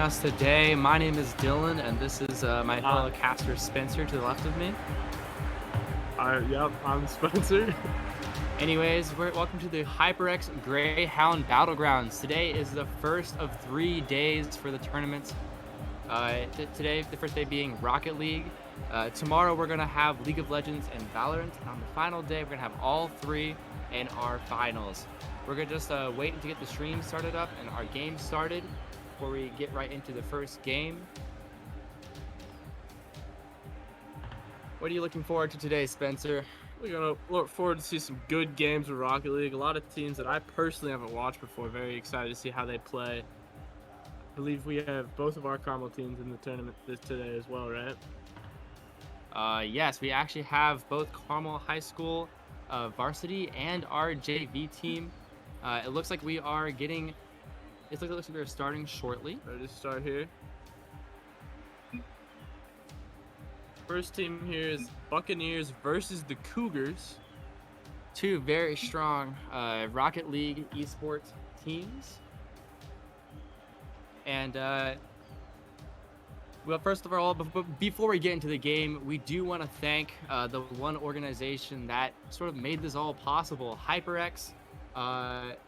us today. My name is Dylan, and this is my fellow caster Spencer to the left of me. Yep, I'm Spencer. Anyways, welcome to the HyperX Greyhound Battlegrounds. Today is the first of 3 days for the tournament. Today, the first day being Rocket League. Tomorrow, we're going to have League of Legends and Valorant. And on the final day, we're going to have all 3 in our finals. We're going to just wait to get the stream started up and our game started before we get right into the first game. What are you looking forward to today, Spencer? We're gonna look forward to see some good games with Rocket League. A lot of teams that I personally haven't watched before. Very excited to see how they play. I believe we have both of our Carmel teams in the tournament today as well, right? Yes, we actually have both Carmel High School varsity and our JV team. It looks like we are getting. It looks like we're starting shortly. Ready to start here. First team here is Buccaneers versus the Cougars. 2 very strong Rocket League esports teams. And well, first of all, before we get into the game, we do want to thank the one organization that sort of made this all possible, HyperX.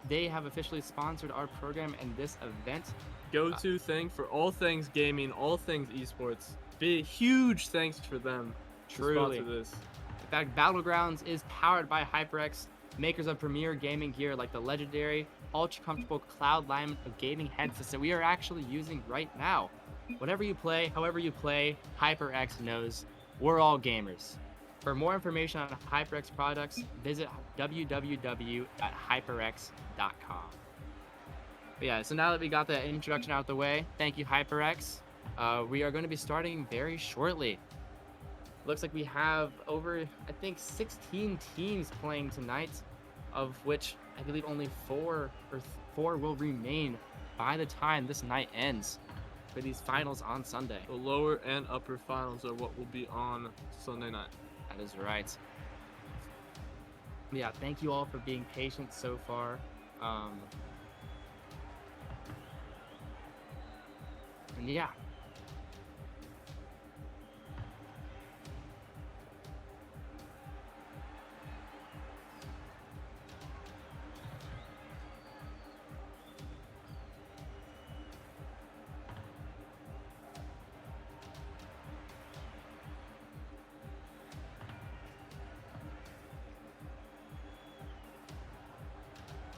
They have officially sponsored our program and this event. Go-to thing for all things gaming, all things esports. Big, huge thanks for them. Truly. To sponsor this. In fact, Battlegrounds is powered by HyperX, makers of premier gaming gear like the legendary, ultra-comfortable Cloud Line of gaming headsets that we are actually using right now. Whatever you play, however you play, HyperX knows we're all gamers. For more information on HyperX products, visit www.hyperx.com. But yeah, so now that we got the introduction out of the way, thank you, HyperX. We are going to be starting very shortly. Looks like we have over, I think, 16 teams playing tonight, of which I believe only 4 will remain by the time this night ends for these finals on Sunday. The lower and upper finals are what will be on Sunday night. That is right. Yeah, thank you all for being patient so far. And yeah.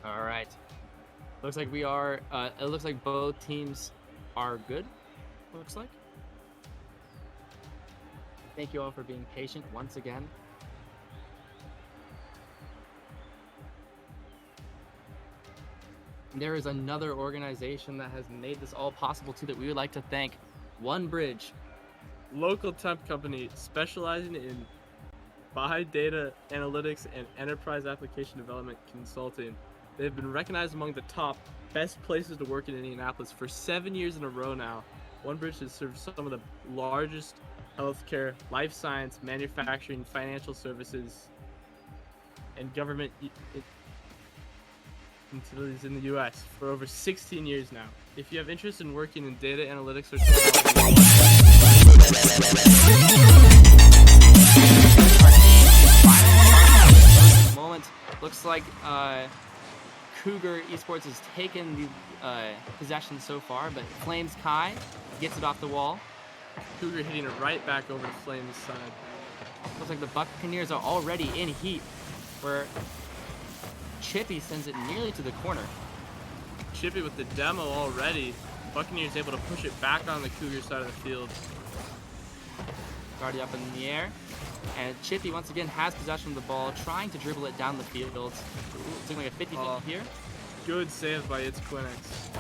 All right. Looks like we are. It looks like both teams are good. Looks like. Thank you all for being patient once again. There is another organization that has made this all possible too that we would like to thank. OneBridge. Local temp company specializing in data analytics and enterprise application development consulting. They've been recognized among the top best places to work in Indianapolis for 7 years in a row now. OneBridge has served some of the largest healthcare, life science, manufacturing, financial services, and government utilities in the U.S. for over 16 years now. If you have interest in working in data analytics or technology, moment looks like Cougar Esports has taken the possession so far, but Flames Kai gets it off the wall. Cougar hitting it right back over to Flames' side. Looks like the Buccaneers are already in heat, where Chippy sends it nearly to the corner. Chippy with the demo already. Buccaneers able to push it back on the Cougar side of the field. Guarded up in the air. And Chippy once again has possession of the ball, trying to dribble it down the field. It's looking like a 50-50 here. Good save by It's Quinix.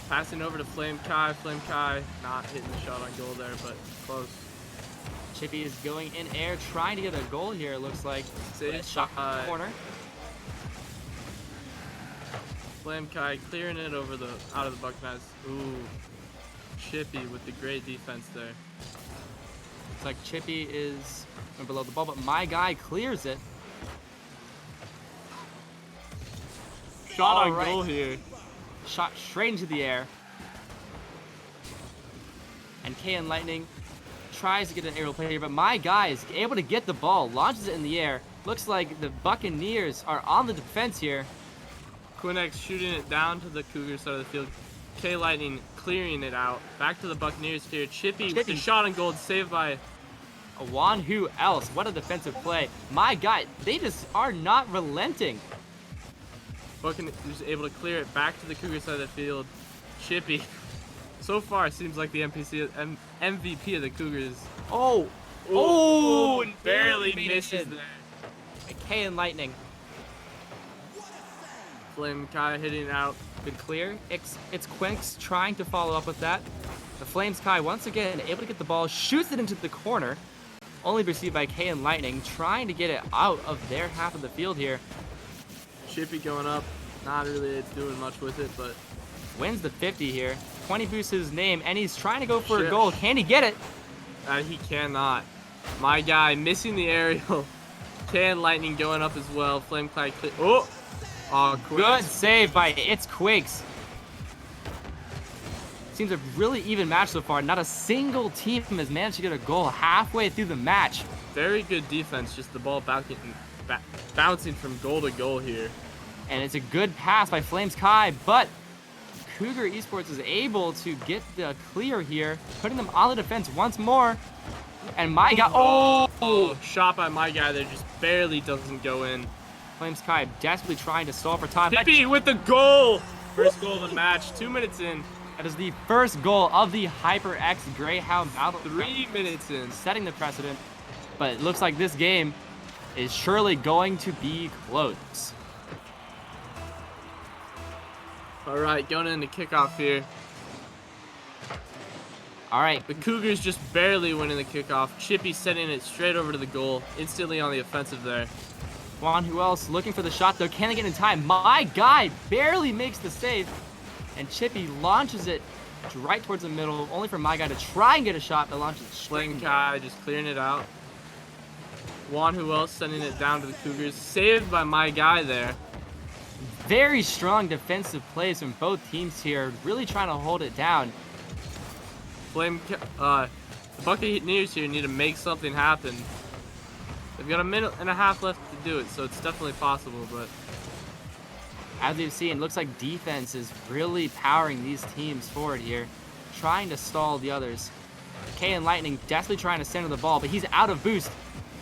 Passing over to Flame Kai. Flame Kai not hitting the shot on goal there, but close. Chippy is going in air, trying to get a goal here, it looks like. Shot in the corner. Flame Kai clearing it over out of the Buckeyes. Ooh. Chippy with the great defense there. It's like Chippy is below the ball, but my guy clears it. Shot on goal here. Shot straight into the air. And KN Lightning tries to get an aerial play here, but my guy is able to get the ball, launches it in the air. Looks like the Buccaneers are on the defense here. Quinex shooting it down to the Cougars side of the field. K Lightning clearing it out. Back to the Buccaneers here. Chippy with the shot on goal, saved by Awan. Who else? What a defensive play. My guy, they just are not relenting. Buccaneers able to clear it back to the Cougar side of the field. Chippy, so far seems like the MVP of the Cougars. Oh, and barely misses there. KN Lightning. Flame Kai hitting it out. Good clear. It's Quinks trying to follow up with that. The Flames Kai once again able to get the ball, shoots it into the corner. Only received by KN Lightning, trying to get it out of their half of the field here. Chippy going up, not really doing much with it, but wins the 50 here. 20 boosts his name, and he's trying to go for a goal. Can he get it? He cannot. My guy missing the aerial. KN Lightning going up as well. Flame Kai. Good save by It's Quakes. Seems a really even match so far. Not a single team has managed to get a goal halfway through the match. Very good defense, just the ball bouncing from goal to goal here. And it's a good pass by Flames Kai, but Cougar Esports is able to get the clear here, putting them on the defense once more. And my guy, shot by my guy there, just barely doesn't go in. Flames Kai desperately trying to stall for time. Chippy with the goal! First goal of the match, 2 minutes in. That is the first goal of the HyperX Greyhound Battlegrounds. 3 minutes in. Setting the precedent. But it looks like this game is surely going to be close. All right, going into kickoff here. All right. The Cougars just barely winning the kickoff. Chippy sending it straight over to the goal. Instantly on the offensive there. Juan, who else? Looking for the shot, though. Can they get in time? My guy barely makes the save. And Chippy launches it right towards the middle, only for my guy to try and get a shot that launches it straight. Flame Kai just clearing it out. Juan, who else? Sending it down to the Cougars. Saved by my guy there. Very strong defensive plays from both teams here, really trying to hold it down. The Buccaneers here need to make something happen. They've got a minute and a half left to do it, so it's definitely possible, but as we've seen, it looks like defense is really powering these teams forward here, trying to stall the others. KN Lightning desperately trying to center the ball, but he's out of boost.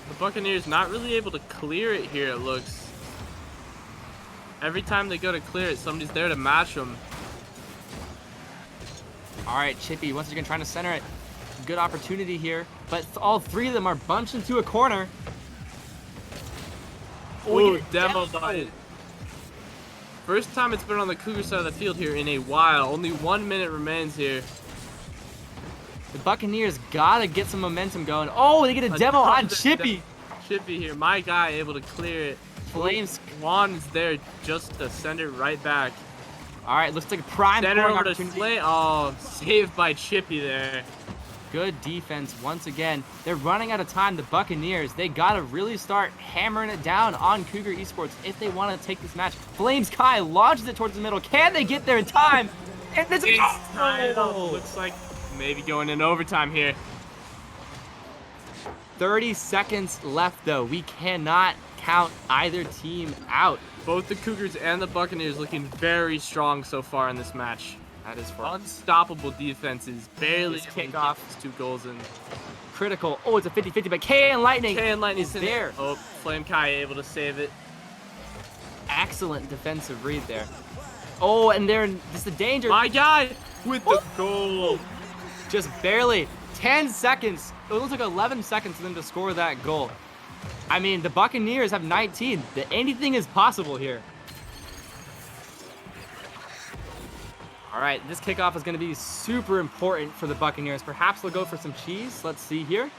The Buccaneers not really able to clear it here, it looks. Every time they go to clear it, somebody's there to match them. All right, Chippy once again trying to center it. Good opportunity here, but all three of them are bunched into a corner. Oh, demoed it. First time it's been on the Cougar side of the field here in a while. Only 1 minute remains here. The Buccaneers gotta get some momentum going. Oh, they get a demo on Chippy. Chippy here, my guy able to clear it. Flames. Juan is there just to send it right back. All right, looks like a prime center over opportunity. to Flame. Oh, saved by Chippy there. Good defense once again. They're running out of time, the Buccaneers. They gotta really start hammering it down on Cougar Esports if they want to take this match. Flames Kai launches it towards the middle. Can they get there in time? And this is looks like maybe going in overtime here. 30 seconds left, though. We cannot count either team out. Both the Cougars and the Buccaneers looking very strong so far in this match. That is for unstoppable defenses. Barely kick off 2 goals in. Critical. Oh, it's a 50-50, but KN Lightning is there. Oh, Flame Kai able to save it. Excellent defensive read there. Oh, and they're just the danger. My guy with the goal. Just barely. 10 seconds. It only took 11 seconds for them to score that goal. I mean, the Buccaneers have 19. Anything is possible here. All right, this kickoff is going to be super important for the Buccaneers. Perhaps they'll go for some cheese. Let's see here.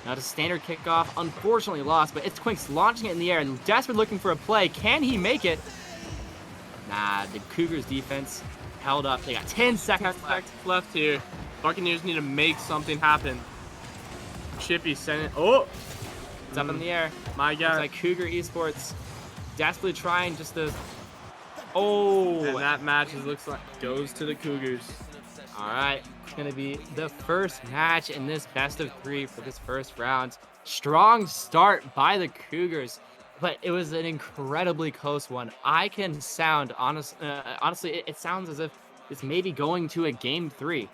Now, the standard kickoff, unfortunately lost, but it's Quinks launching it in the air and desperate looking for a play. Can he make it? Nah, the Cougars defense held up. They got 10 seconds left here. Buccaneers need to make something happen. Chippy sent it. Oh! It's up in the air. My guy. It's like Cougar Esports desperately trying just to Oh, And that match looks like goes to the Cougars. all right. It's going to be the first match in this best of 3 for this first round. Strong start by the Cougars, but it was an incredibly close one. I can sound honestly, it sounds as if it's maybe going to a game 3.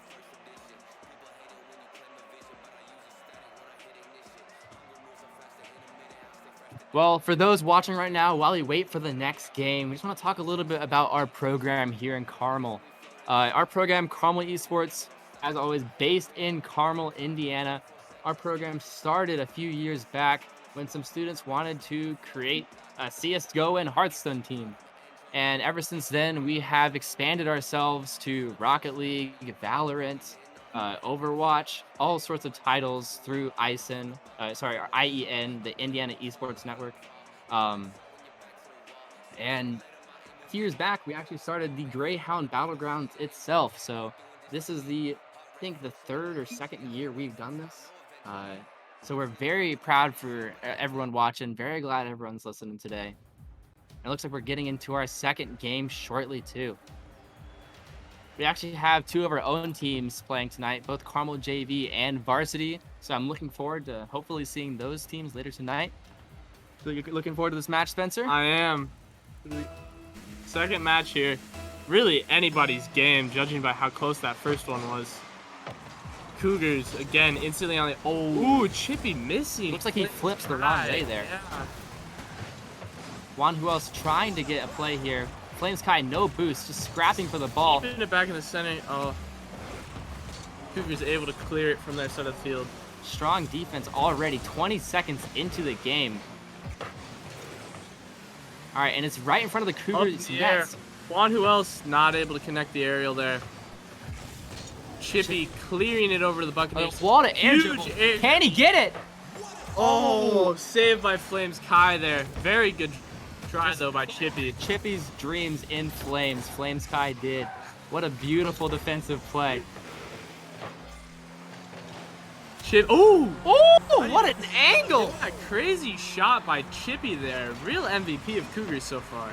Well, for those watching right now, while we wait for the next game, we just want to talk a little bit about our program here in Carmel. Our program, Carmel Esports, as always, based in Carmel, Indiana. Our program started a few years back when some students wanted to create a CSGO and Hearthstone team. And ever since then, we have expanded ourselves to Rocket League, Valorant, Overwatch, all sorts of titles through or IEN, the Indiana Esports Network. Um, and a few years back, we actually started the Greyhound Battlegrounds itself. So this is I think the 3rd or 2nd year we've done this. So we're very proud for everyone watching. Very glad everyone's listening today. It looks like we're getting into our 2nd game shortly, too. We actually have 2 of our own teams playing tonight, both Carmel JV and Varsity. So I'm looking forward to hopefully seeing those teams later tonight. So you're looking forward to this match, Spencer? I am. Second match here. Really anybody's game, judging by how close that first one was. Cougars, again, instantly on the... Oh, ooh, Chippy missing. Looks like he flips the wrong way there. Yeah. Juan, who else trying to get a play here? Flames Kai, no boost, just scrapping for the ball. Keeping it back in the center. Oh. Cougars able to clear it from their side of the field. Strong defense already, 20 seconds into the game. All right, and it's right in front of the Cougars. Yes. Juan, who else not able to connect the aerial there. Chippy clearing it over to the Buccaneers. Wall to air dribble. Can he get it? Oh, saved by Flames Kai there. Very good try, though, by Chippy. Chippy's dreams in flames. Flames Kai did. What a beautiful defensive play. Oh! Oh, what an angle! What a crazy shot by Chippy there. Real MVP of Cougars so far.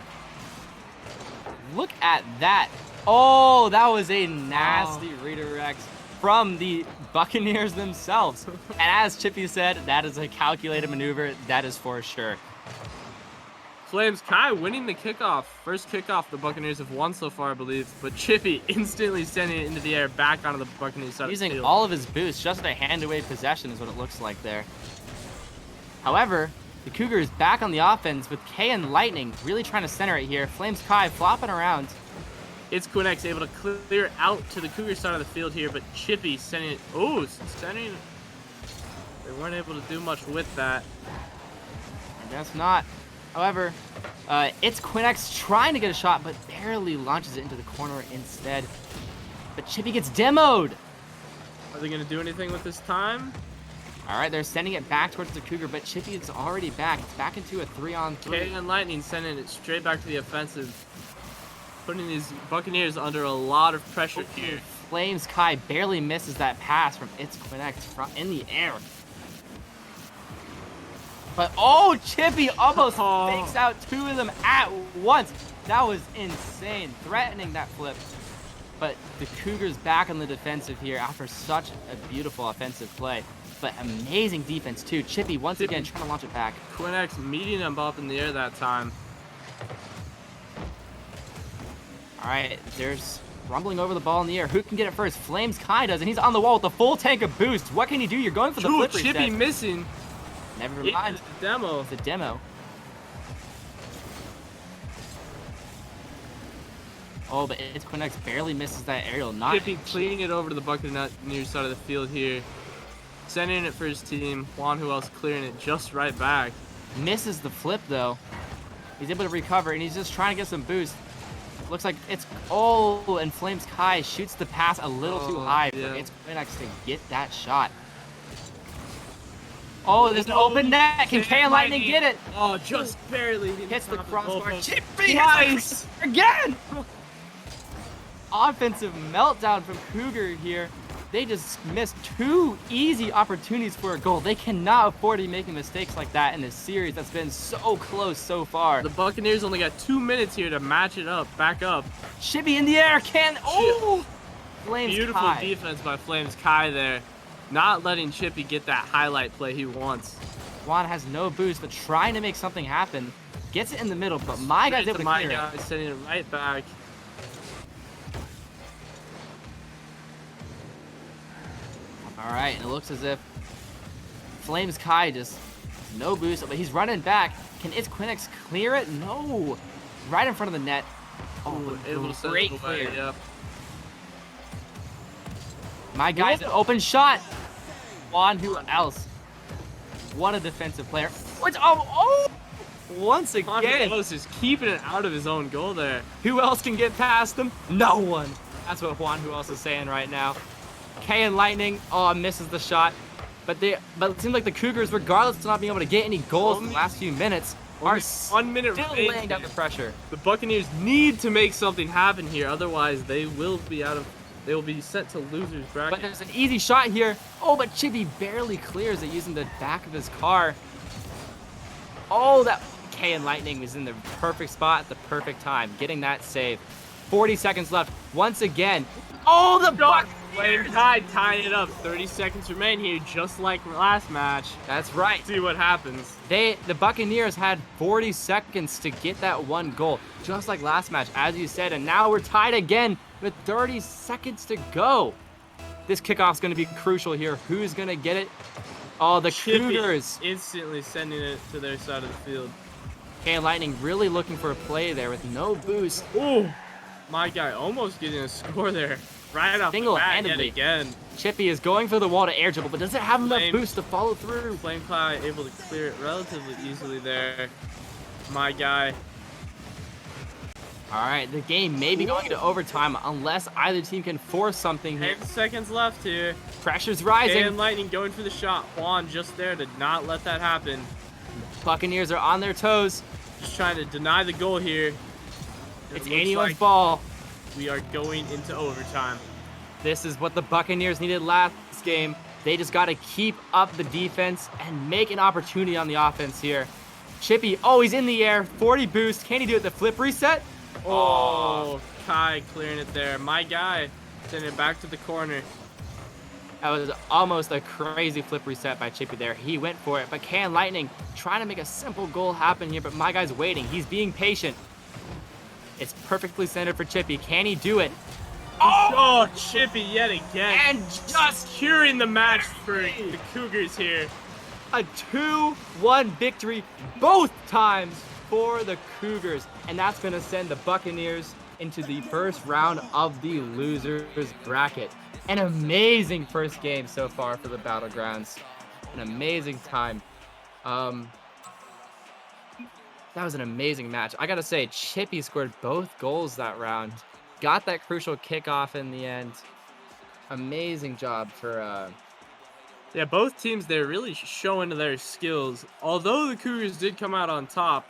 Look at that. Oh, that was a nasty redirect from the Buccaneers themselves. And as Chippy said, that is a calculated maneuver. That is for sure. Flames Kai winning the kickoff. First kickoff the Buccaneers have won so far, I believe. But Chippy instantly sending it into the air back onto the Buccaneers side of the field. Using all of his boosts, just a hand-away possession is what it looks like there. However, the Cougars back on the offense with K and Lightning really trying to center it here. Flames Kai flopping around. It's Quinex able to clear out to the Cougar side of the field here, but Chippy sending it. Oh, sending it. They weren't able to do much with that. I guess not. However, it's Quinex trying to get a shot, but barely launches it into the corner instead. But Chippy gets demoed. Are they going to do anything with this time? All right, they're sending it back towards the Cougar, but Chippy is already back. It's back into a 3-on-3. K and Lightning sending it straight back to the offensive, putting these Buccaneers under a lot of pressure here. Flames Kai barely misses that pass from It's Quinex in the air. But, oh, Chippy almost fakes out 2 of them at once. That was insane, threatening that flip. But the Cougars back on the defensive here after such a beautiful offensive play. But amazing defense, too. Chippy, once again, trying to launch it back. Quinex meeting them up in the air that time. All right, there's rumbling over the ball in the air. Who can get it first? Flames Kai does, and he's on the wall with a full tank of boost. What can he do? You're going for the flip reset. Chippy missing. Never mind. It's a demo. It's a demo. Oh, but It's Quinex barely misses that aerial. Not Chippy cleaning it over to the Buccaneers side of the field here. Sending it for his team. Juan, who else clearing it just right back. Misses the flip, though. He's able to recover, and he's just trying to get some boost. Looks like it's... Oh, and Flames Kai shoots the pass a little too high for It's Quinex to get that shot. Oh, there's an open net. Can K and Lightning get it? Oh, just barely. Hits the crossbar. Chippy hits again! Offensive meltdown from Cougar here. They just missed 2 easy opportunities for a goal. They cannot afford to be making mistakes like that in this series that's been so close so far. The Buccaneers only got 2 minutes here to match it up, back up. Chippy in the air, oh! Flames Beautiful Kai. defense by Flames Kai there. Not letting Chippy get that highlight play he wants. Juan has no boost, but trying to make something happen. Gets it in the middle, but my guy's able to clear it. My guy sending it right back. All right, and it looks as if Flames Kai just no boost, but he's running back. Can Quinix clear it? No. Right in front of the net. Oh, able to great clear. Yep. My guy's an open shot. Juan, who else? What a defensive player. Once again. Juan just keeping it out of his own goal there. Who else can get past him? No one. That's what Juan who else is saying right now. K and Lightning, misses the shot. But it seems like the Cougars, regardless of not being able to get any goals in the last few minutes, are 1 minute still laying down the pressure. The Buccaneers need to make something happen here, otherwise they will be sent to losers bracket. But there's an easy shot here. Oh, but Chippy barely clears it using the back of his car. Oh, that K and Lightning was in the perfect spot at the perfect time, getting that save. 40 seconds left. Once again. Oh, the Buck! Flames Kai tying it up. 30 seconds remain here, just like last match. That's right. Let's see what happens. The Buccaneers had 40 seconds to get that one goal, just like last match, as you said, and now we're tied again with 30 seconds to go. This kickoff's going to be crucial here. Who's going to get it? Oh, the Cougars. Instantly sending it to their side of the field. K Lightning really looking for a play there with no boost. Oh, my guy almost getting a score there. Right off the bat yet again. Chippy is going for the wall to air dribble, but does it have enough boost to follow through? Flame Cloud able to clear it relatively easily there. My guy. All right, the game may be going into overtime unless either team can force something here. 10 seconds left here. Pressure's rising. And Lightning going for the shot. Juan just there to not let that happen. Buccaneers are on their toes. Just trying to deny the goal here. It's anyone's ball. We are going into overtime. This is what the Buccaneers needed last game. They just got to keep up the defense and make an opportunity on the offense here. Chippy, he's in the air. 40 boost. Can he do it? The flip reset? Oh, Kai clearing it there. My guy sending it back to the corner. That was almost a crazy flip reset by Chippy there. He went for it, but Can Lightning trying to make a simple goal happen here, but my guy's waiting. He's being patient. It's perfectly centered for Chippy. Can he do it? Oh, Chippy yet again. And just curing the match for the Cougars here. A 2-1 victory both times for the Cougars. And that's going to send the Buccaneers into the first round of the losers bracket. An amazing first game so far for the Battlegrounds. An amazing time. That was an amazing match. I gotta say, Chippy scored both goals that round. Got that crucial kickoff in the end. Amazing job for... Yeah, both teams, they're really showing their skills. Although the Cougars did come out on top,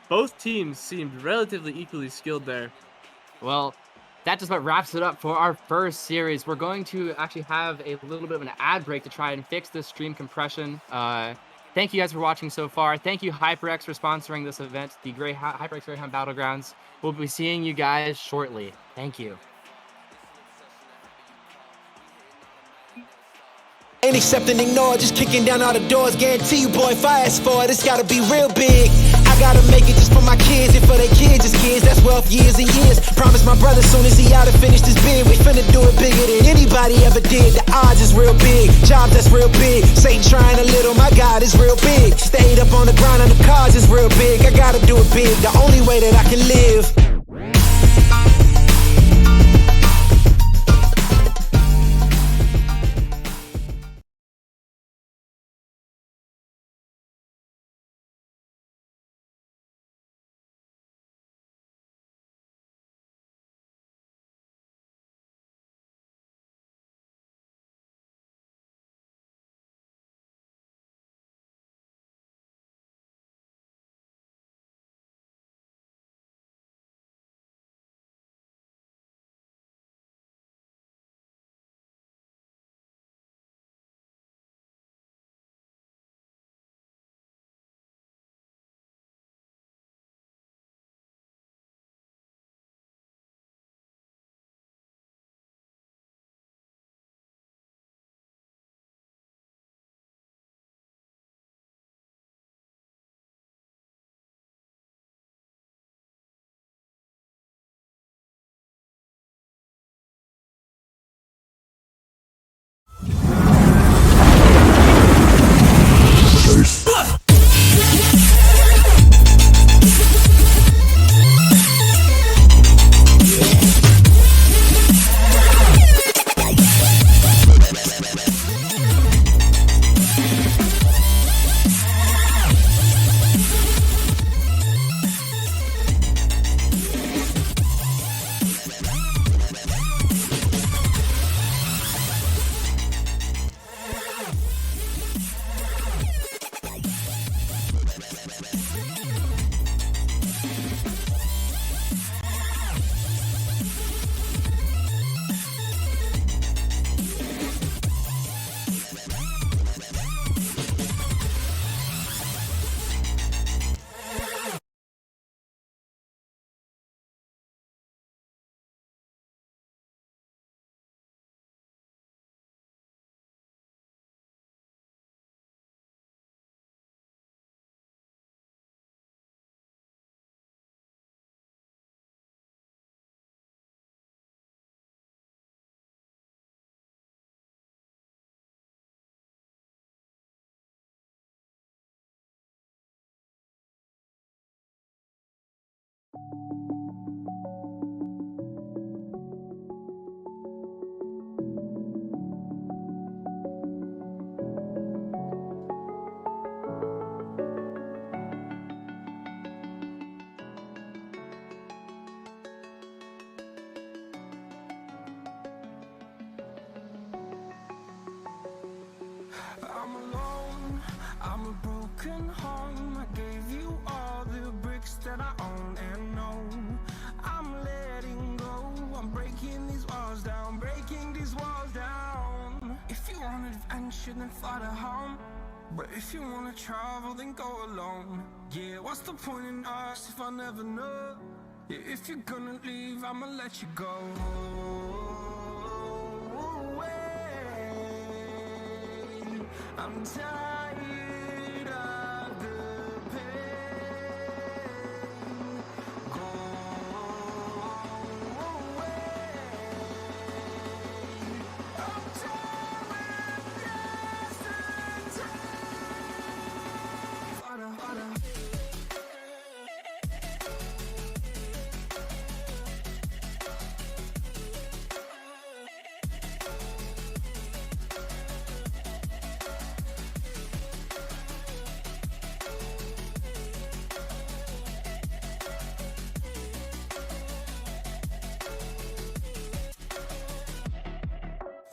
both teams seemed relatively equally skilled there. Well, that just about wraps it up for our first series. We're going to actually have a little bit of an ad break to try and fix this stream compression. Thank you guys for watching so far. Thank you, HyperX, for sponsoring this event, the HyperX Greyhound Battlegrounds. We'll be seeing you guys shortly. Thank you. Ain't accepting, ignore, just kicking down all the doors. Guarantee you, boy, if I ask for it, it's gotta be real big. I gotta make it just for my kids, and for their kids, it's kids. That's wealth, years and years. Promise my brother, soon as he out and finish this bid, we finna do it bigger than anybody ever did. The odds is real big, jobs that's real big. Satan trying a little, my God is real big. Stayed up on the grind on the cars is real big. I gotta do it big, the only way that I can live. I'm alone, I'm a broken home. I gave you all the bricks that I own and know. I'm letting go, I'm breaking these walls down, breaking these walls down. If you want adventure, then fly to home. But if you wanna travel, then go alone. Yeah, what's the point in us if I never know? Yeah, if you're gonna leave, I'ma let you go. I'm tired of the pain. Go away. I'm tired of yesterday. Harder, harder.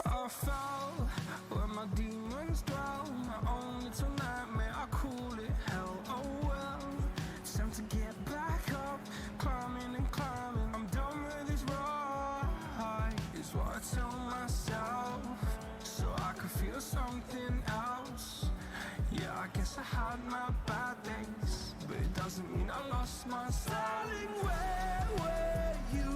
I fell where my demons dwell. My own little nightmare, I call it hell. Oh well, it's time to get back up. Climbing and climbing, I'm done with this ride, is what I tell myself, so I could feel something else. Yeah, I guess I had my bad days, but it doesn't mean I lost my style. Darling, where were you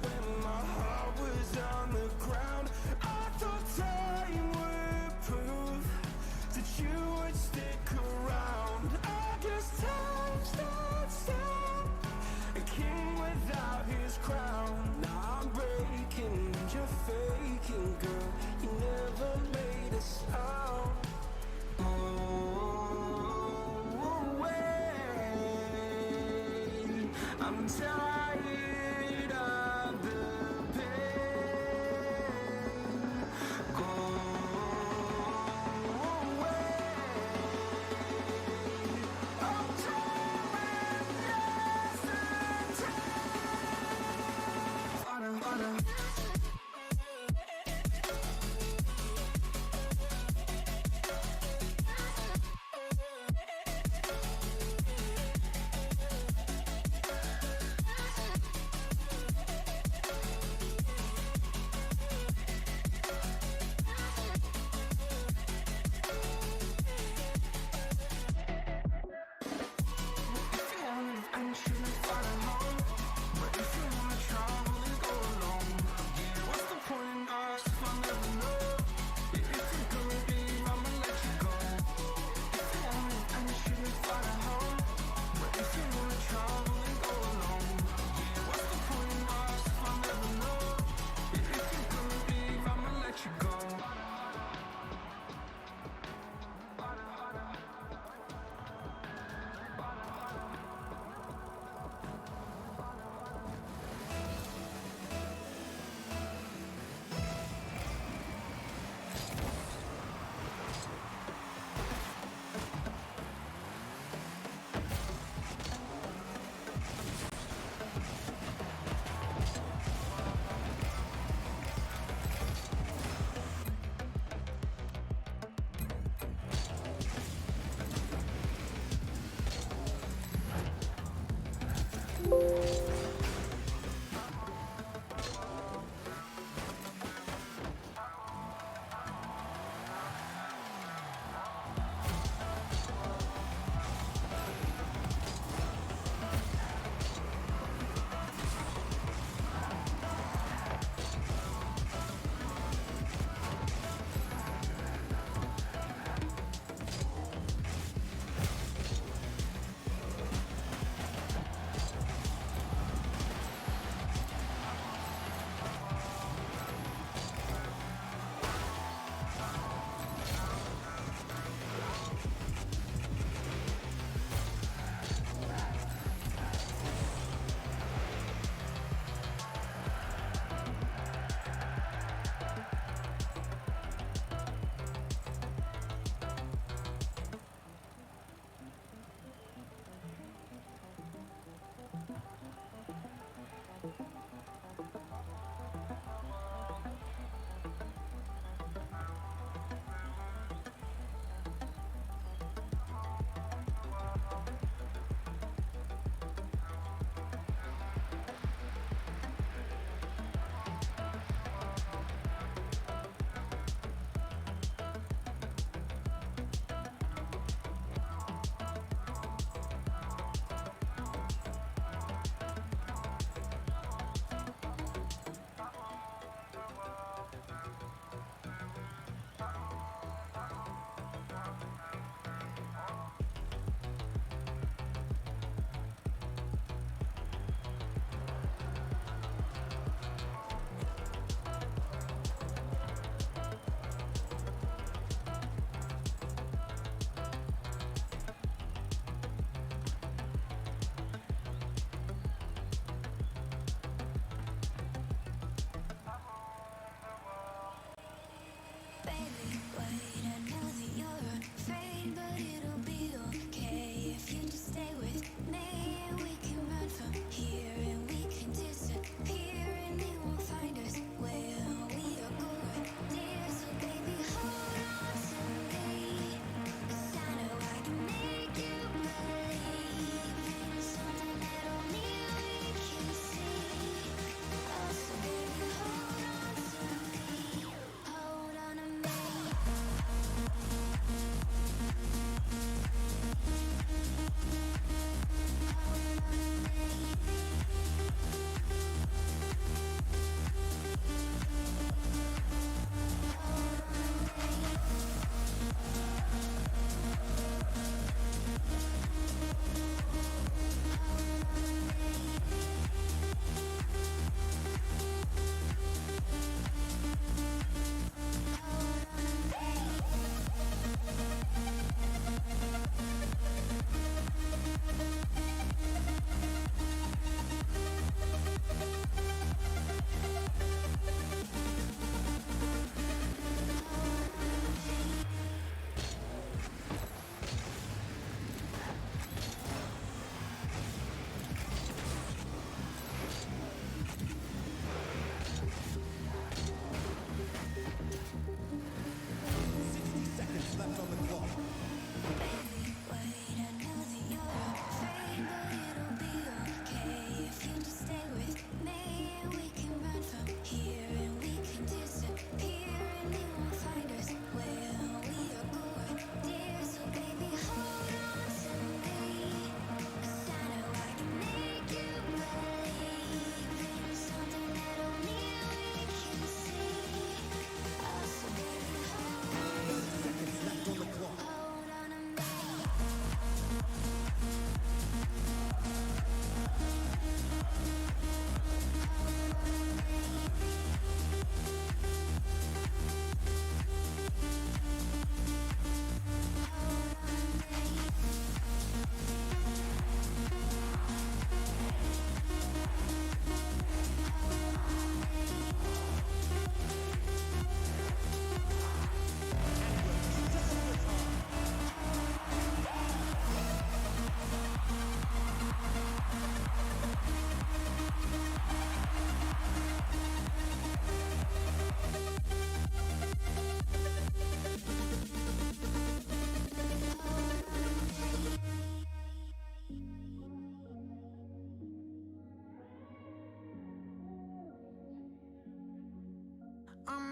when my heart was on the ground? I thought time would prove that you would stick around. I guess time stood still, a king without his crown. Now I'm breaking and you're faking, girl. You never made a sound. I'm tired of the pain. Go away. I'm tired of yesterday. Harder, harder.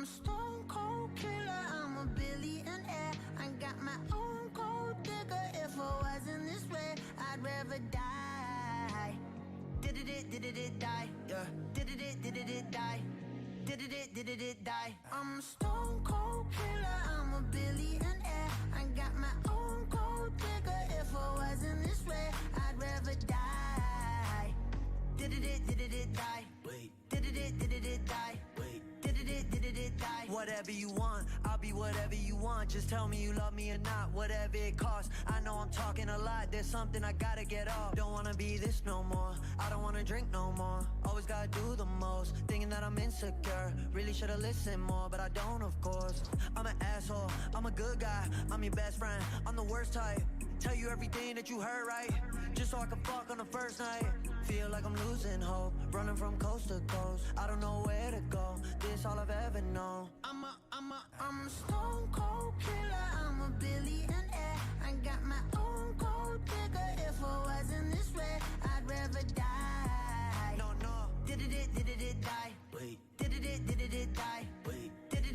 I'm a stone cold killer, I'm a billionaire. I got my own gold digger. If I wasn't this way, I'd rather die. Did it die, yeah. Did it die. Did it die. I'm a stone cold killer, I'm a billionaire. I got my own gold digger. If I wasn't this way, I'd rather die. Did it die? Wait. Did it die? Wait. Did it die? Whatever you want, I'll be whatever you want. Just tell me you love me or not, whatever it costs. I know I'm talking a lot, there's something I gotta get off. Don't wanna be this no more, I don't wanna drink no more. Always gotta do the most, thinking that I'm insecure. Really should've listened more, but I don't, of course. I'm an asshole, I'm a good guy, I'm your best friend, I'm the worst type. Tell you everything that you heard right, just so I can fuck on the first night. Feel like I'm losing hope, running from coast to coast. I don't know where to go, this all I've ever known. I'm a stone cold killer, I'm a billionaire. I got my own gold digger. If I wasn't this way, I'd rather die. No. Did it die? Wait. Did it die? Wait. Did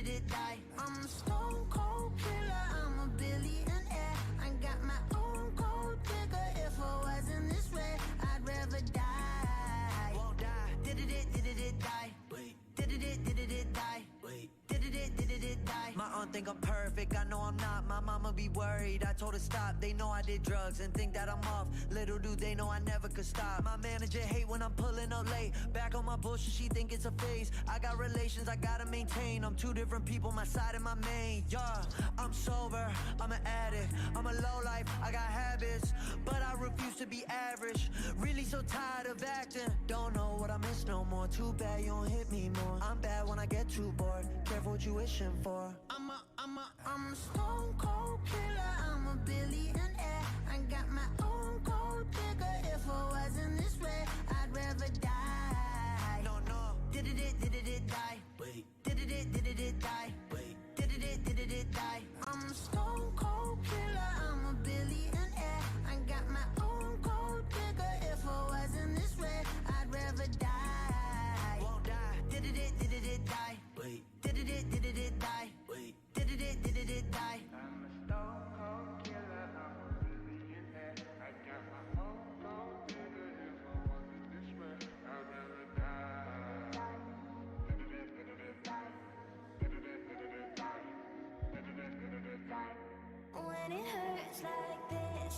it die? I'm a stone cold killer, I'm a billionaire. I got my own gold digger. If I wasn't this way, I'd rather die. Won't die. Did it die? Wait. Did it die? Wait. Did it die? My aunt think I'm perfect, I know I'm not. My mama be worried, I told her stop. They know I did drugs and think that I'm off. Little do they know I never could stop. My manager hate when I'm pulling up late. Back on my bullshit, she think it's a phase. I got relations I gotta maintain. I'm two different people, my side and my main. Yeah, I'm sober, I'm an addict, I'm a lowlife, I got habits, but I refuse to be average. Really so tired of acting, don't know what I miss no more. Too bad you don't hit me more. I'm bad when I get too bored, careful what you wishing for. I'm a stone cold killer, I'm a billionaire. I got my own gold digger. If I wasn't this way, I'd rather die. No. Did it die? Wait. Did it die? Wait. Did it die? I'm a stone cold killer, I'm a billionaire. I got my own gold digger. If I wasn't this way, I'd rather die. Won't die. Did it die? Wait. Did it die? Wait. Did it die? I'm a stone cold killer, I'm a billionaire. I got my own gold digger. If I wasn't this way, I'd rather die. Did it die? Did it die? When it hurts like this,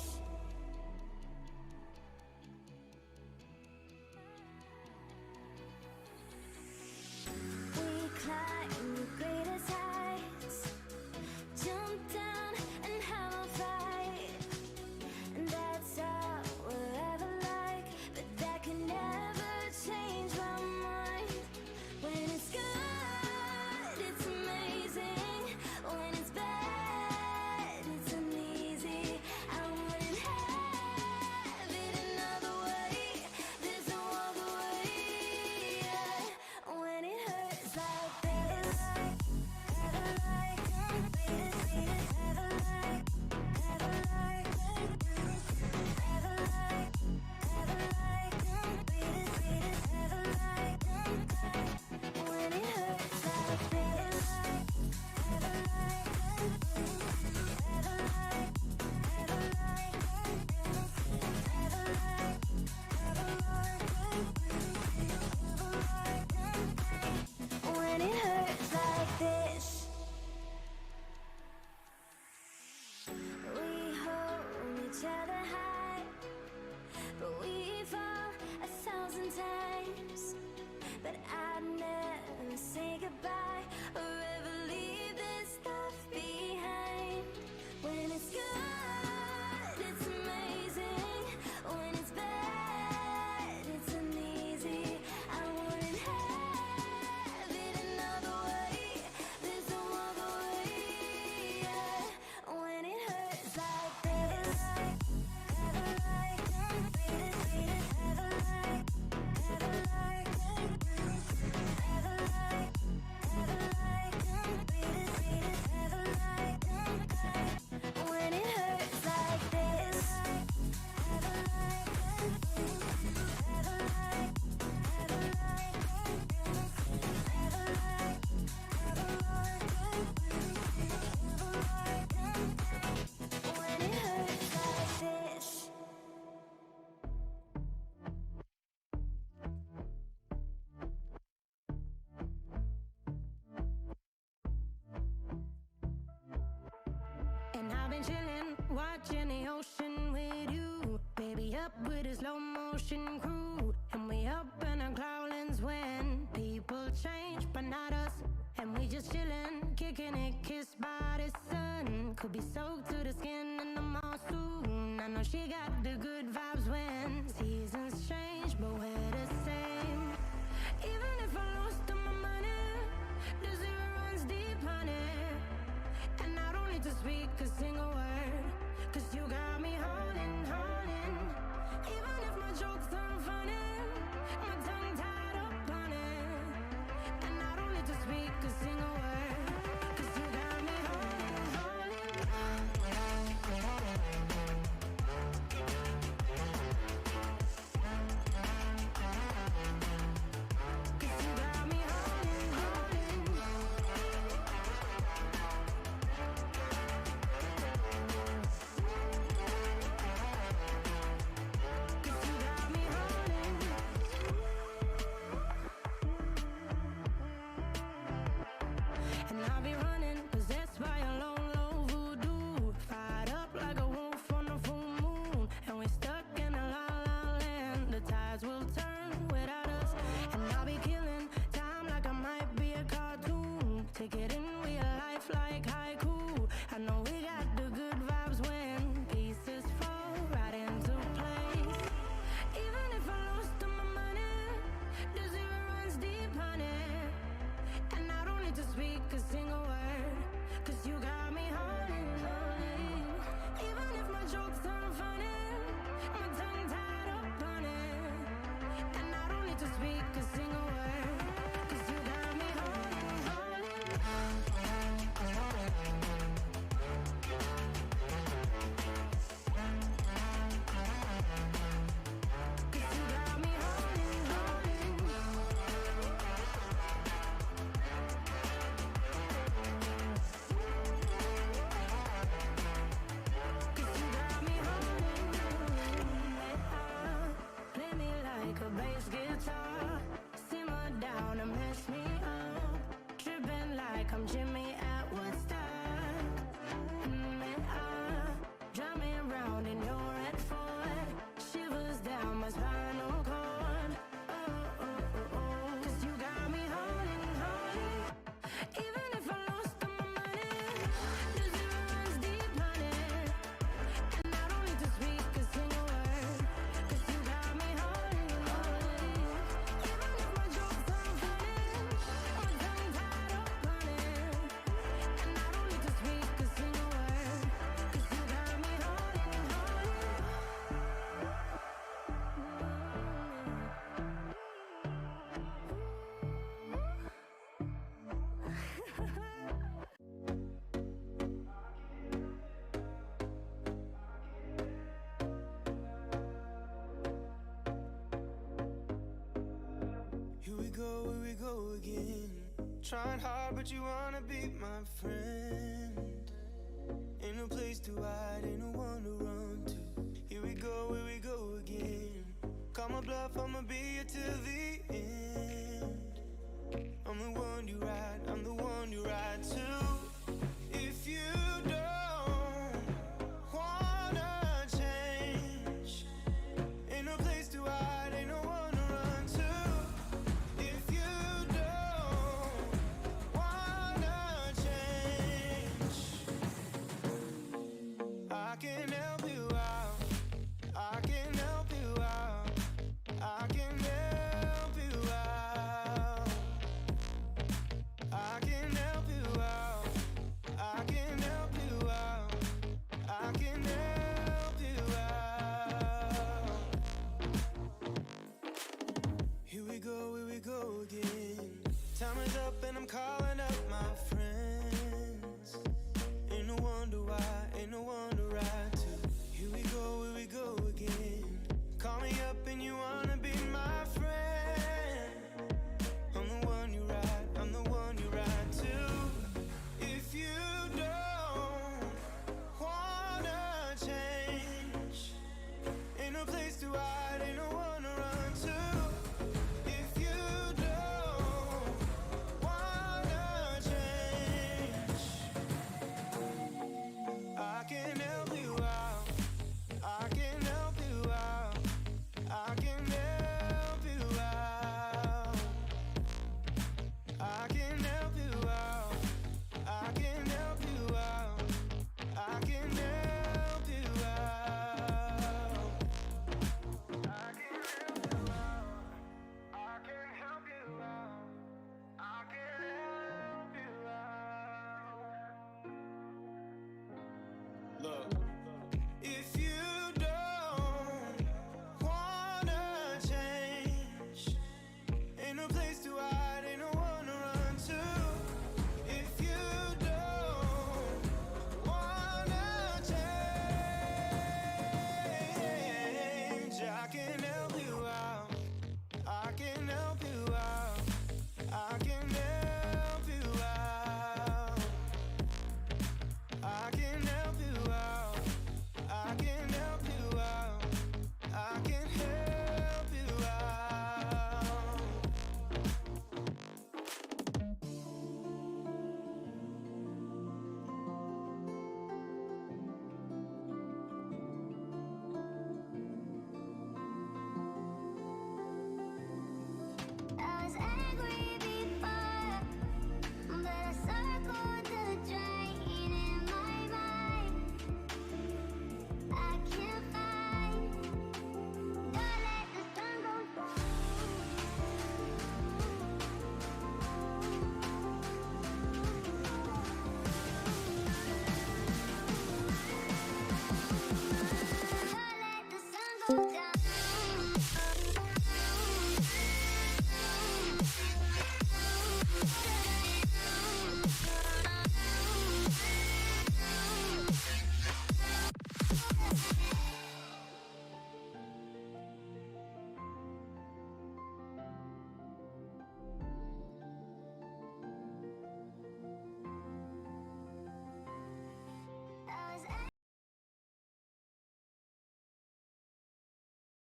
we climb the greatest heights, jump down and have a fight, and that's all we'll ever like. But that can never change my mind. When it's good, it's amazing. When it's bad, it's uneasy. I wouldn't chillin', watching the ocean with you. Baby, up with a slow motion crew. And we up in our cloudlands when people change, but not us. And we just chillin', kicking it, kissed by the sun. Could be soaked to the skin in the monsoon. I know she got the good vibes when seasons change, but we're the same. Even if I lost all my money, the zero runs deep, honey. And I don't need to speak a single word, 'cause you got me holding, holding. Even if my jokes aren't funny, my tongue tied up on it. And I don't need to speak a single word, 'cause you got me holding, holding. 'Cause you got me holding, holding. 'Cause you got me holding. And I'll be running, possessed by a low, low voodoo. Fired up like a wolf on a full moon. And we're stuck in a la la land. The tides will turn without us. And I'll be killing time like I might be a cartoon. Take it in real life like haiku. I know we got the good vibes when pieces fall right into place. Even if I lost all my money, the zero runs deep, honey. And I don't need to speak a single word, 'cause you got me holding, holding. Even if my jokes aren't funny, my tongue tied up on it. And I don't need to speak a single word, 'cause you got me holding, holding. 'Cause you got me holding, holding. 'Cause you got me holding, holding. Play me like a bass guitar, simmer down and mess me up, tripping like I'm Jimmy at Woodstock. Drive me around in your red Ford, shivers down my spinal cord. Oh, oh, oh, oh. 'Cause you got me holding, holding. Even if I lost all my money, the zero runs deep, honey. And I don't need to speak a single word, 'cause you got me holding, holding. Even if my jokes aren't funny, my tongue tied up on it. And I don't need to speak a single word, 'cause you got me holding, holding. Here we go again. Trying hard, but you wanna be my friend. Ain't no place to hide, ain't no one to run to. Here we go again. Call my bluff, I'ma be here till the end. I'm the one you ride, I'm the one you ride to. If you don't wanna change, ain't no place to hide, ain't no one to run to. If you don't wanna change, I can help you out, I can help you out, I can help you out, I can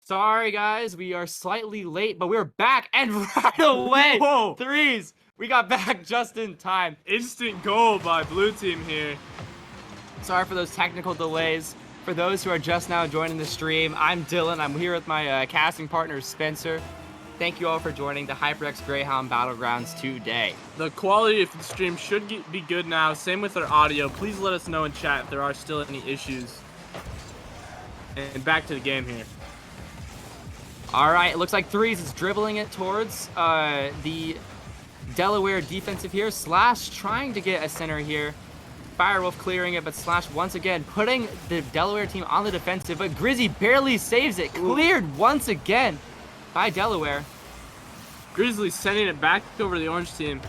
Sorry, guys, we are slightly late, but we're back, and right away, Whoa. threes. We got back just in time. Instant goal by blue team here. Sorry for those technical delays. For those who are just now joining the stream, I'm Dylan. I'm here with my casting partner, Spencer. Thank you all for joining the HyperX Greyhound Battlegrounds today. The quality of the stream should be good now. Same with our audio. Please let us know in chat if there are still any issues. And back to the game here. All right, it looks like threes is dribbling it towards the Delaware defensive here. Slash trying to get a center here. Firewolf clearing it, but Slash once again putting the Delaware team on the defensive, but Grizzy barely saves it. Cleared once again by Delaware. Grizzly sending it back over the orange team,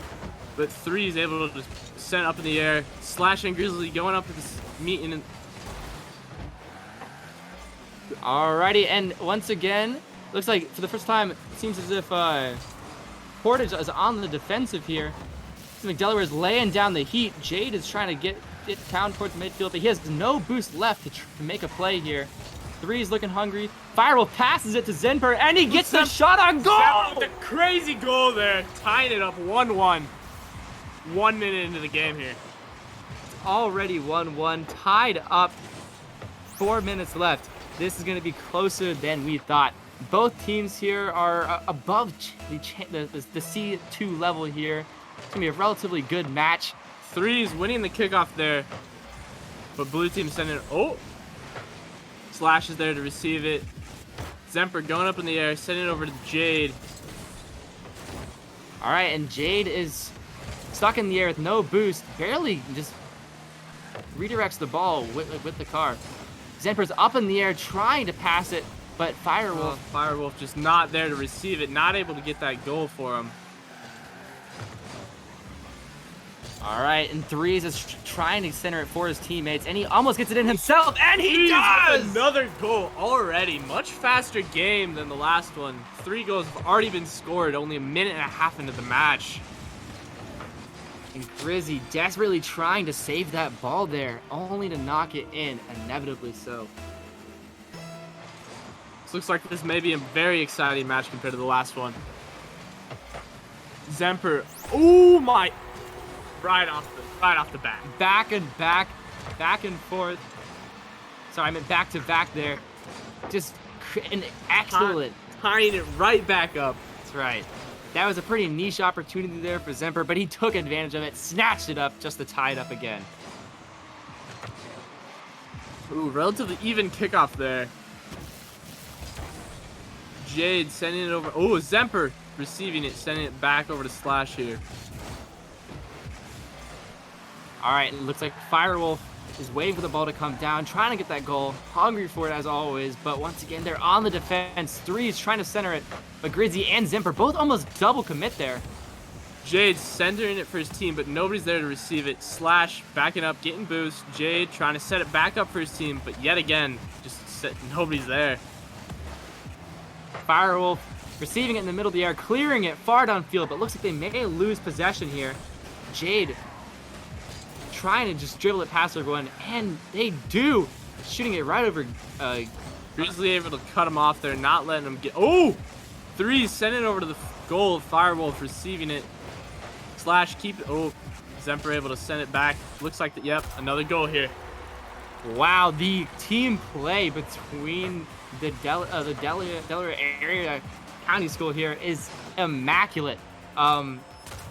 but three is able to just send it up in the air. Slash and Grizzly going up to this meeting. Alrighty, and once again, looks like for the first time, it seems as if Portage is on the defensive here. Seems like Delaware is laying down the heat. Jade is trying to get it down towards midfield, but he has no boost left to make a play here. Three is looking hungry. Firewolf passes it to Zenper, and he gets the shot on goal! The crazy goal there, tying it up 1-1. 1 minute into the game here. Already 1-1, tied up. 4 minutes left. This is going to be closer than we thought. Both teams here are above the C2 level here. It's going to be a relatively good match. Three's winning the kickoff there, but blue team sending it. Oh! Slash is there to receive it. Zemper going up in the air, sending it over to Jade. All right, and Jade is stuck in the air with no boost. Barely just redirects the ball with the car. Zemper's up in the air trying to pass it, but Firewolf. Firewolf just not there to receive it, not able to get that goal for him. All right, and threes is trying to center it for his teammates, and he almost gets it in himself, and he does! Another goal already. Much faster game than the last one. 3 goals have already been scored, only a minute and a half into the match. And Grizzy desperately trying to save that ball there, only to knock it in, inevitably so. This looks like this may be a very exciting match compared to the last one. Zemper, oh my! Right off the bat. Back and forth. Sorry, I meant back to back there. Just an excellent. Tying it right back up. That's right. That was a pretty niche opportunity there for Zemper, but he took advantage of it, snatched it up just to tie it up again. Ooh, relatively even kickoff there. Jade sending it over. Oh, Zemper receiving it, sending it back over to Slash here. All right, it looks like Firewolf is waiting for the ball to come down, trying to get that goal, hungry for it as always, but once again, they're on the defense. Three is trying to center it, but Grizzy and Zemper both almost double commit there. Jade centering it for his team, but nobody's there to receive it. Slash backing up, getting boost. Jade trying to set it back up for his team, but yet again, nobody's there. Firewolf receiving it in the middle of the air, clearing it far downfield, but looks like they may lose possession here. Jade trying to just dribble it past everyone, and they do, shooting it right over. Grizzly able to cut him off there, not letting him get. Oh, three, send it over to the goal. Firewolf receiving it. Slash keep it. Oh, Zemper able to send it back. Looks like yep, another goal here. Wow, the team play between the Delaware area county school here is immaculate.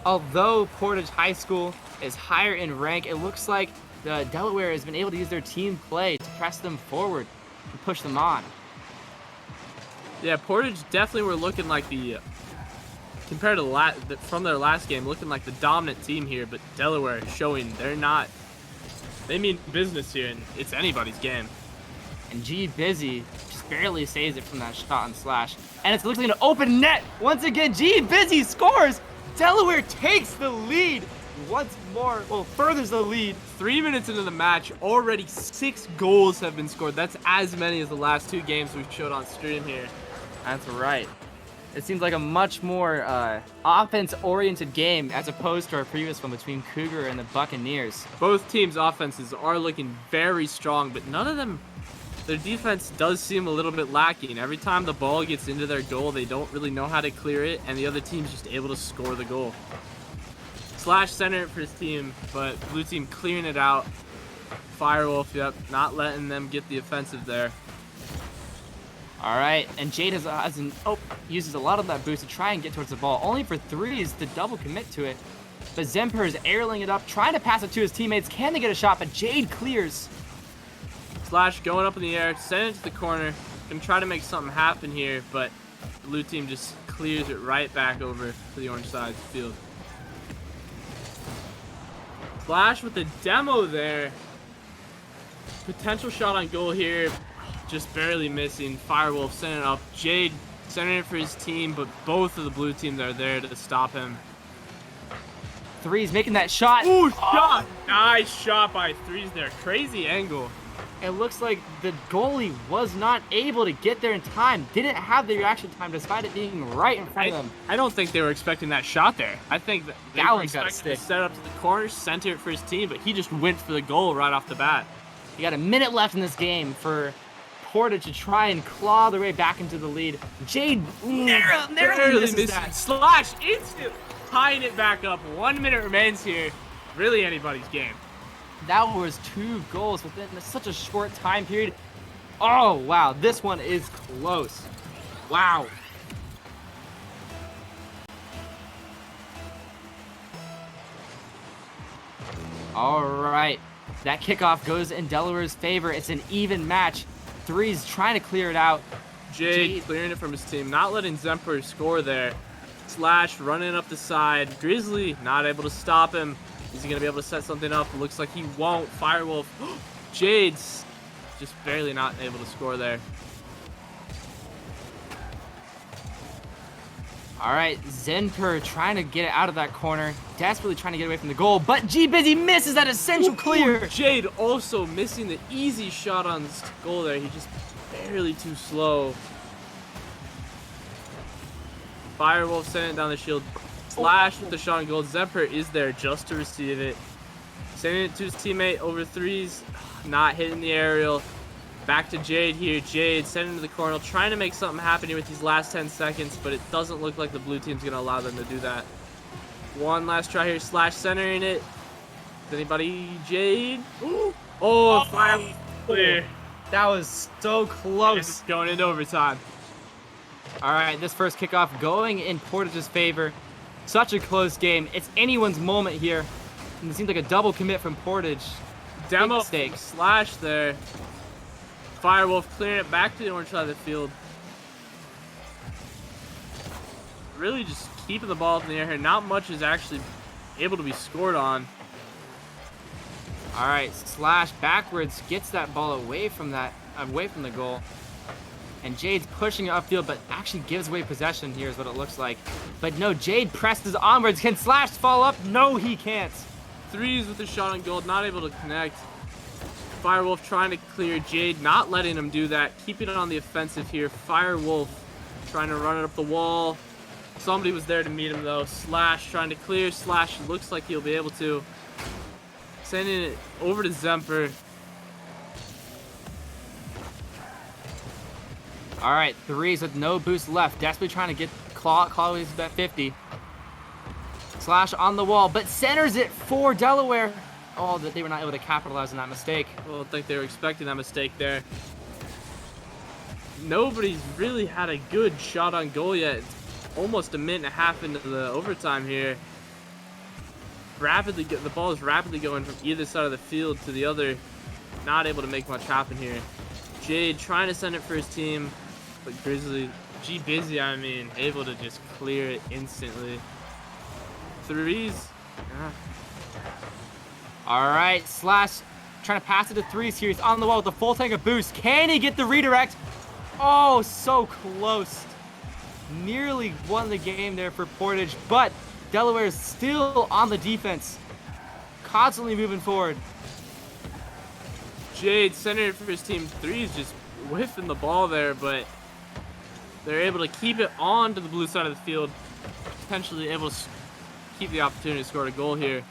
Although Portage High School is higher in rank, it looks like the Delaware has been able to use their team play to press them forward and push them on. Yeah, Portage definitely were looking like compared to from their last game, looking like the dominant team here, but Delaware showing they mean business here, and it's anybody's game. And G Busy just barely saves it from that shot on Slash. And it's looking like an open net. Once again, G Busy scores. Delaware takes the lead once more. Well, furthers the lead. 3 minutes into the match, already 6 goals have been scored. That's as many as the last 2 games we've showed on stream here. That's right. It seems like a much more offense-oriented game as opposed to our previous one between Cougar and the Buccaneers. Both teams' offenses are looking very strong, but none of them their defense does seem a little bit lacking. Every time the ball gets into their goal, they don't really know how to clear it, and the other team's just able to score the goal. Slash center it for his team, but blue team clearing it out. Firewolf, yep, not letting them get the offensive there. All right, and Jade uses a lot of that boost to try and get towards the ball, only for threes to double commit to it. But Zemper is aerialing it up, trying to pass it to his teammates. Can they get a shot? But Jade clears. Slash going up in the air, send it to the corner. Gonna try to make something happen here, but blue team just clears it right back over to the orange side of the field. Slash with the demo there. Potential shot on goal here, just barely missing. Firewolf sending it up. Jade sending it for his team, but both of the blue teams are there to stop him. Threes making that shot. Ooh, shot! Nice shot by threes there. Crazy angle. It looks like the goalie was not able to get there in time. Didn't have the reaction time despite it being right in front of them. I don't think they were expecting that shot there. I think that they were Gallon's got a expecting to stick. set up to the corner, center it for his team, but he just went for the goal right off the bat. You got a minute left in this game for Portage to try and claw their way back into the lead. Jade narrowly misses that. Slash instant tying it back up. 1 minute remains here. Really anybody's game. That was 2 goals within such a short time period. Oh, wow. This one is close. Wow. All right. That kickoff goes in Delaware's favor. It's an even match. Threes trying to clear it out. Jade clearing it from his team, not letting Zemper score there. Slash running up the side. Grizzly not able to stop him. Is he going to be able to set something up? Looks like he won't. Firewolf. Jade's just barely not able to score there. All right, Zenper trying to get it out of that corner. Desperately trying to get away from the goal, but G-Busy misses that essential clear. Jade also missing the easy shot on this goal there. He just barely too slow. Firewolf sending it down the shield. Slash with the shot on goal. Zemper is there just to receive it. Sending it to his teammate over threes. Not hitting the aerial. Back to Jade here. Jade sending to the corner. Trying to make something happen here with these last 10 seconds, but it doesn't look like the blue team's going to allow them to do that. One last try here. Slash centering it. Is anybody? Jade? Oh, fire clear. That was so close. It's going into overtime. All right, this first kickoff going in Portage's favor. Such a close game. It's anyone's moment here. And it seems like a double commit from Portage. Demo mistake. Slash there. Firewolf clearing it back to the orange side of the field. Really just keeping the ball up in the air here. Not much is actually able to be scored on. All right, Slash backwards gets that ball away from the goal. And Jade's pushing it upfield, but actually gives away possession here is what it looks like. But no, Jade presses onwards. Can Slash follow up? No, he can't. Threes with the shot on goal, not able to connect. Firewolf trying to clear Jade, not letting him do that. Keeping it on the offensive here. Firewolf trying to run it up the wall. Somebody was there to meet him though. Slash trying to clear. Slash looks like he'll be able to. Sending it over to Zemper. All right, threes with no boost left. Desperately trying to get claw his bet 50. Slash on the wall, but centers it for Delaware. Oh, that they were not able to capitalize on that mistake. I don't think they were expecting that mistake there. Nobody's really had a good shot on goal yet. It's almost a minute and a half into the overtime here. The ball is rapidly going from either side of the field to the other. Not able to make much happen here. Jade trying to send it for his team, but Grizzly, G-Busy, able to just clear it instantly. Threes. All right, Slash trying to pass it to threes here. He's on the wall with a full tank of boost. Can he get the redirect? Oh, so close. Nearly won the game there for Portage, but Delaware is still on the defense. Constantly moving forward. Jade centered for his team. Threes just whiffing the ball there, but they're able to keep it on to the blue side of the field. Potentially able to keep the opportunity to score a goal here.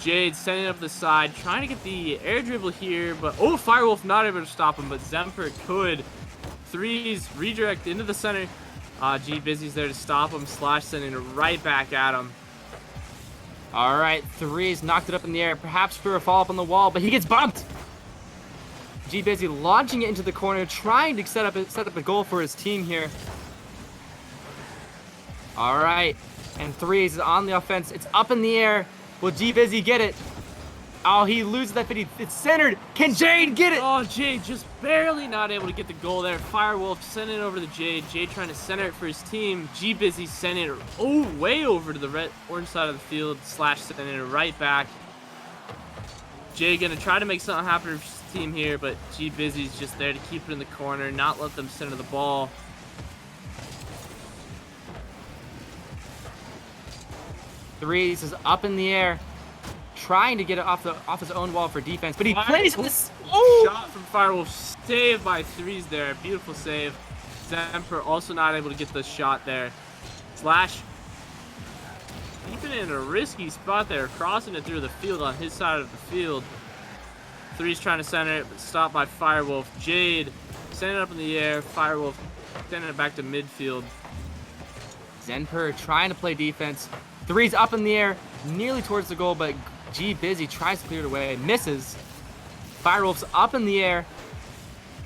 Jade sending up the side, trying to get the air dribble here, but Firewolf not able to stop him, but Zemper could. Threes redirect into the center. G Busy's there to stop him. Slash sending it right back at him. All right, Threes knocked it up in the air, perhaps for a follow-up on the wall, but he gets bumped. G Busy launching it into the corner, trying to set up a goal for his team here. All right, and Threes is on the offense. It's up in the air. Will G Busy get it? Oh, he loses that 50. It's centered. Can Jade get it? Oh, Jade just barely not able to get the goal there. Firewolf sending it over to Jade. Jade trying to center it for his team. G Busy sending it way over to the orange side of the field. Slash sending it right back. Jade gonna try to make something happen for his team here, but G Busy's just there to keep it in the corner, not let them center the ball. Threes is up in the air, trying to get it off his own wall for defense, but he plays this. Shot from Firewolf, saved by Threes there. Beautiful save. Zemper also not able to get the shot there. Slash keeping it in a risky spot there, crossing it through the field on his side of the field. Threes trying to center it, but stopped by Firewolf. Jade sending it up in the air. Firewolf sending it back to midfield. Zenper trying to play defense. Threes up in the air, nearly towards the goal, but G Busy tries to clear it away, misses. Firewolf's up in the air.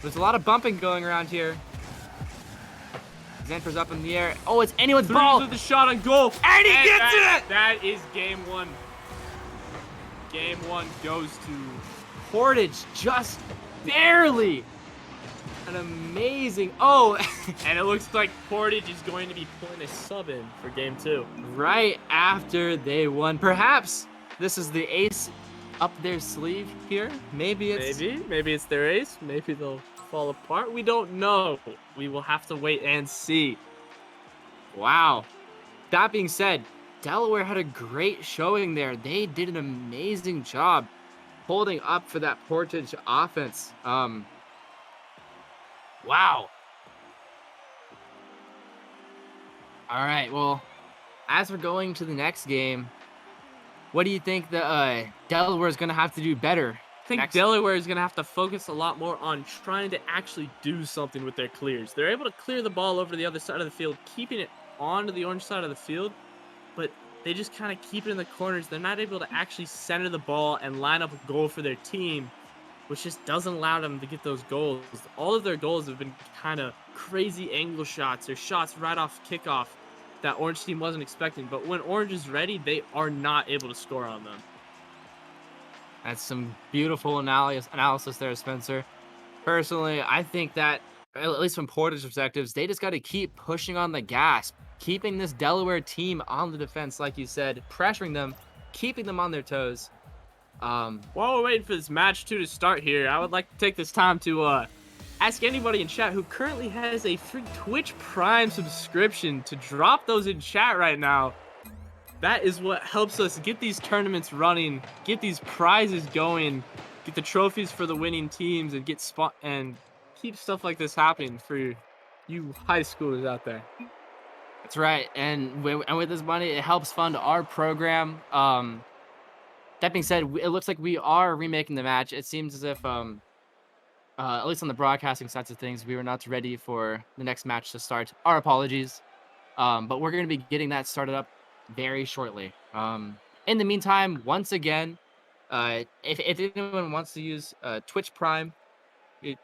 There's a lot of bumping going around here. Zenper's up in the air. Oh, it's anyone's ball. Threes with the shot on goal. And he gets it! That is game one. Game one goes to Portage just barely. An amazing. Oh, and it looks like Portage is going to be putting a sub in for game two. Right after they won. Perhaps this is the ace up their sleeve here. Maybe it's their ace. Maybe they'll fall apart. We don't know. We will have to wait and see. Wow. That being said, Delaware had a great showing there. They did an amazing job holding up for that Portage offense. Wow. All right, well, as we're going to the next game, what do you think the Delaware is going to have to do better? I think Delaware is going to have to focus a lot more on trying to actually do something with their clears. They're able to clear the ball over to the other side of the field, keeping it onto the orange side of the field, but they just kind of keep it in the corners. They're not able to actually center the ball and line up a goal for their team, which just doesn't allow them to get those goals. All of their goals have been kind of crazy angle shots or shots right off kickoff that Orange team wasn't expecting. But when Orange is ready, they are not able to score on them. That's some beautiful analysis there, Spencer. Personally, I think that, at least from Portage's perspectives, they just got to keep pushing on the gas, keeping this Delaware team on the defense, like you said, pressuring them, keeping them on their toes. While we're waiting for this match 2 to start here, I would like to take this time to ask anybody in chat who currently has a free Twitch Prime subscription to drop those in chat right now. That is what helps us get these tournaments running, get these prizes going, get the trophies for the winning teams, and keep stuff like this happening for you high schoolers out there. That's right, and with this money, it helps fund our program. That being said, it looks like we are remaking the match. It seems as if, at least on the broadcasting sides of things, we were not ready for the next match to start. Our apologies. But we're going to be getting that started up very shortly. In the meantime, once again, if anyone wants to use Twitch Prime, we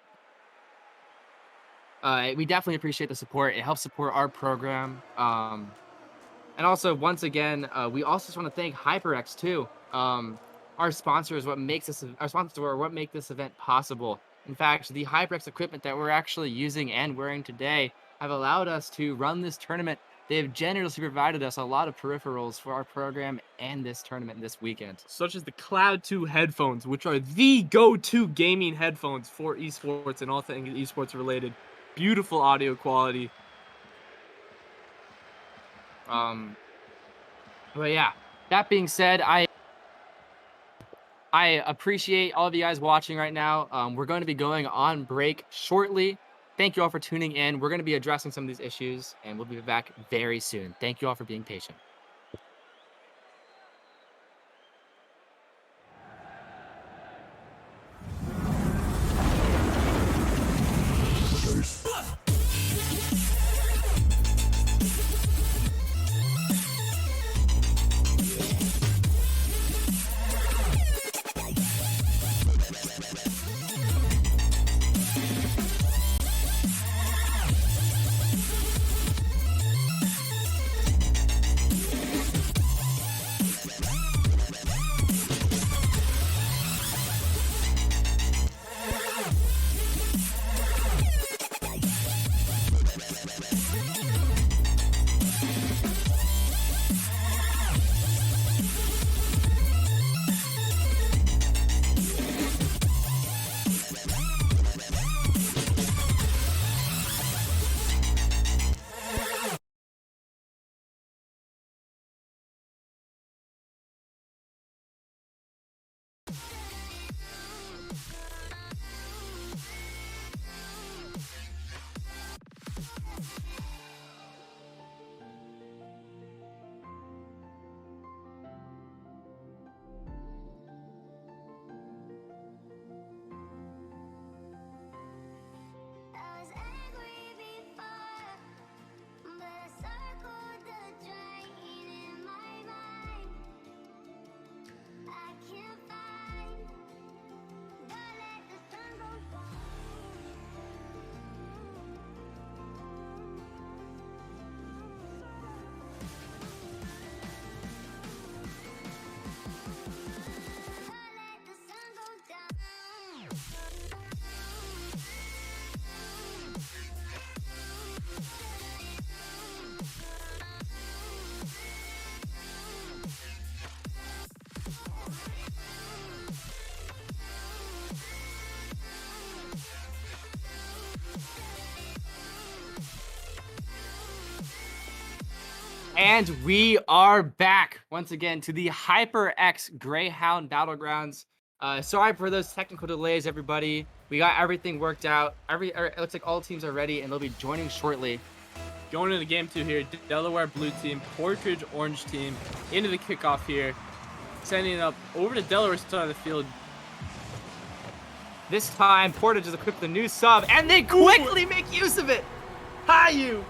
definitely appreciate the support. It helps support our program. And also, once again, we also just want to thank HyperX too. Our sponsor is what makes this. Our sponsors are what make this event possible. In fact, the HyperX equipment that we're actually using and wearing today have allowed us to run this tournament. They have generously provided us a lot of peripherals for our program and this tournament this weekend. Such as the Cloud 2 headphones, which are the go-to gaming headphones for esports and all things esports related. Beautiful audio quality. But yeah, that being said, I appreciate all of you guys watching right now. We're going to be going on break shortly. Thank you all for tuning in. We're going to be addressing some of these issues, and we'll be back very soon. Thank you all for being patient. And we are back once again to the HyperX Greyhound Battlegrounds. Sorry for those technical delays, everybody. We got everything worked out. It looks like all teams are ready, and they'll be joining shortly. Going into game 2 here, Delaware blue team, Portridge orange team into the kickoff here. Sending it up over to Delaware's side of the field. This time, Portage is equipped with a new sub, and they quickly make use of it. Hayu!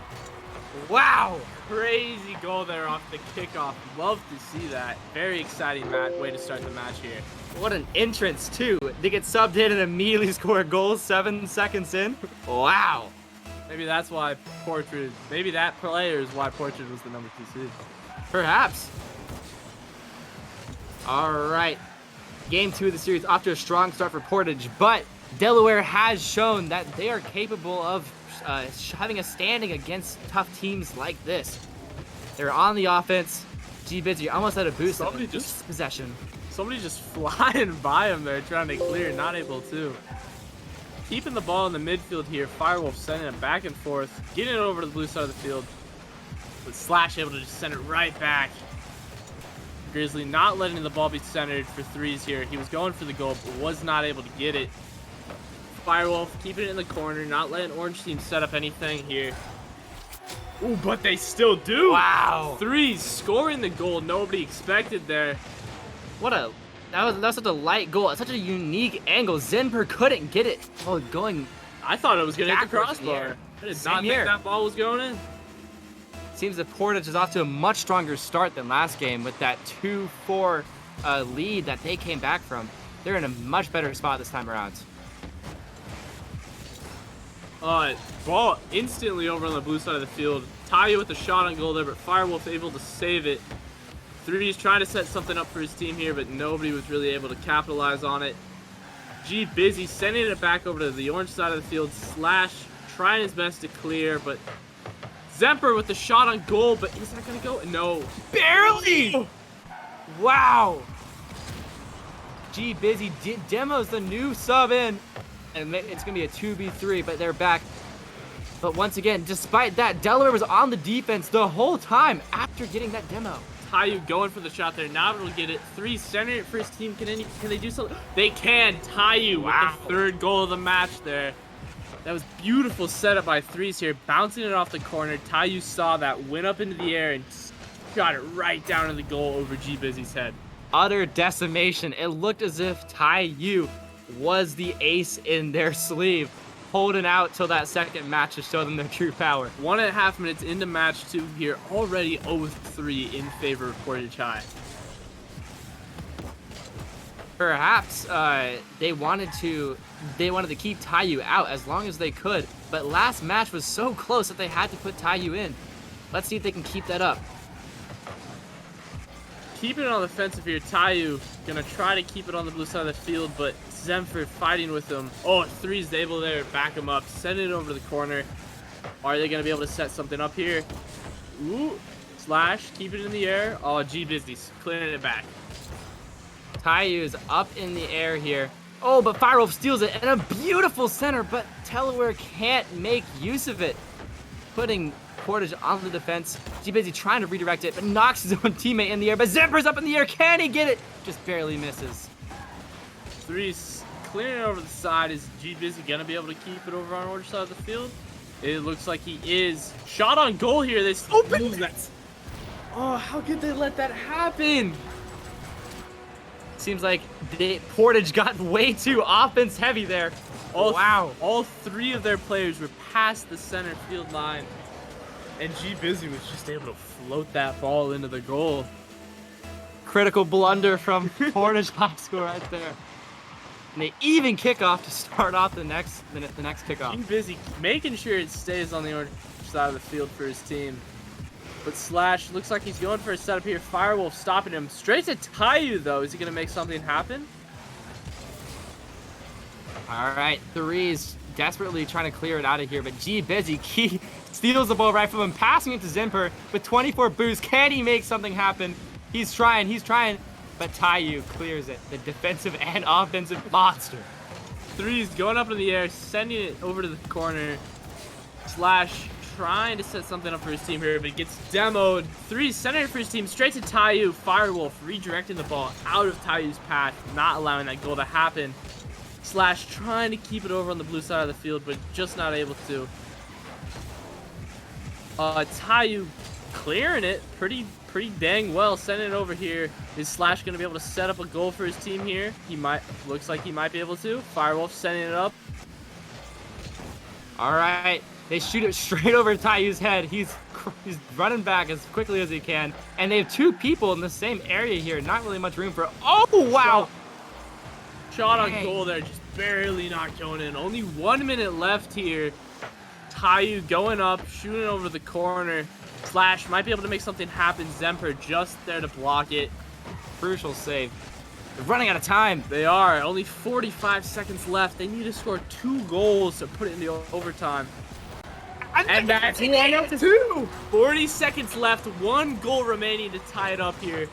Wow! Crazy goal there off the kickoff. Love to see that. Very exciting way to start the match here. What an entrance, too. They get subbed in and immediately score a goal 7 seconds in. Wow. Maybe that's why Portridge, maybe that player is why Portridge was the number 2 seed. Perhaps. All right. Game 2 of the series off to a strong start for Portage, but Delaware has shown that they are capable of having a standing against tough teams like this. They're on the offense. G-Busy almost had a boost of possession. Somebody just flying by him there, trying to clear, not able to. Keeping the ball in the midfield here. Firewolf sending it back and forth, getting it over to the blue side of the field. But Slash able to just send it right back. Grizzly not letting the ball be centered for threes here. He was going for the goal, but was not able to get it. Firewolf keeping it in the corner, not letting Orange Team set up anything here. Ooh, but they still do. Wow. Threes scoring the goal nobody expected there. That was such a light goal. It's such a unique angle. Zenper couldn't get it. Oh, going. I thought it was going to hit the backwards in the crossbar. air. I did Same not think here. that ball was going in. Seems that Portage is off to a much stronger start than last game with that 2-4 lead that they came back from. They're in a much better spot this time around. Ball instantly over on the blue side of the field. Tayo with a shot on goal there, but Firewolf able to save it. Three's trying to set something up for his team here, but nobody was really able to capitalize on it. G Busy sending it back over to the orange side of the field. Slash trying his best to clear, but Zemper with the shot on goal, but is that going to go? No. Barely! Oh. Wow. G Busy demos the new sub in, and it's going to be a 2v3, but they're back. But once again, despite that, Delaware was on the defense the whole time after getting that demo. Tayu going for the shot there, not able to get it. Three center it for his team. Can they do something? They can. Tayu with the third goal of the match there. That was beautiful setup by Threes here, bouncing it off the corner. Tayu saw that, went up into the air, and got it right down to the goal over G Busy's head. Utter decimation. It looked as if Tayu was the ace in their sleeve, holding out till that second match to show them their true power. 1.5 minutes into match 2 here, already 0-3 in favor of Portage High. Perhaps they wanted to keep Tayu out as long as they could, but last match was so close that they had to put Tayu in. Let's see if they can keep that up. Keeping it on the offensive here, Tayu gonna try to keep it on the blue side of the field, but Zemford fighting with him. Oh, Three's able there to back him up, send it over to the corner. Are they gonna be able to set something up here? Ooh, Slash, keep it in the air. Oh, G Busy's clearing it back. Tayu is up in the air here. Oh, but Firewolf steals it, and a beautiful center, but Delaware can't make use of it. Putting Portage on the defense. G-Busy trying to redirect it, but knocks his own teammate in the air. But Zemper's up in the air. Can he get it? Just barely misses. Three's clearing it over the side. Is G-Busy going to be able to keep it over on orange side of the field? It looks like he is. Shot on goal here. They open that. Oh, how could they let that happen? Seems like Portage got way too offense heavy there. Wow. All three of their players were past the center field line. And G Busy was just able to float that ball into the goal. Critical blunder from Portage high school right there. And they even kickoff to start off the next kickoff. G Busy making sure it stays on the orange side of the field for his team. But Slash looks like he's going for a setup here. Firewolf stopping him. Straight to Tayu though. Is he gonna make something happen? All right, Threes desperately trying to clear it out of here, but G Busy steals the ball right from him, passing it to Zemper with 24 boosts. Can he make something happen? He's trying, but Tayu clears it. The defensive and offensive monster. Threes going up in the air, sending it over to the corner. Slash trying to set something up for his team here, but it gets demoed. Three center for his team, straight to Taiyu. Firewolf redirecting the ball out of Taiyu's path, not allowing that goal to happen. Slash trying to keep it over on the blue side of the field, but just not able to. Taiyu clearing it pretty dang well, sending it over here. Is Slash going to be able to set up a goal for his team here? Looks like he might be able to. Firewolf sending it up. All right, they shoot it straight over Taiyu's head. He's running back as quickly as he can, and they have two people in the same area here. Not really much room for. Oh wow! Shot on goal there, just barely not going in. Only 1 minute left here. Taiyu going up, shooting over the corner. Slash might be able to make something happen. Zemper just there to block it. Crucial save. They're running out of time. They are. Only 45 seconds left. They need to score 2 goals to put it into overtime. And that's 1-2. 40 seconds left. 1 goal remaining to tie it up here.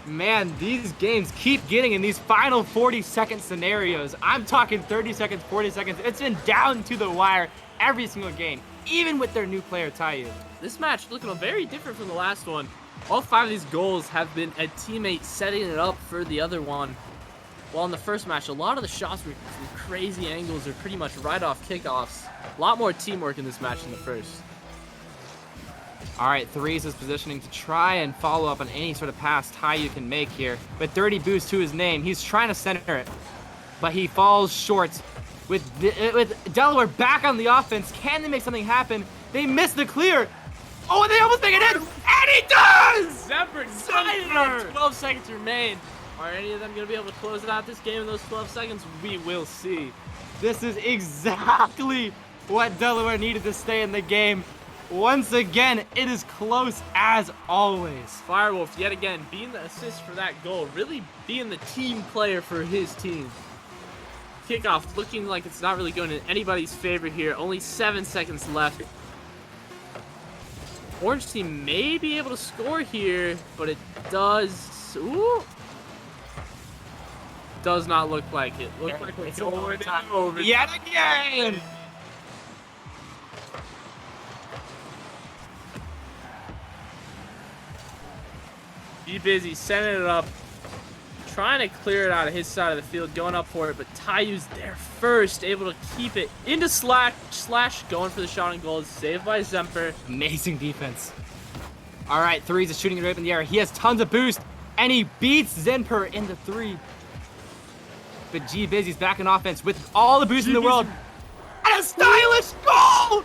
Man, these games keep getting in these final 40-second scenarios. I'm talking 30 seconds, 40 seconds. It's been down to the wire every single game, even with their new player, Taiyu. This match looking very different from the last one. All 5 of these goals have been a teammate setting it up for the other one. While in the first match, a lot of the shots were from crazy angles or pretty much right off kickoffs. A lot more teamwork in this match than the first. All right, Threes is positioning to try and follow up on any sort of pass Taiyu can make here. With 30 boost to his name, he's trying to center it, but he falls short. With Delaware back on the offense, can they make something happen? They miss the clear. Oh, they almost make it in, and he does! Zemper, 12 seconds remain. Are any of them going to be able to close out this game in those 12 seconds? We will see. This is exactly what Delaware needed to stay in the game. Once again, it is close as always. Firewolf, yet again, being the assist for that goal, really being the team player for his team. Kickoff looking like it's not really going in anybody's favor here. Only 7 seconds left. Orange team may be able to score here, but it does. Ooh. Does not look like it. Looks like it's going over. Yet again! Be busy, sending it up. Trying to clear it out of his side of the field, going up for it, but Taiyu's there first, able to keep it into Slash, going for the shot on goal, saved by Zemper. Amazing defense. All right, Threes is shooting it right up in the air. He has tons of boost, and he beats Zemper in the 3. But G Busy's back in offense with all the boost in the world. And a stylish goal!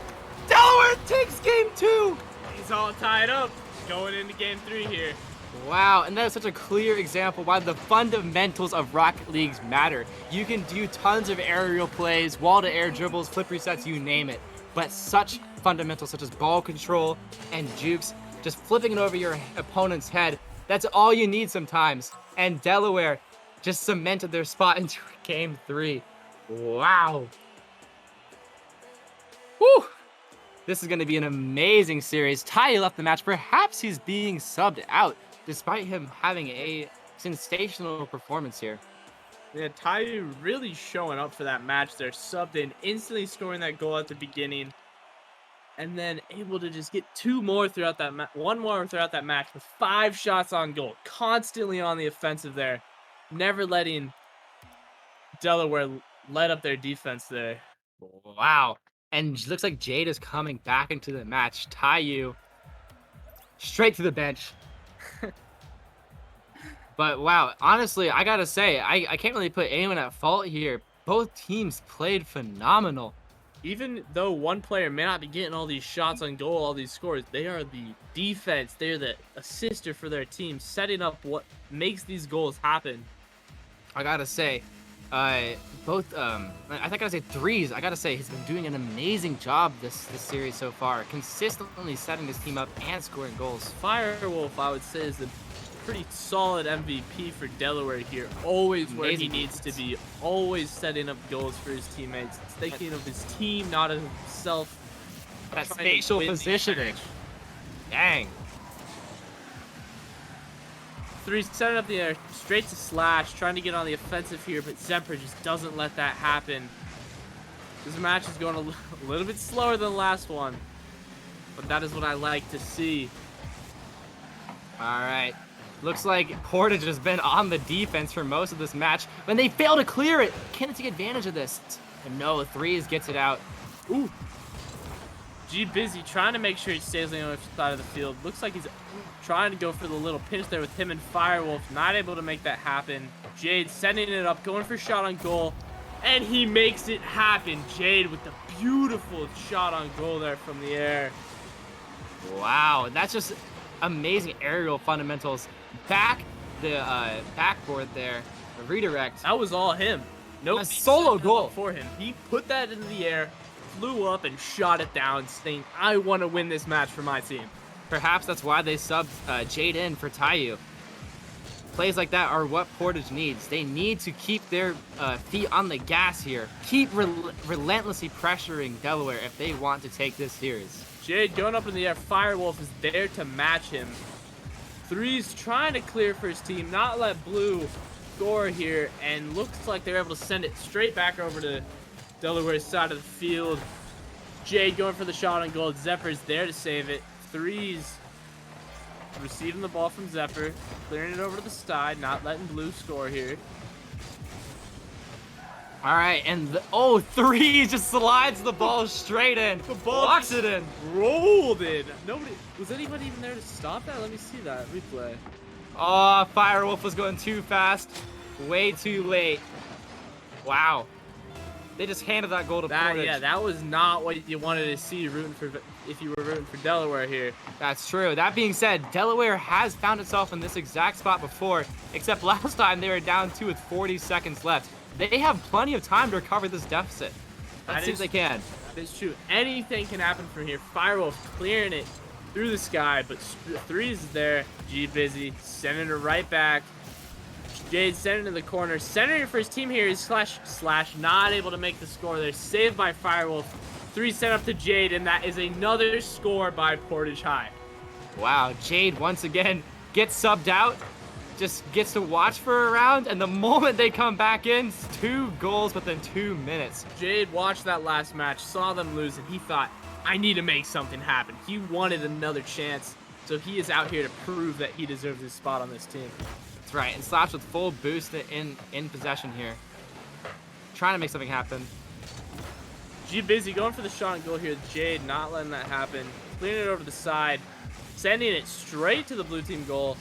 Delaware takes game 2. He's all tied up, going into game 3 here. Wow, and that is such a clear example why the fundamentals of Rocket Leagues matter. You can do tons of aerial plays, wall-to-air dribbles, flip resets, you name it. But such fundamentals such as ball control and jukes, just flipping it over your opponent's head, that's all you need sometimes. And Delaware just cemented their spot into game 3. Wow. Whew. This is going to be an amazing series. Taiyu left the match. Perhaps he's being subbed out, despite him having a sensational performance here. Yeah, Taiyu really showing up for that match there. Subbed in, instantly scoring that goal at the beginning. And then able to just get 2 more throughout that match. 1 more throughout that match with 5 shots on goal. Constantly on the offensive there. Never letting Delaware let up their defense there. Wow. And looks like Jade is coming back into the match. Taiyu straight to the bench. But wow, honestly, I gotta say, I can't really put anyone at fault here. Both teams played phenomenal. Even though one player may not be getting all these shots on goal, all these scores, they are the defense. They're the assister for their team, setting up what makes these goals happen. I gotta say, I gotta say Threes, I gotta say, he's been doing an amazing job this series so far, consistently setting his team up and scoring goals. Firewolf, I would say, is the pretty solid MVP for Delaware here. Always where he needs to be. Always setting up goals for his teammates. Thinking of his team, not of himself. That spatial positioning. Dang. Threes setting up the air, straight to Slash, trying to get on the offensive here, but Zemper just doesn't let that happen. This match is going a little bit slower than the last one. but that is what I like to see. All right. Looks like Portage has been on the defense for most of this match. When they fail to clear it, can they take advantage of this? And no, Threes gets it out. Ooh. G busy trying to make sure he stays on the other side of the field. Looks like he's trying to go for the little pinch there with him and Firewolf. Not able to make that happen. Jade setting it up, going for a shot on goal. And he makes it happen. Jade with the beautiful shot on goal there from the air. Wow, that's just amazing aerial fundamentals. Back the backboard there, the redirect. That was all him. Nope. A solo goal for him. He put that into the air, flew up, and shot it down, saying, I want to win this match for my team. Perhaps that's why they subbed Jade in for Taiyu. Plays like that are what Portage needs. They need to keep their feet on the gas here. Keep relentlessly pressuring Delaware if they want to take this series. Jade going up in the air. Firewolf is there to match him. Threes trying to clear for his team, not let Blue score here, and looks like they're able to send it straight back over to Delaware's side of the field. Jade going for the shot on goal. Zephyr's there to save it. Threes receiving the ball from Zephyr, clearing it over to the side, not letting Blue score here. All right, and Threes just slides the ball straight in. The ball locks it in. Rolled in. Was anybody even there to stop that? Let me see that replay. Oh, Firewolf was going too fast. Way too late. Wow. They just handed that goal to Portage. Yeah, that was not what you wanted to see if you were rooting for Delaware here. That's true. That being said, Delaware has found itself in this exact spot before, except last time they were down 2 with 40 seconds left. They have plenty of time to recover this deficit. Let's see if they can. That is true. Anything can happen from here. Firewolf clearing it through the sky, but Threes is there. G busy, sending it right back. Jade sending it in the corner. Centering for his team here is slash not able to make the score. They're saved by Firewolf. Threes sent up to Jade, and that is another score by Portage High. Wow, Jade once again gets subbed out. Just gets to watch for a round, and the moment they come back in, 2 goals within 2 minutes. Jade watched that last match, saw them lose, and he thought, I need to make something happen. He wanted another chance, so he is out here to prove that he deserves his spot on this team. That's right, and Slash with full boost in possession here. Trying to make something happen. G busy going for the shot and goal here. Jade not letting that happen. Clearing it over to the side, sending it straight to the blue team goal.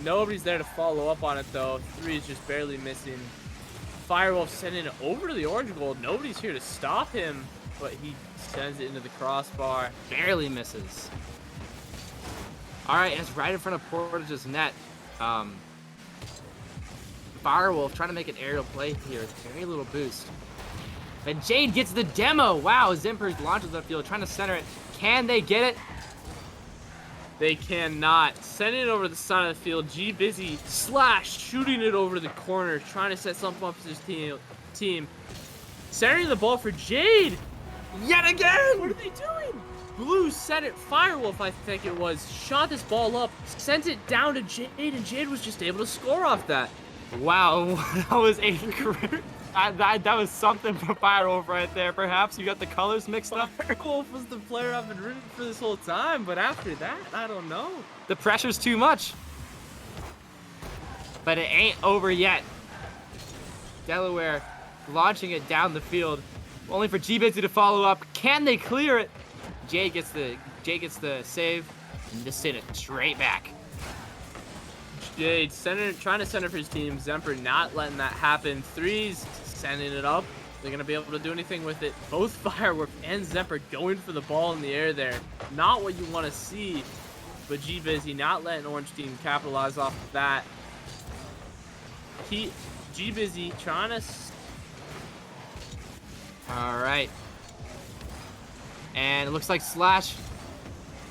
Nobody's there to follow up on it though. Threes just barely missing. Firewolf sending it over to the orange goal. Nobody's here to stop him, but he sends it into the crossbar. Barely misses. All right, and it's right in front of Portage's net. Firewolf trying to make an aerial play here. Very little boost. And Jade gets the demo. Wow, Zimper launches upfield, trying to center it. Can they get it? They cannot. Sending it over to the side of the field. G busy slash shooting it over to the corner, trying to set something up for his team. Centering the ball for Jade. Yet again! What are they doing? Blue set it. Firewolf, I think it was, shot this ball up, sent it down to Jade, and Jade was just able to score off that. Wow, that was a that was something from Firewolf right there. Perhaps you got the colors mixed up. Firewolf was the player I've been rooting for this whole time, but after that, I don't know. The pressure's too much. But it ain't over yet. Delaware launching it down the field, only for G-Busy to follow up. Can they clear it? Jay gets the save, and just send it straight back. Jade trying to center for his team. Zemper not letting that happen. Threes sending it up. They're going to be able to do anything with it. Both Firework and Zemper going for the ball in the air there. Not what you want to see, but G-Busy not letting Orange Team capitalize off of that. G-Busy trying to... All right. And it looks like Slash,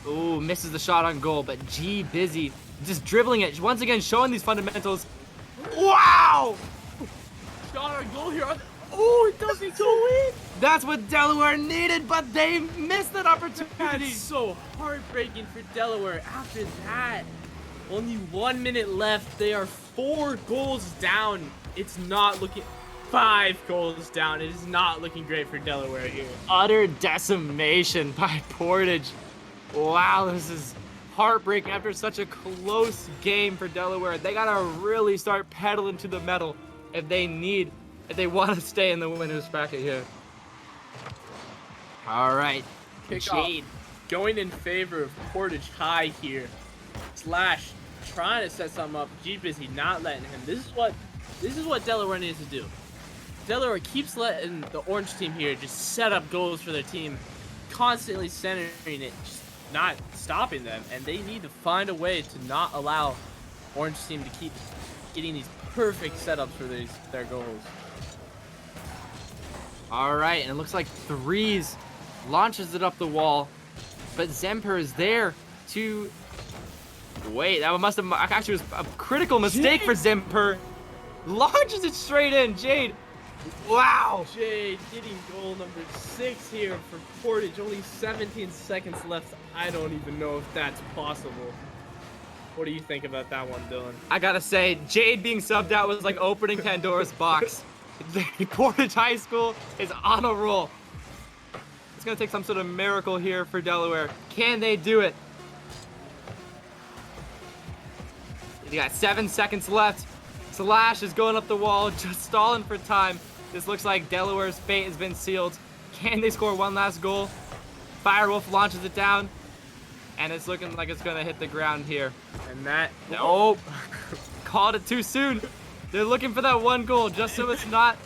ooh, misses the shot on goal, but G-Busy just dribbling it. Once again, showing these fundamentals. Wow! Shot on goal here. Oh, it doesn't go in. That's what Delaware needed, but they missed that opportunity. It's so heartbreaking for Delaware. After that, only 1 minute left. They are 4 goals down. It's not looking... 5 goals down. It is not looking great for Delaware here. Utter decimation by Portage. Wow, this is heartbreaking after such a close game for Delaware. They gotta really start pedaling to the metal if they want to stay in the winner's bracket here. All right, Kickoff Jade. going in favor of Portage High here. Slash trying to set something up. G Busy not letting him. This is what Delaware needs to do. Delaware keeps letting the orange team here just set up goals for their team, constantly centering it, just not stopping them, and they need to find a way to not allow orange team to keep getting these perfect setups for their goals. All right, and it looks like Threes launches it up the wall, but Zemper is there to wait. That must have actually was a critical mistake for Zemper. Launches it straight in, Jade. Wow. Jade getting goal number 6 here for Portage. Only 17 seconds left. I don't even know if that's possible. What do you think about that one, Dylan? I gotta say, Jade being subbed out was like opening Pandora's box. Portage High School is on a roll. It's gonna take some sort of miracle here for Delaware. Can they do it? You got 7 seconds left. Slash is going up the wall, just stalling for time. This looks like Delaware's fate has been sealed. Can they score one last goal? Firewolf launches it down, and it's looking like it's gonna hit the ground here. And that... Oh, called it too soon. They're looking for that one goal just so it's not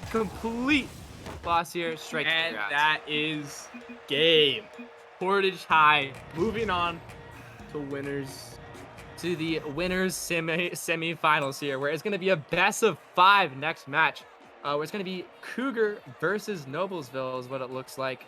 complete loss here. Straight to And the ground. that is game. Portage High moving on to winners. To the winners semi-finals here, where it's going to be a best of 5 next match. Where it's going to be Cougar versus Noblesville is what it looks like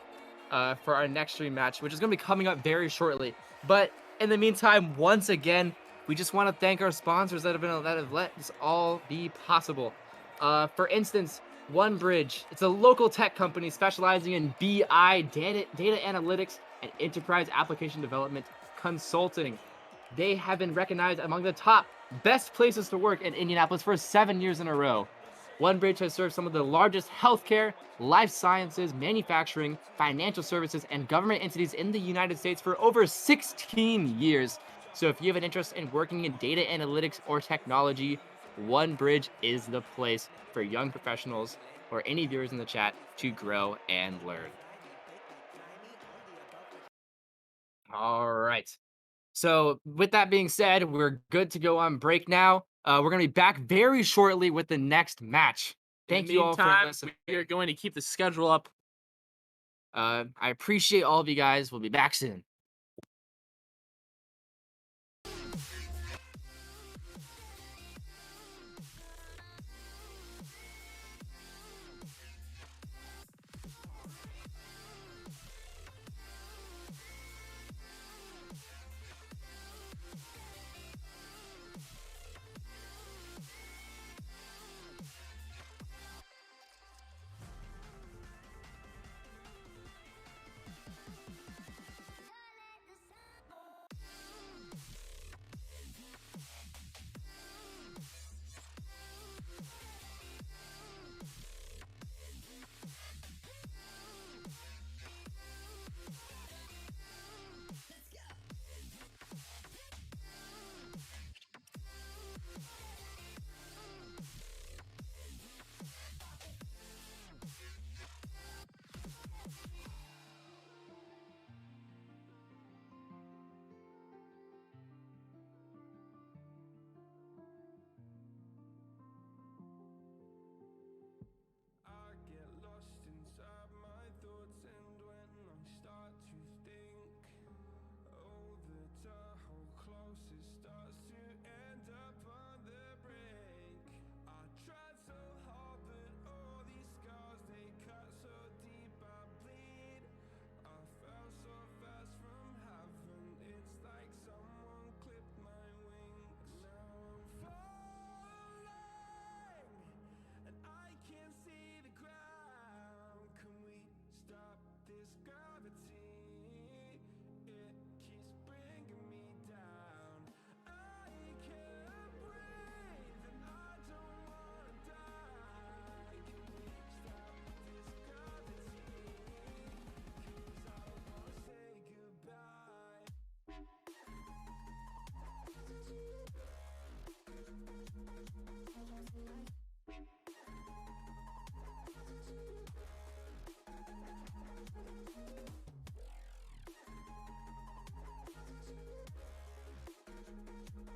for our next stream match, which is going to be coming up very shortly. But in the meantime, once again, we just want to thank our sponsors that have let this all be possible. For instance, OneBridge. It's a local tech company specializing in BI, data analytics, and enterprise application development consulting. They have been recognized among the top best places to work in Indianapolis for 7 years in a row. OneBridge has served some of the largest healthcare, life sciences, manufacturing, financial services, and government entities in the United States for over 16 years. So if you have an interest in working in data analytics or technology, OneBridge is the place for young professionals or any viewers in the chat to grow and learn. All right. So with that being said, we're good to go on break now. We're going to be back very shortly with the next match. Thank you all for listening. We are going to keep the schedule up. I appreciate all of you guys. We'll be back soon.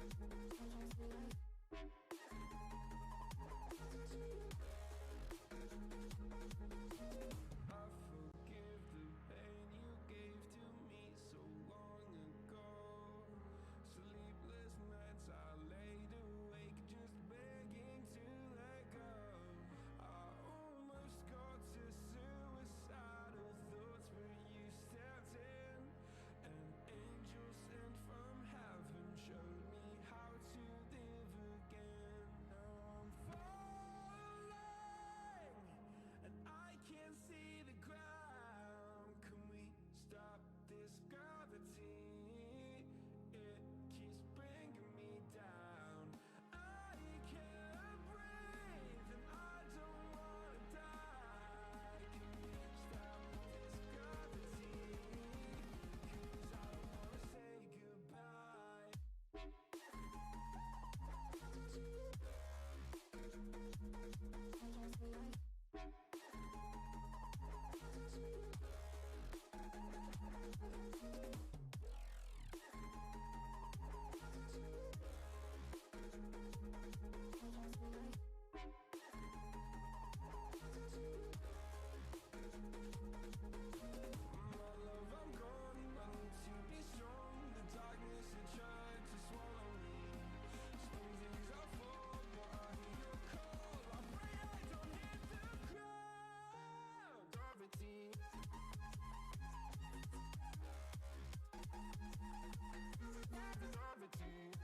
I forgive the pain you gave to me so long ago. Sleepless nights I laid awake just begging to let go. I almost got to suicidal thoughts, but you stepped in. An angel sent from heaven showed me how to live again. Now I'm falling and I can't see the ground. Can we stop this gravity? It keeps bringing me down. I can't breathe and I don't wanna die. Can we stop this gravity? 'Cause I don't wanna say goodbye. My love, I'm gone. I need to be strong. The darkness had tried to swallow me. Some things I fall, but I hear your call. I pray I don't hit the ground. Gravity. Gravity.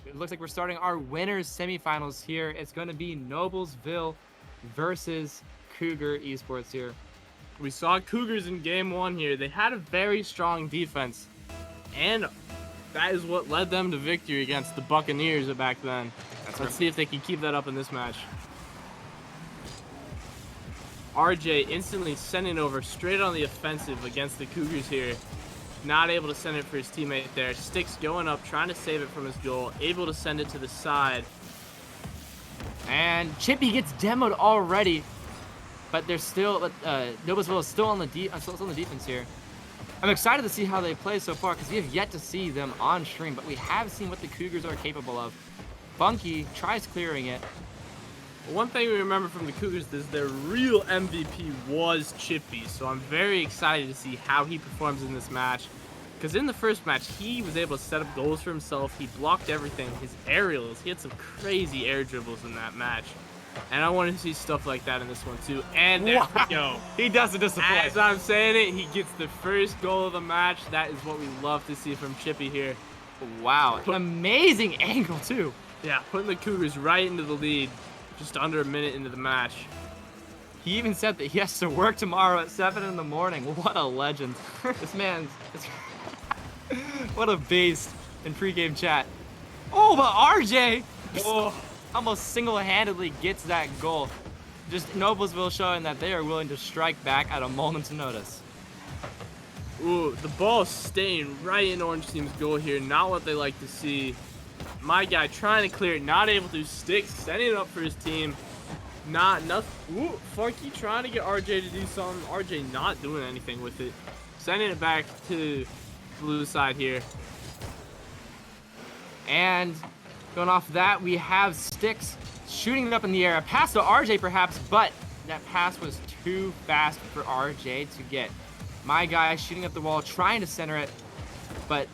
It looks like we're starting our winners semifinals here. It's going to be Noblesville versus Cougar Esports here. We saw Cougars in game 1 here. They had a very strong defense, and that is what led them to victory against the Buccaneers back then. Let's see if they can keep that up in this match. RJ instantly sending over straight on the offensive against the Cougars here. Not able to send it for his teammate there. Sticks going up, trying to save it from his goal. Able to send it to the side. And Chippy gets demoed already, but they're still Noblesville is still on the defense here. I'm excited to see how they play so far because we have yet to see them on stream, but we have seen what the Cougars are capable of. Funky tries clearing it. One thing we remember from the Cougars is their real MVP was Chippy, so I'm very excited to see how he performs in this match. Because in the first match, he was able to set up goals for himself. He blocked everything. His aerials, he had some crazy air dribbles in that match. And I wanted to see stuff like that in this one too. And there we go. He doesn't disappoint. As I'm saying it, he gets the first goal of the match. That is what we love to see from Chippy here. Wow, an amazing angle too. Yeah, putting the Cougars right into the lead. Just under a minute into the match. He even said that he has to work tomorrow at 7 in the morning. What a legend. This man's... what a beast in pregame chat. Oh, but RJ almost single-handedly gets that goal. Just Noblesville showing that they are willing to strike back at a moment's notice. Ooh, the ball staying right in Orange Team's goal here. Not what they like to see. My guy trying to clear it, not able to. Sticks setting it up for his team. Nothing. Ooh, Funky trying to get RJ to do something. RJ not doing anything with it. Sending it back to blue side here. And going off that, we have Sticks shooting it up in the air. A pass to RJ perhaps, but that pass was too fast for RJ to get. My guy shooting up the wall, trying to center it, but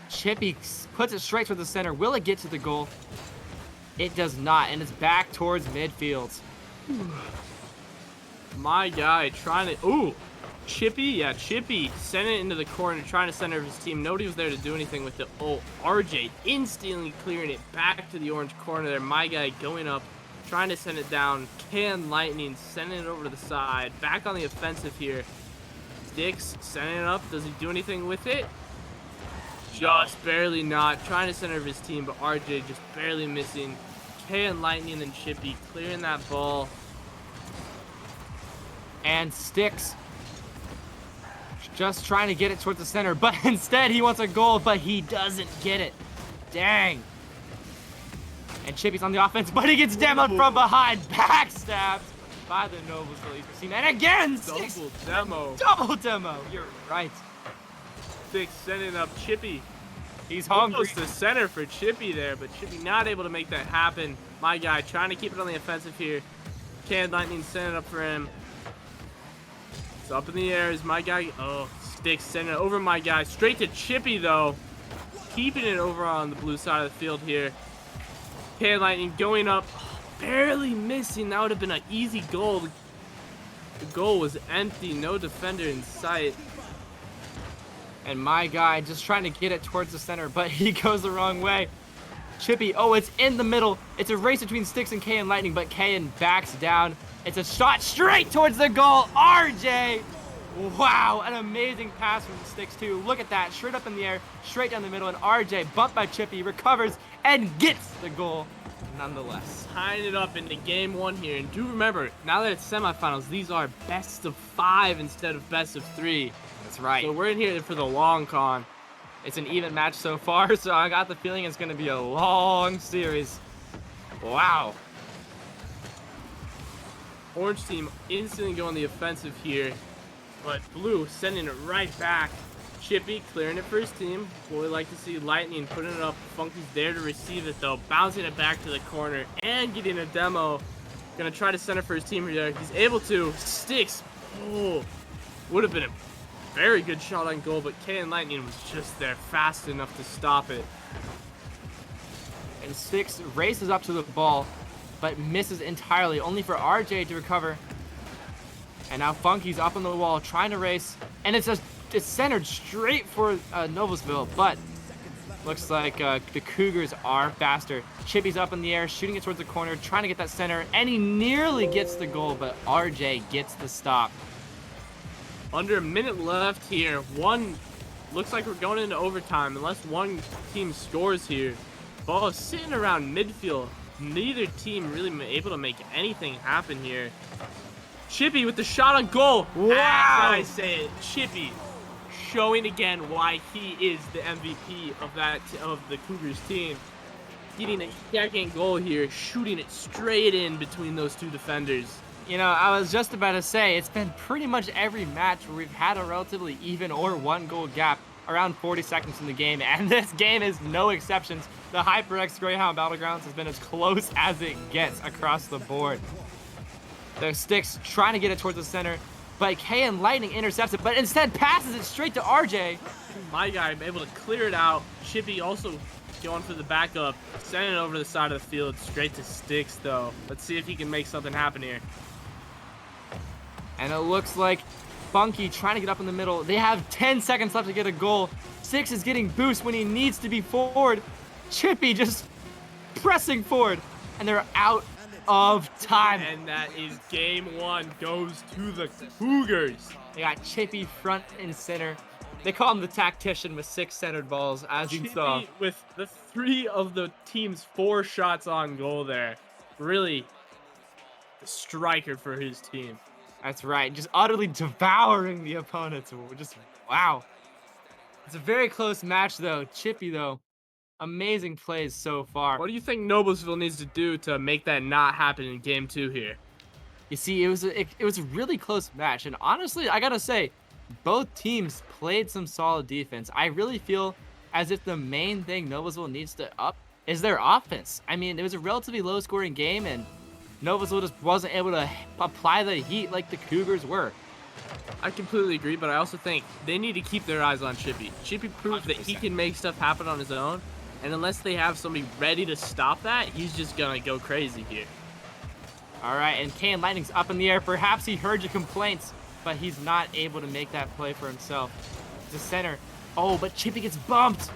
Chippy puts it straight toward the center. Will it get to the goal? It does not, and it's back towards midfield. My guy trying to... Ooh, Chippy? Yeah, Chippy sent it into the corner, trying to center his team. Nobody was there to do anything with it. Oh, RJ instantly clearing it back to the orange corner there. My guy going up, trying to send it down. Can Lightning sending it over to the side. Back on the offensive here. Sticks sending it up. Does he do anything with it? Just barely not. Trying to center his team, but RJ just barely missing. K and Lightning and Chippy clearing that ball. And Sticks just trying to get it towards the center, but instead he wants a goal, but he doesn't get it. Dang. And Chippy's on the offense, but he gets demoed from behind. Backstabbed by the Noblesville Esports team. And again, Sticks. Double demo. Double demo. You're right. Sticks sending up Chippy. He's hungry. Almost the center for Chippy there, but Chippy not able to make that happen. My guy trying to keep it on the offensive here. Can Lightning send it up for him. It's up in the air. Is my guy... Oh, Sticks sending it over my guy. Straight to Chippy, though. Keeping it over on the blue side of the field here. Can Lightning going up. Barely missing. That would have been an easy goal. The goal was empty. No defender in sight. And my guy just trying to get it towards the center, but he goes the wrong way. Chippy, oh, it's in the middle. It's a race between Sticks and K and Lightning, but K backs down. It's a shot straight towards the goal. RJ! Wow, an amazing pass from Sticks too. Look at that, straight up in the air, straight down the middle, and RJ, bumped by Chippy, recovers and gets the goal nonetheless. Tying it up into game 1 here. And do remember, now that it's semifinals, these are best of 5 instead of best of 3. That's right. So we're in here for the long con. It's an even match so far, so I got the feeling it's going to be a long series. Wow. Orange team instantly going the offensive here, but blue sending it right back. Chippy clearing it for his team. What we like to see, Lightning putting it up. Funky's there to receive it though, bouncing it back to the corner and getting a demo. Gonna try to center for his team here. He's able to. Sticks. Oh, would have been a very good shot on goal, but K and Lightning was just there fast enough to stop it. And Sticks races up to the ball, but misses entirely, only for RJ to recover. And now Funky's up on the wall, trying to race, and it's centered straight for Noblesville, but Looks like the Cougars are faster. Chippy's up in the air, shooting it towards the corner, trying to get that center, and he nearly gets the goal, but RJ gets the stop. Under a minute left here. Looks like we're going into overtime unless one team scores here. Ball is sitting around midfield. Neither team really able to make anything happen here. Chippy with the shot on goal. Wow! As I say it, Chippy showing again why he is the MVP of the Cougars team. Getting a second goal here, shooting it straight in between those two defenders. You know, I was just about to say, it's been pretty much every match where we've had a relatively even or 1-goal gap around 40 seconds in the game, and this game is no exceptions. The HyperX Greyhound Battlegrounds has been as close as it gets across the board. The Sticks trying to get it towards the center, but K and Lightning intercepts it, but instead passes it straight to RJ. My guy able to clear it out. Chippy also going for the backup, sending it over the side of the field, straight to Sticks though. Let's see if he can make something happen here. And it looks like Funky trying to get up in the middle. They have 10 seconds left to get a goal. Six is getting boost when he needs to be forward. Chippy just pressing forward, and they're out of time. And that is game one, goes to the Cougars. They got Chippy front and center. They call him the tactician with 6 centered balls, as you saw. Chippy with the 3 of the team's 4 shots on goal there. Really the striker for his team. That's right, just utterly devouring the opponents. Just, wow. It's a very close match, though. Chippy, though, amazing plays so far. What do you think Noblesville needs to do to make that not happen in game 2 here? You see, it was a really close match, and honestly, I gotta say, both teams played some solid defense. I really feel as if the main thing Noblesville needs to up is their offense. I mean, it was a relatively low-scoring game, and Noblesville just wasn't able to apply the heat like the Cougars were. I completely agree, but I also think they need to keep their eyes on Chippy. Chippy proved that he can make stuff happen on his own, and unless they have somebody ready to stop that, he's just gonna go crazy here. All right, and Kane Lightning's up in the air. Perhaps he heard your complaints, but he's not able to make that play for himself. The center. Oh, but Chippy gets bumped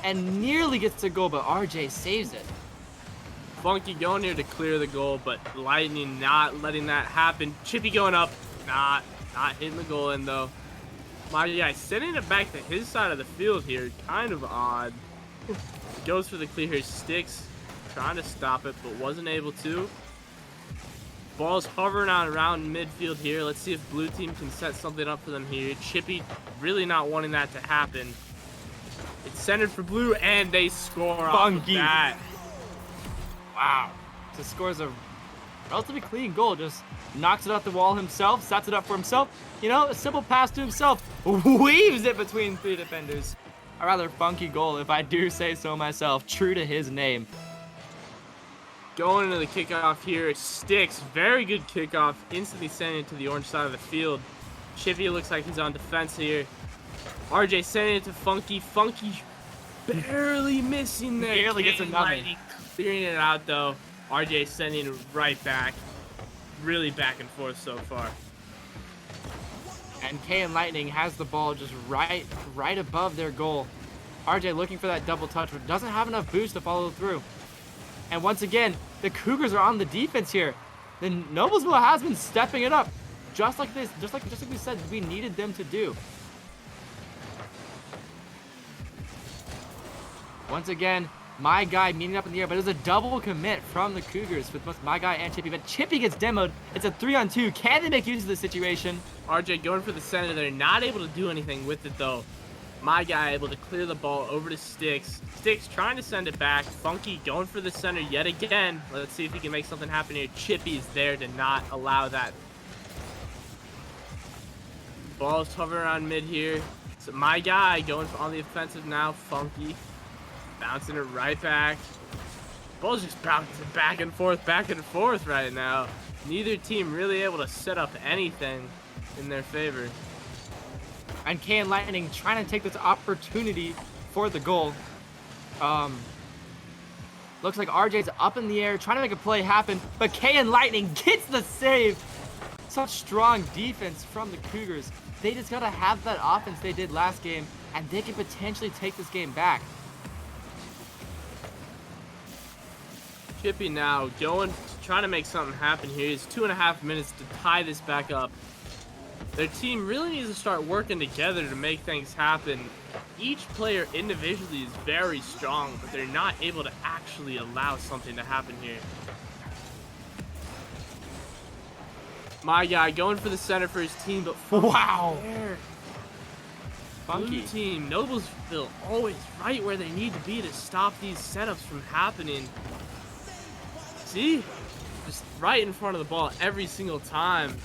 and nearly gets the goal, but RJ saves it. Funky going here to clear the goal, but Lightning not letting that happen. Chippy going up, not hitting the goal in though. My guy sending it back to his side of the field here, kind of odd. Goes for the clear here, Sticks trying to stop it, but wasn't able to. Ball's hovering on around midfield here. Let's see if blue team can set something up for them here. Chippy really not wanting that to happen. It's centered for blue, and they score off of that. Wow. Just scores a relatively clean goal. Just knocks it off the wall himself, sets it up for himself. You know, a simple pass to himself. Weaves it between 3 defenders. A rather funky goal, if I do say so myself. True to his name. Going into the kickoff here, Sticks, very good kickoff, instantly sending it to the orange side of the field. Chippy looks like he's on defense here. RJ sending it to Funky. Funky barely missing there. Barely gets another. Clearing it out though. RJ sending it right back. Really back and forth so far. And K and Lightning has the ball just right above their goal. RJ looking for that double touch, but doesn't have enough boost to follow through. And once again, the Cougars are on the defense here. The Noblesville has been stepping it up, just like we said we needed them to do. Once again, my guy meeting up in the air, but it's a double commit from the Cougars with both my guy and Chippy. But Chippy gets demoed. It's a 3-on-2. Can they make use of the situation? RJ going for the center. They're not able to do anything with it though. My guy able to clear the ball over to Sticks. Sticks trying to send it back. Funky going for the center yet again. Let's see if he can make something happen here. Chippy's there to not allow that. Ball's hovering around mid here. So my guy going on the offensive now. Funky bouncing it right back. Ball's just bouncing back and forth right now. Neither team really able to set up anything in their favor. And K and Lightning trying to take this opportunity for the goal. Looks like RJ's up in the air trying to make a play happen, but K and Lightning gets the save. Such strong defense from the Cougars. They just gotta have that offense they did last game, and they can potentially take this game back. Chippy now trying to make something happen here. It's 2.5 minutes to tie this back up. Their team really needs to start working together to make things happen. Each player individually is very strong, but they're not able to actually allow something to happen here. My guy going for the center for his team, but Wow. there. Funky. Blue team, Noblesville always right where they need to be to stop these setups from happening. See? Just right in front of the ball every single time.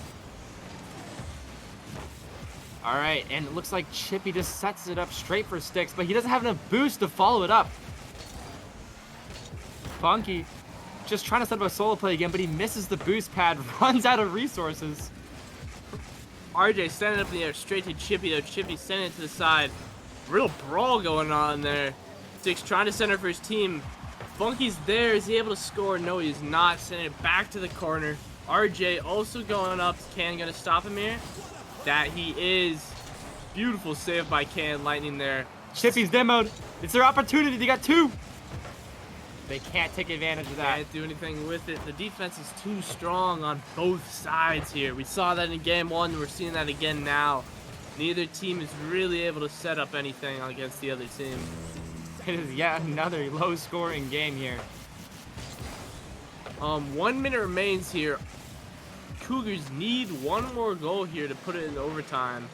All right, and it looks like Chippy just sets it up straight for Sticks, but he doesn't have enough boost to follow it up. Funky just trying to set up a solo play again, but he misses the boost pad, runs out of resources. RJ sending it up in the air straight to Chippy, though. Chippy sending it to the side. Real brawl going on there. Sticks trying to center for his team. Funky's there. Is he able to score? No, he's not. Sending it back to the corner. RJ also going up. Can gonna stop him here? That he is. Beautiful save by Can Lightning there. Chippy's demoed. It's their opportunity. They got two. They can't take advantage of that. Can't do anything with it. The defense is too strong on both sides here. We saw that in game one. We're seeing that again now. Neither team is really able to set up anything against the other team. It is yet another low-scoring game here. 1 minute remains here. Cougars need one more goal here to put it in overtime.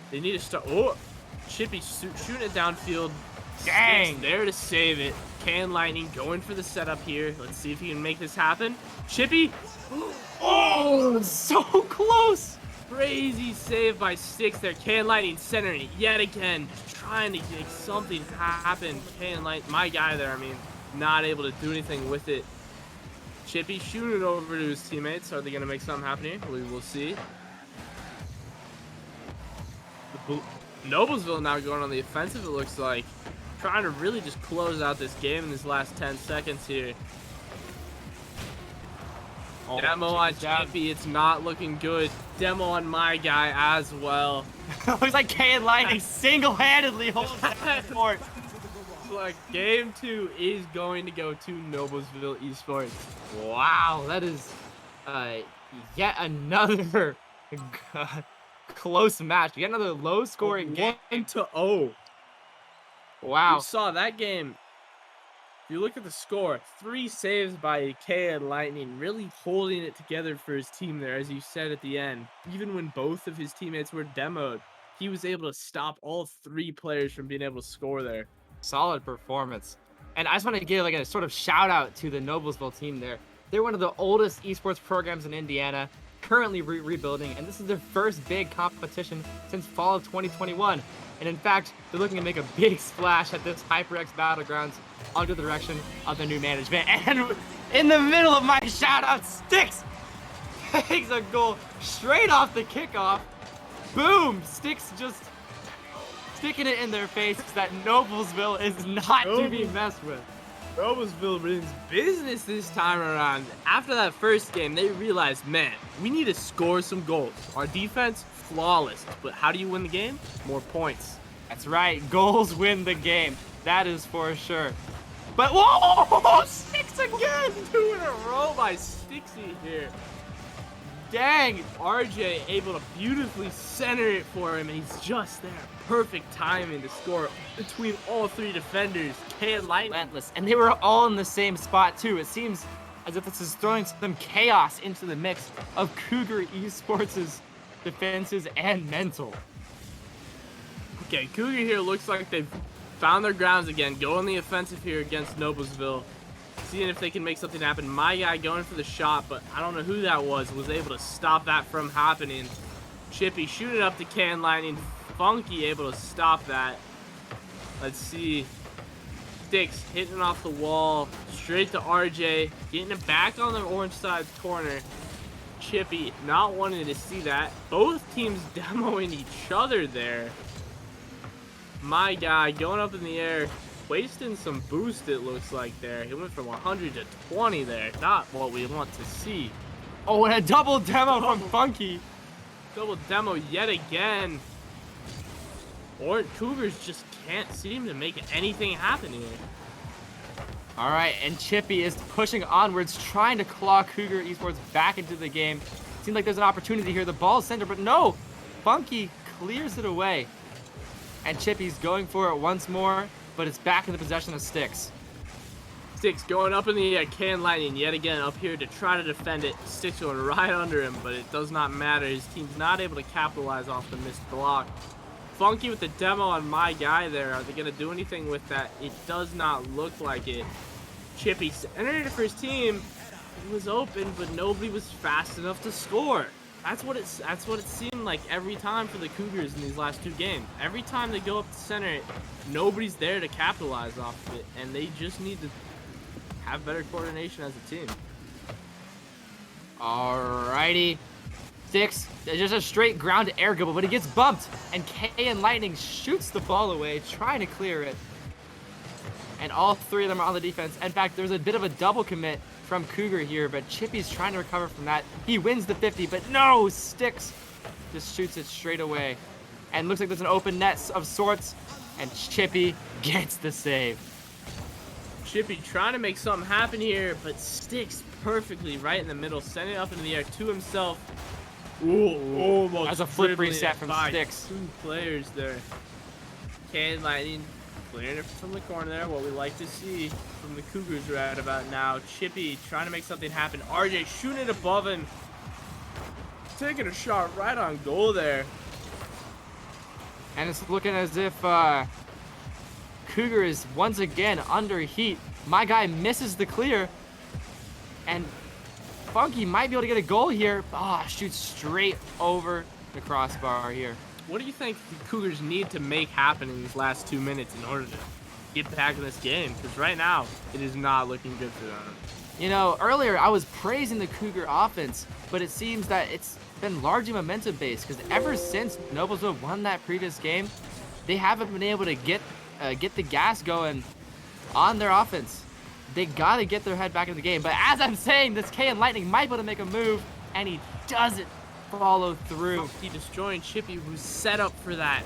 They need to start. Oh, Chippy shooting it downfield. Dang. Sticks there to save it. Can Lightning going for the setup here. Let's see if he can make this happen. Chippy. Oh, so close. Crazy save by Sticks there. Can Lightning centering it yet again. Just trying to make something happen. Can Lightning, my guy there, I mean, not able to do anything with it. Chippy shooting it over to his teammates. Are they going to make something happen here? We will see. Noblesville now going on the offensive, it looks like. Trying to really just close out this game in this last 10 seconds here. Oh, Demo on down. Chippy, it's not looking good. Demo on my guy as well. Looks like K and Lightning single-handedly holds that fort. Like game 2 is going to go to Noblesville Esports. Wow, that is yet another close match. Yet another low-scoring game. 1-0. Wow. You saw that game. If you look at the score, 3 saves by K and Lightning, really holding it together for his team there, as you said at the end. Even when both of his teammates were demoed, he was able to stop all 3 players from being able to score there. Solid performance. And I just want to give like a sort of shout out to the Noblesville team there. They're one of the oldest esports programs in Indiana, currently rebuilding, and this is their first big competition since fall of 2021. And in fact, they're looking to make a big splash at this HyperX Battlegrounds under the direction of the new management. And in the middle of my shout out, Sticks takes a goal straight off the kickoff. Boom! Sticks just sticking it in their face that Noblesville is not to be messed with. Noblesville brings business this time around. After that first game, they realized, man, we need to score some goals. Our defense, flawless. But how do you win the game? More points. That's right. Goals win the game. That is for sure. But whoa! Sticks again! 2 in a row by Stixie here. Dang! RJ able to beautifully center it for him, and he's just there. Perfect timing to score between all 3 defenders. Can Lightning. Relentless. And they were all in the same spot too. It seems as if this is throwing some chaos into the mix of Cougar Esports' defenses and mental. Okay, Cougar here looks like they've found their grounds again. Go on the offensive here against Noblesville. Seeing if they can make something happen. My guy going for the shot, but I don't know who that was able to stop that from happening. Chippy shooting up to Can Lightning. Funky able to stop that. Let's see. Sticks hitting off the wall. Straight to RJ. Getting it back on the orange side corner. Chippy not wanting to see that. Both teams demoing each other there. My guy going up in the air. Wasting some boost, it looks like there. He went from 100 to 20 there. Not what we want to see. Oh, and a double demo from Funky. Double demo yet again. Or Cougars just can't seem to make anything happen here. All right, and Chippy is pushing onwards, trying to claw Cougar Esports back into the game. Seems like there's an opportunity here. The ball is center, but no! Funky clears it away. And Chippy's going for it once more, but it's back in the possession of Sticks. Sticks going up in the air, Can Lightning yet again up here to try to defend it. Sticks going right under him, but it does not matter. His team's not able to capitalize off the missed block. Funky with the demo on my guy there. Are they going to do anything with that? It does not look like it. Chippy centered for his team. It was open, but nobody was fast enough to score. That's what it seemed like every time for the Cougars in these last two games. Every time they go up the center, nobody's there to capitalize off of it, and they just need to have better coordination as a team. Alrighty. Sticks, just a straight ground to air dribble, but he gets bumped, and K and Lightning shoots the ball away, trying to clear it. And all three of them are on the defense. In fact, there's a bit of a double commit from Cougar here, but Chippy's trying to recover from that. He wins the 50, but no! Sticks just shoots it straight away. And looks like there's an open net of sorts, and Chippy gets the save. Chippy trying to make something happen here, but Sticks perfectly right in the middle, sending it up into the air to himself. Ooh, almost That's a flip dribbling reset it from by Sticks. two players there. Can Lightning clearing it from the corner there. What we like to see from the Cougars right about now. Chippy trying to make something happen. RJ shooting it above him. Taking a shot right on goal there. And it's looking as if Cougar is once again under heat. My guy misses the clear. And Funky might be able to get a goal here. Shoots straight over the crossbar here. What do you think the Cougars need to make happen in these last 2 minutes in order to get back in this game? Because right now, it is not looking good for them. You know, earlier I was praising the Cougar offense, but it seems that it's been largely momentum-based, because ever since Noblesville won that previous game, they haven't been able to get the gas going on their offense. They got to get their head back in the game. But as I'm saying, this K and Lightning might be able to make a move, and he doesn't follow through. He destroying Chippy, who's set up for that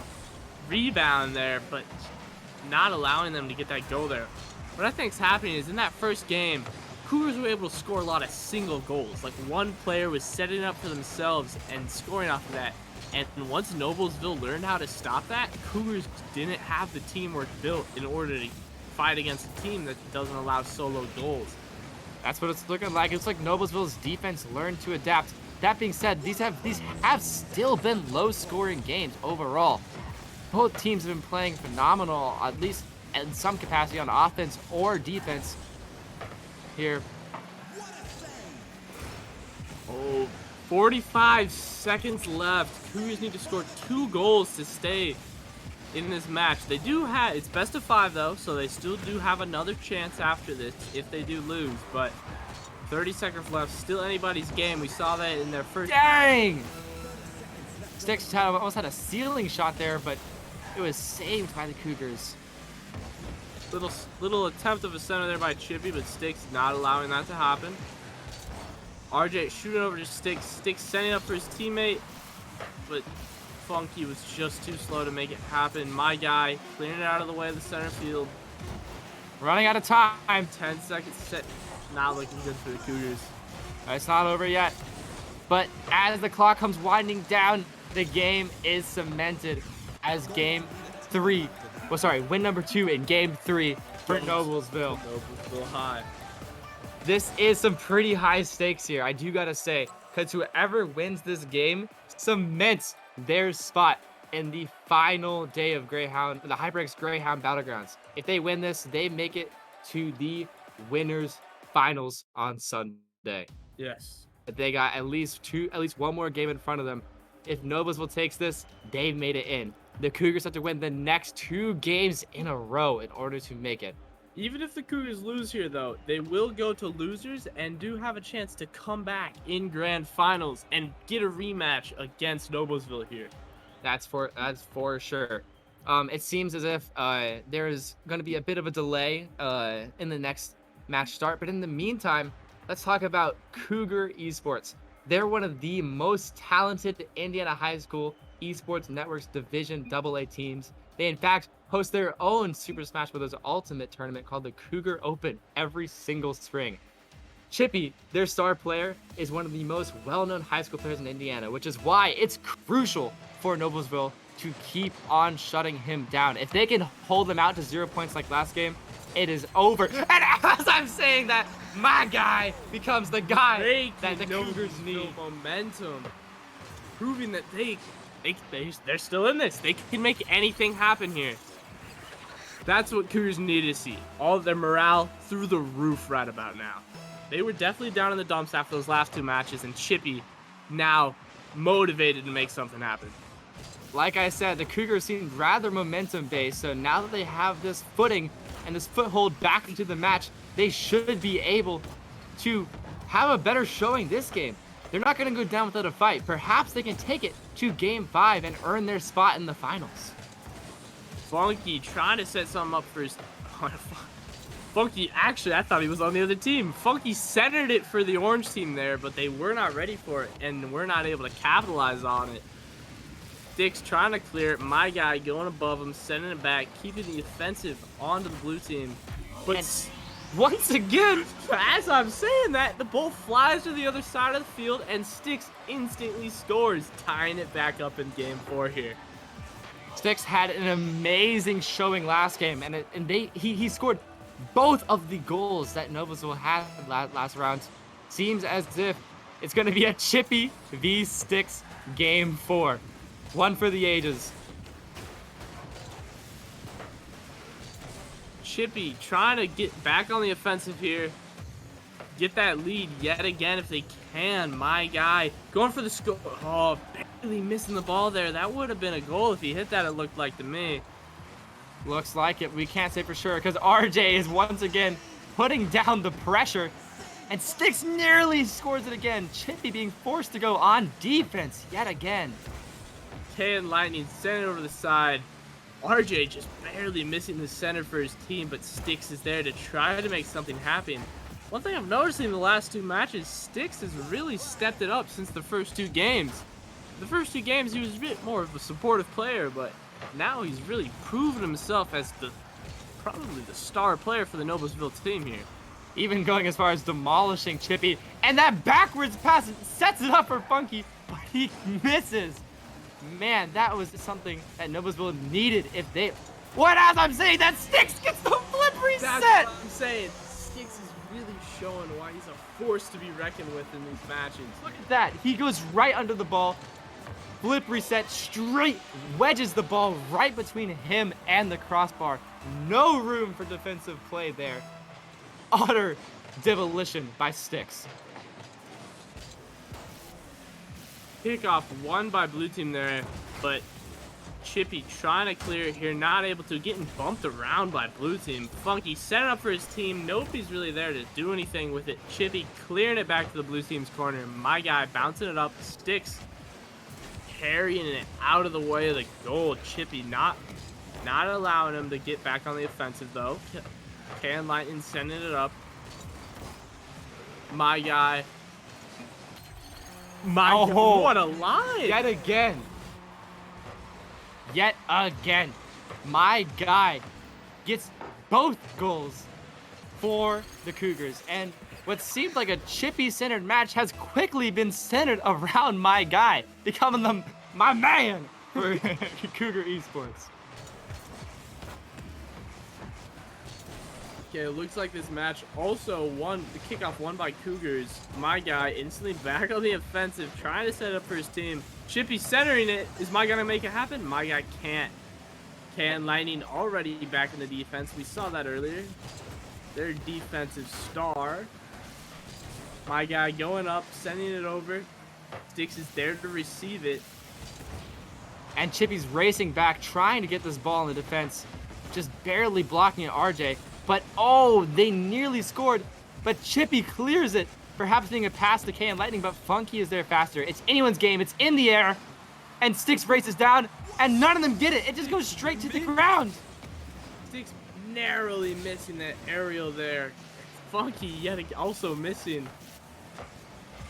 rebound there, but not allowing them to get that goal there. What I think is happening is in that first game, Cougars were able to score a lot of single goals. Like one player was setting up for themselves and scoring off of that. And once Noblesville learned how to stop that, Cougars didn't have the teamwork built in order to fight against a team that doesn't allow solo goals. That's what it's looking like. It's like Noblesville's defense learned to adapt. That being said, these have still been low-scoring games overall. Both teams have been playing phenomenal, at least in some capacity on offense or defense. Here. 45 seconds left. Cougars need to score 2 goals to stay in this match. They do have, it's best of 5 though, so they still do have another chance after this if they do lose, but 30 seconds left, still anybody's game. We saw that in their first. Dang! Sticks almost had a ceiling shot there, but it was saved by the Cougars. Little attempt of a center there by Chippy, but Sticks not allowing that to happen. RJ shooting over to Sticks. Sticks sending up for his teammate, but Funky was just too slow to make it happen. My guy clearing it out of the way of the center field. Running out of time. 10 seconds set. Not looking good for the Cougars. It's not over yet. But as the clock comes winding down, the game is cemented as win number 2 in game 3 for Noblesville. Noblesville high. This is some pretty high stakes here, I do gotta say, because whoever wins this game cements their spot in the final day of the HyperX Greyhound Battlegrounds. If they win this, they make it to the winners finals on Sunday. Yes. They got at least one more game in front of them. If Noblesville takes this, they've made it in. The Cougars have to win the next 2 games in a row in order to make it. Even if the Cougars lose here, though, they will go to losers and do have a chance to come back in grand finals and get a rematch against Noblesville here. That's for sure. It seems as if there's going to be a bit of a delay in the next match start, but in the meantime, let's talk about Cougar Esports. They're one of the most talented Indiana high school esports networks Division AA teams. They in fact host their own Super Smash Bros. Ultimate tournament called the Cougar Open every single spring. Chippy, their star player, is one of the most well-known high school players in Indiana, which is why it's crucial for Noblesville to keep on shutting him down. If they can hold him out to 0 points like last game, it is over. And as I'm saying that, my guy becomes the guy that the Cougars need. Momentum, proving that they're still in this. They can make anything happen here. That's what Cougars need to see. All of their morale through the roof right about now. They were definitely down in the dumps after those last 2 matches, and Chippy now motivated to make something happen. Like I said, the Cougars seem rather momentum-based, so now that they have this footing and this foothold back into the match, they should be able to have a better showing this game. They're not going to go down without a fight. Perhaps they can take it to Game 5 and earn their spot in the finals. Funky trying to set something up for his... Funky, actually, I thought he was on the other team. Funky centered it for the orange team there, but they were not ready for it, and were not able to capitalize on it. Sticks trying to clear it. My guy going above him, sending it back, keeping the offensive onto the blue team. But And once again, as I'm saying that, the ball flies to the other side of the field, and Sticks instantly scores, tying it back up in Game 4 here. Sticks had an amazing showing last game, and he scored both of the goals that Noblesville had last round. Seems as if it's going to be a Chippy v Sticks Game 4. One for the ages. Chippy trying to get back on the offensive here. Get that lead yet again if they can. My guy going for the score. Oh, barely missing the ball there. That would have been a goal if he hit that, it looked like to me. Looks like it. We can't say for sure because RJ is once again putting down the pressure. And Sticks nearly scores it again. Chippy being forced to go on defense yet again. K and Lightning sent it over the side. RJ just barely missing the center for his team, but Sticks is there to try to make something happen. One thing I've noticed in the last 2 matches, Sticks has really stepped it up since the first 2 games. The first 2 games he was a bit more of a supportive player, but now he's really proven himself as probably the star player for the Noblesville team here. Even going as far as demolishing Chippy. And that backwards pass sets it up for Funky, but he misses. Man, that was something that Noblesville needed if they... What as I'm saying, that Sticks gets the flip reset! That's what I'm saying. Sticks is really showing why he's a force to be reckoned with in these matches. Look at that. He goes right under the ball. Flip reset straight. Wedges the ball right between him and the crossbar. No room for defensive play there. Utter demolition by Sticks. Kickoff won by blue team there, but Chippy trying to clear it here, not able to, getting bumped around by blue team. Funky set it up for his team. Nobody's really there to do anything with it. Chippy clearing it back to the blue team's corner. My guy bouncing it up. Sticks carrying it out of the way of the goal. Chippy not allowing him to get back on the offensive though. Can Lightning sending it up. My guy. God, what a line! Yet again. Yet again. My guy gets both goals for the Cougars. And what seemed like a Chippy-centered match has quickly been centered around my guy, becoming my man for Cougar Esports. Okay, it looks like this match also won, the kickoff won by Cougars. My guy instantly back on the offensive, trying to set up for his team. Chippy centering it. Is my guy gonna make it happen? My guy can't. Can Lightning already back in the defense. We saw that earlier. Their defensive star. My guy going up, sending it over. Sticks is there to receive it. And Chippy's racing back, trying to get this ball in the defense. Just barely blocking it, RJ. But, oh, they nearly scored. But Chippy clears it, perhaps being a pass to K and Lightning, but Funky is there faster. It's anyone's game. It's in the air. And Sticks races down, and none of them get it. It just goes straight to the ground. Sticks narrowly missing that aerial there. Funky yet also missing.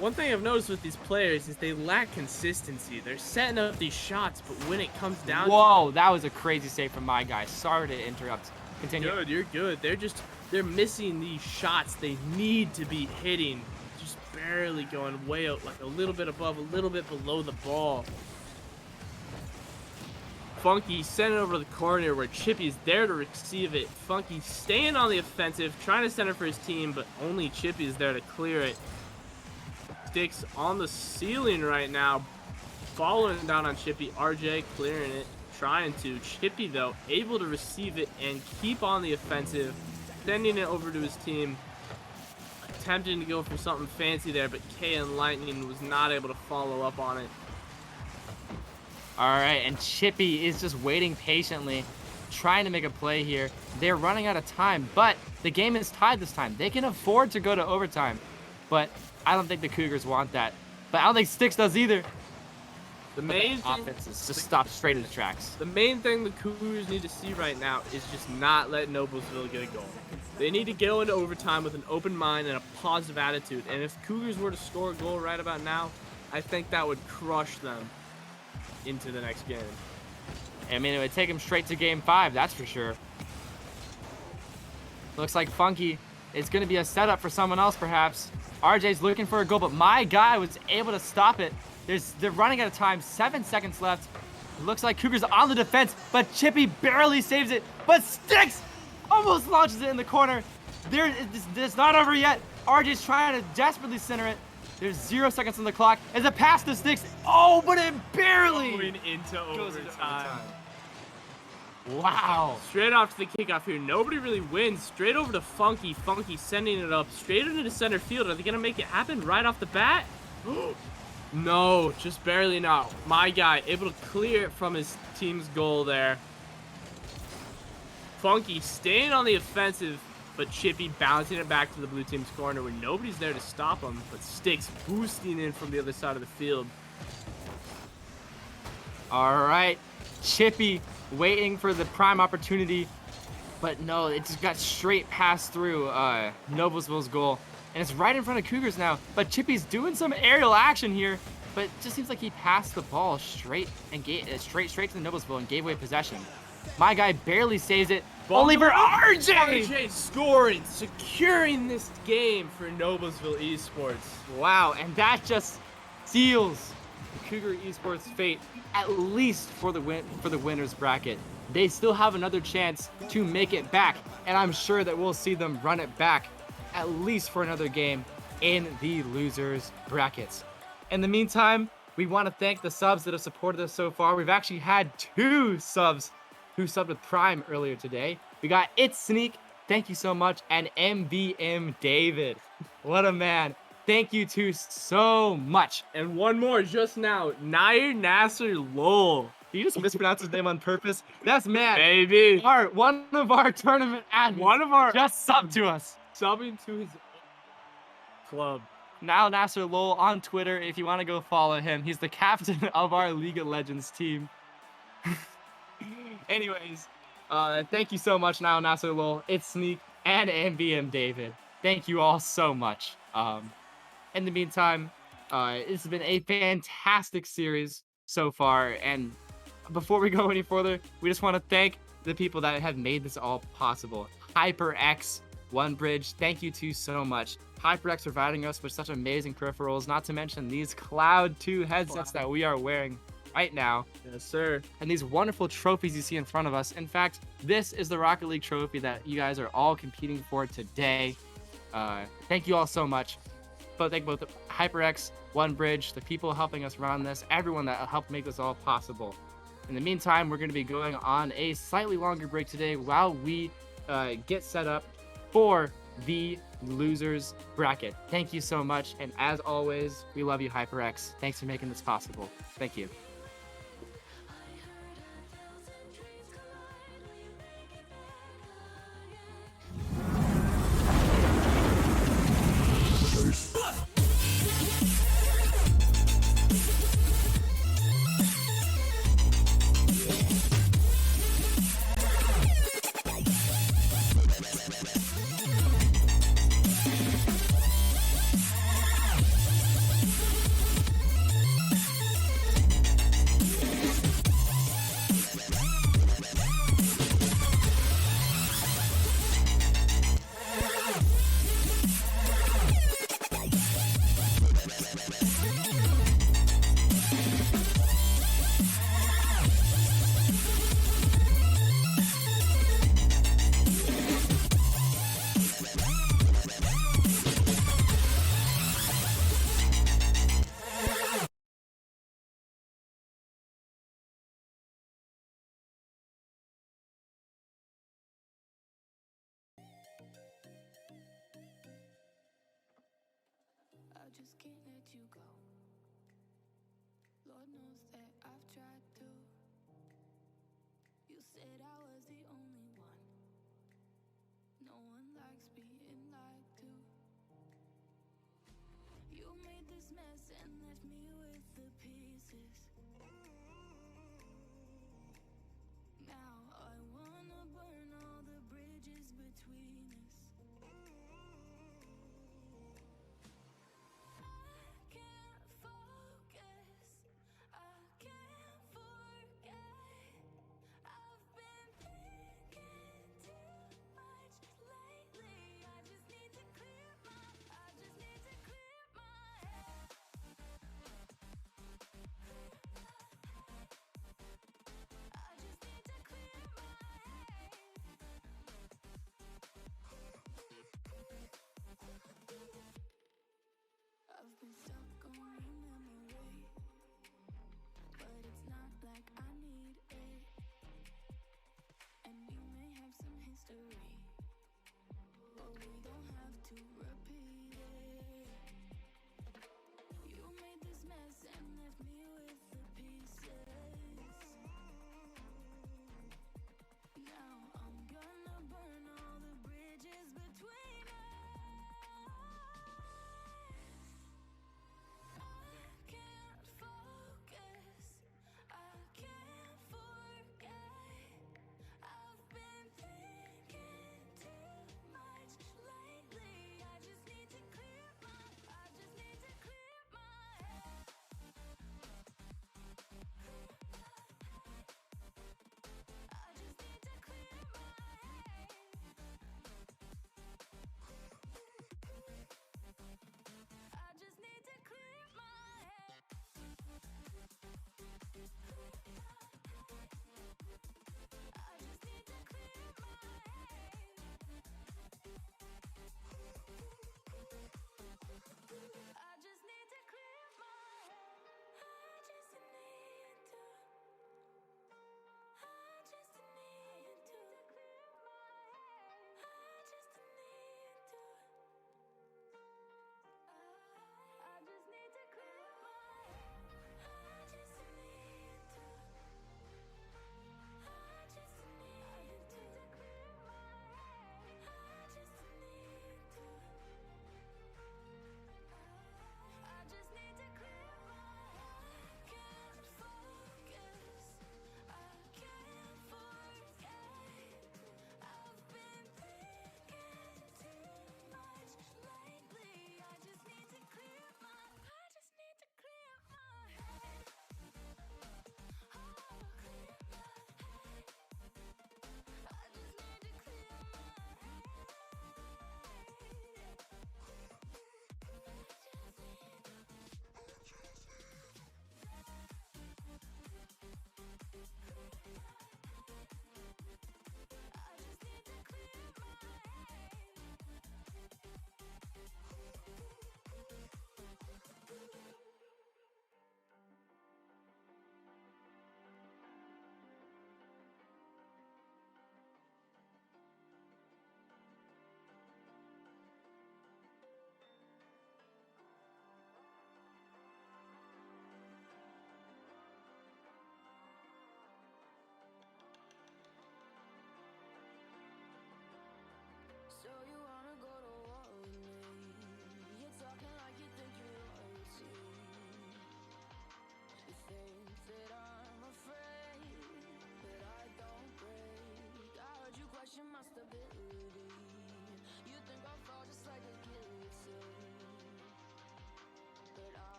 One thing I've noticed with these players is they lack consistency. They're setting up these shots, but when it comes down Whoa, that was a crazy save from my guy. Sorry to interrupt. Continue. Good, you're good. They're missing these shots they need to be hitting. Just barely going way out, like a little bit above, a little bit below the ball. Funky sent it over to the corner where Chippy's there to receive it. Funky staying on the offensive, trying to center for his team, but only Chippy's there to clear it. Sticks on the ceiling right now, following down on Chippy. RJ clearing it, trying to. Chippy, though, able to receive it and keep on the offensive, sending it over to his team. Attempting to go for something fancy there, but K and Lightning was not able to follow up on it. All right, and Chippy is just waiting patiently, trying to make a play here. They're running out of time, but the game is tied this time. They can afford to go to overtime, but I don't think the Cougars want that. But I don't think Sticks does either. The main offense is just stopped straight in the tracks. The main thing the Cougars need to see right now is just not let Noblesville get a goal. They need to go into overtime with an open mind and a positive attitude. And if Cougars were to score a goal right about now, I think that would crush them into the next game. I mean, it would take them straight to game 5, that's for sure. Looks like Funky is going to be a setup for someone else, perhaps. RJ's looking for a goal, but my guy was able to stop it. They're running out of time, 7 seconds left. It looks like Cougars on the defense, but Chippy barely saves it. But Sticks almost launches it in the corner. It's not over yet. RJ's trying to desperately center it. There's 0 seconds on the clock. As a pass to Sticks. Oh, but it barely Going into goes into overtime. Wow. Straight off to the kickoff here. Nobody really wins. Straight over to Funky. Funky sending it up straight into the center field. Are they going to make it happen right off the bat? No, just barely not. My guy able to clear it from his team's goal there. Funky staying on the offensive, but Chippy bouncing it back to the blue team's corner where nobody's there to stop him, but Sticks boosting in from the other side of the field. All right. Chippy waiting for the prime opportunity, but no, it just got straight passed through Noblesville's goal. And it's right in front of Cougars now, but Chippy's doing some aerial action here, but it just seems like he passed the ball straight and straight to the Noblesville and gave away possession. My guy barely saves it. Only for RJ! RJ scoring, securing this game for Noblesville Esports. Wow, and that just seals the Cougar Esports fate, at least for the winners bracket. They still have another chance to make it back, and I'm sure that we'll see them run it back at least for another game in the losers brackets. In the meantime, we want to thank the subs that have supported us so far. We've actually had 2 subs who subbed with Prime earlier today. We got It's Sneak, thank you so much, and MBM David. What a man. Thank you 2 so much. And one more just now, Nair Nasser Lowell. You just mispronounced his name on purpose. That's man. Baby. One of our tournament admins just subbed to us. Subbing to his club. Now Nasser Lowell on Twitter, if you want to go follow him. He's the captain of our League of Legends team. Anyways, thank you so much now, Nasser Lowell, It's Sneak, and MBM David. Thank you all so much. In the meantime, it's been a fantastic series so far, and before we go any further, we just want to thank the people that have made this all possible. HyperX, OneBridge, thank you 2 so much. HyperX providing us with such amazing peripherals, not to mention these Cloud 2 headsets that we are wearing right now. Yes, sir. And these wonderful trophies you see in front of us. In fact, this is the Rocket League trophy that you guys are all competing for today. Thank you all so much. But thank both HyperX, OneBridge, the people helping us run this, everyone that helped make this all possible. In the meantime, we're going to be going on a slightly longer break today while we get set up for the losers bracket. Thank you so much, and as always, we love you, HyperX. Thanks for making this possible. Thank you. I just can't let you go. Lord knows that I've tried to. You said I was the only one. No one likes being lied to. You made this mess and left me with the pieces. Now I wanna burn all the bridges between us. I can't focus, I can't forget. I've been thinking too much lately. I just need to clear my head. I just need to clear my head. I've been stuck on a memory, but it's not like I need it. And we may have some history, but we don't have to repeat it. You made this mess and left me with the pieces. Now I'm gonna burn all the bridges between us. I can't focus, I can't forget. I've been thinking too much lately. I just need to clear my head.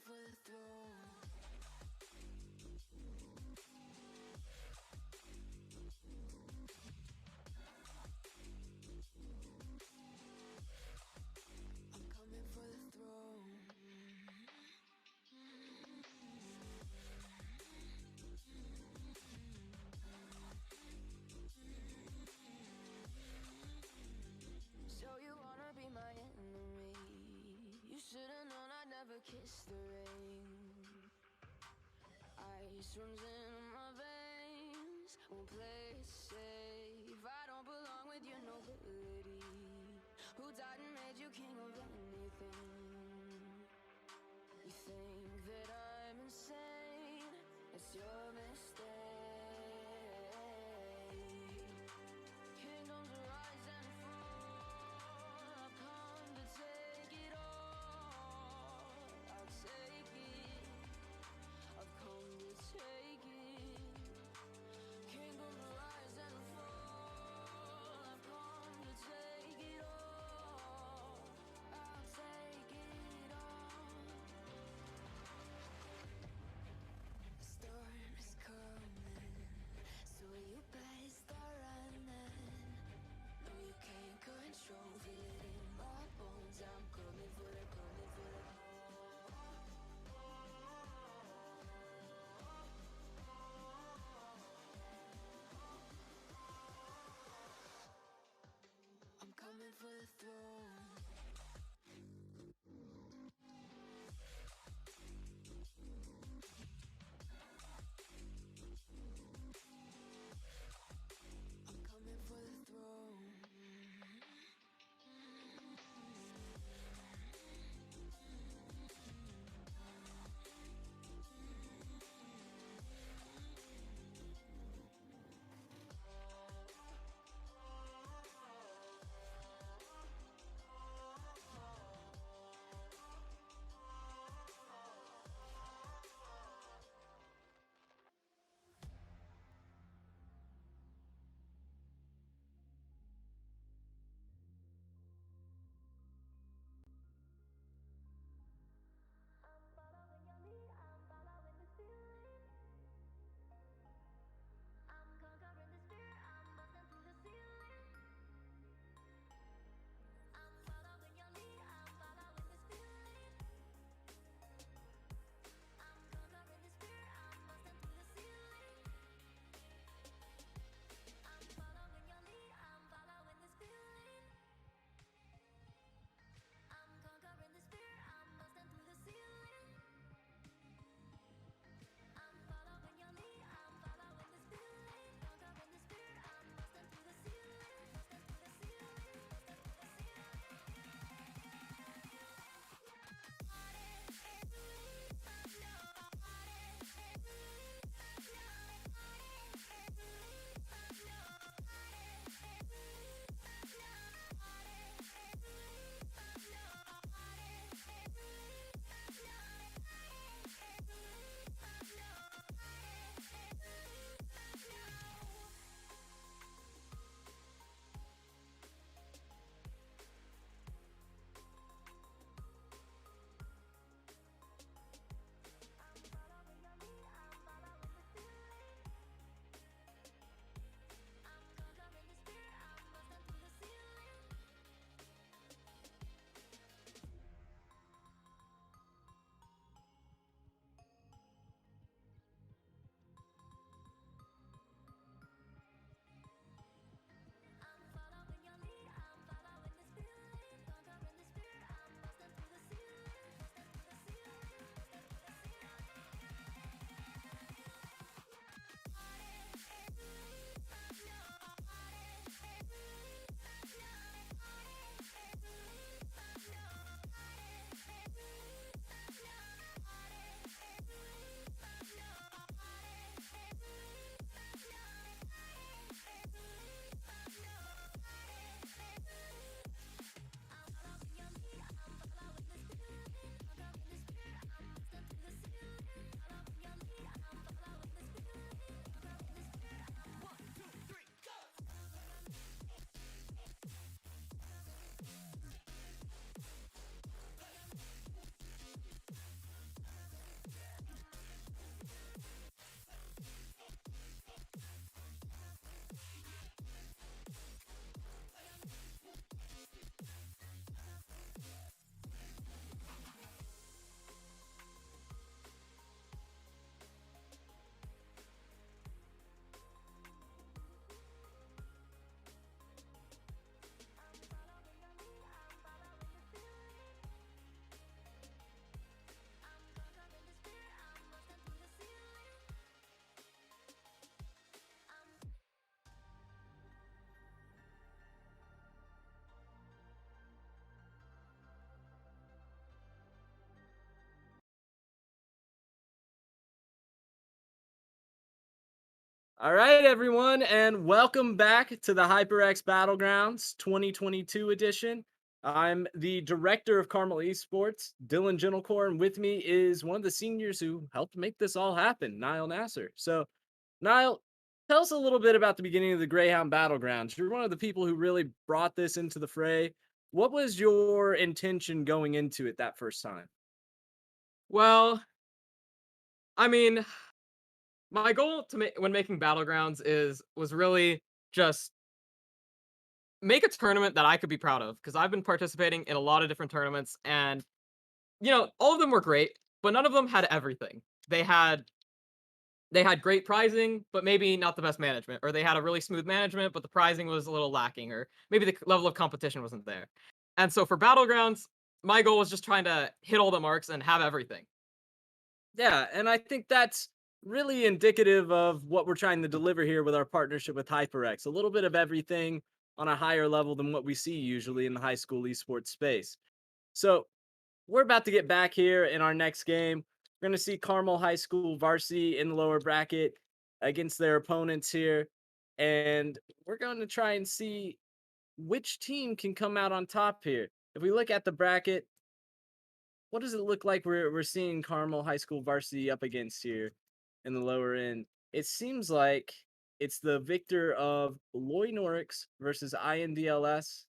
for the throne. I'm coming for the throne. So you wanna be my enemy? You should've known I'd never kiss the rain. Ice runs in my veins, won't play it safe. I don't belong with your nobility. Who died and made you king of anything? You think that I'm insane? It's your mistake. Kingdoms rise and fall. I've come to take it all. I'll take it. I've come to take it. Kingdoms rise and fall. I've come to take it all. I'll take it all. The storm is coming, so you better start running. No, you can't control, feel it in my bones. I'm coming for the, coming for the. I'm coming for the throne. I'm coming for the throne. All right, everyone, and welcome back to the HyperX Battlegrounds 2022 edition. I'm the director of Carmel Esports, Dylan Gentlecore, and with me is one of the seniors who helped make this all happen, Niall Nasser. So, Niall, tell us a little bit about the beginning of the Greyhound Battlegrounds. You're one of the people who really brought this into the fray. What was your intention going into it that first time? Well, I mean, my goal to make when making battlegrounds was really just make a tournament that I could be proud of because I've been participating in a lot of different tournaments and all of them were great, but none of them had everything. They had they had great prizing, but maybe not the best management, or they had a really smooth management, but the prizing was a little lacking, or maybe the level of competition wasn't there. And so for battlegrounds, my goal was just trying to hit all the marks and have everything. Yeah, and I think that's really indicative of what we're trying to deliver here with our partnership with HyperX. A little bit of everything on a higher level than what we see usually in the high school esports space. So, we're about to get back here in our next game. We're going to see Carmel High School varsity in the lower bracket against their opponents here. And we're going to try and see which team can come out on top here. If we look at the bracket, what does it look like we're seeing Carmel High School varsity up against here in the lower end? It seems like it's the victor of Loy Norix versus INDLS.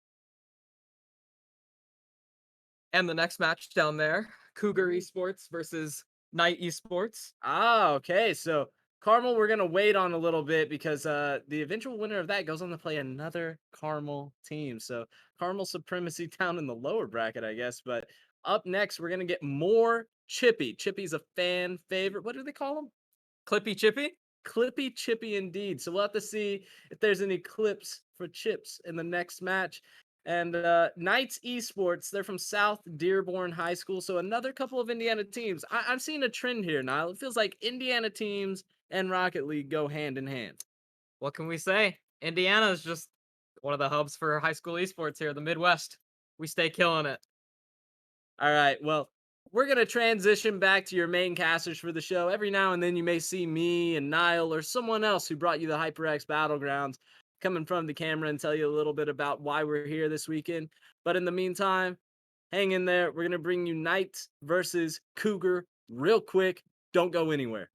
And the next match down there, Cougar Esports versus Knight Esports. Ah, okay. So Carmel, we're gonna wait on a little bit because the eventual winner of that goes on to play another Carmel team. So Carmel supremacy down in the lower bracket, I guess. But up next, we're gonna get more Chippy. Chippy's a fan favorite. What do they call him? Clippy Chippy. Clippy Chippy indeed. So we'll have to see if there's any clips for Chips in the next match. And Knights Esports, they're from South Dearborn High School. So another couple of Indiana teams. I'm seeing a trend here, Niall. It feels like Indiana teams and Rocket League go hand in hand. What can we say? Indiana is just one of the hubs for high school esports here, the Midwest. We stay killing it. All right. Well, we're going to transition back to your main casters for the show. Every now and then you may see me and Niall or someone else who brought you the HyperX Battlegrounds come in front of the camera and tell you a little bit about why we're here this weekend. But in the meantime, hang in there. We're going to bring you Knights versus Cougar real quick. Don't go anywhere.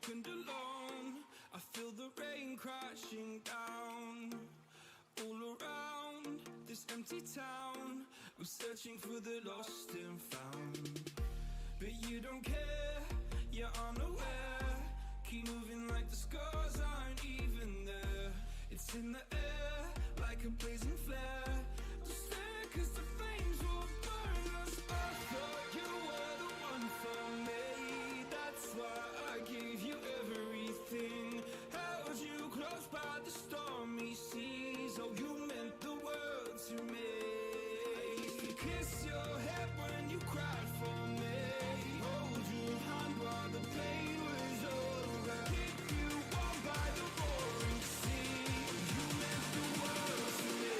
second alone. I feel the rain crashing down all around this empty town. I'm searching for the lost and found, but you don't care, you're unaware. Keep moving like the scars aren't even there. It's in the air like a blazing flare. Don't stare 'cause the flames will burn us. I thought you were the one for me. That's why I gave you everything. Held you close by the stormy seas. Oh, you meant the world to me. I used to kiss your head when you cried for me. Hold your hand while the pain was over. Keep you warm by the roaring sea. You meant the world to me.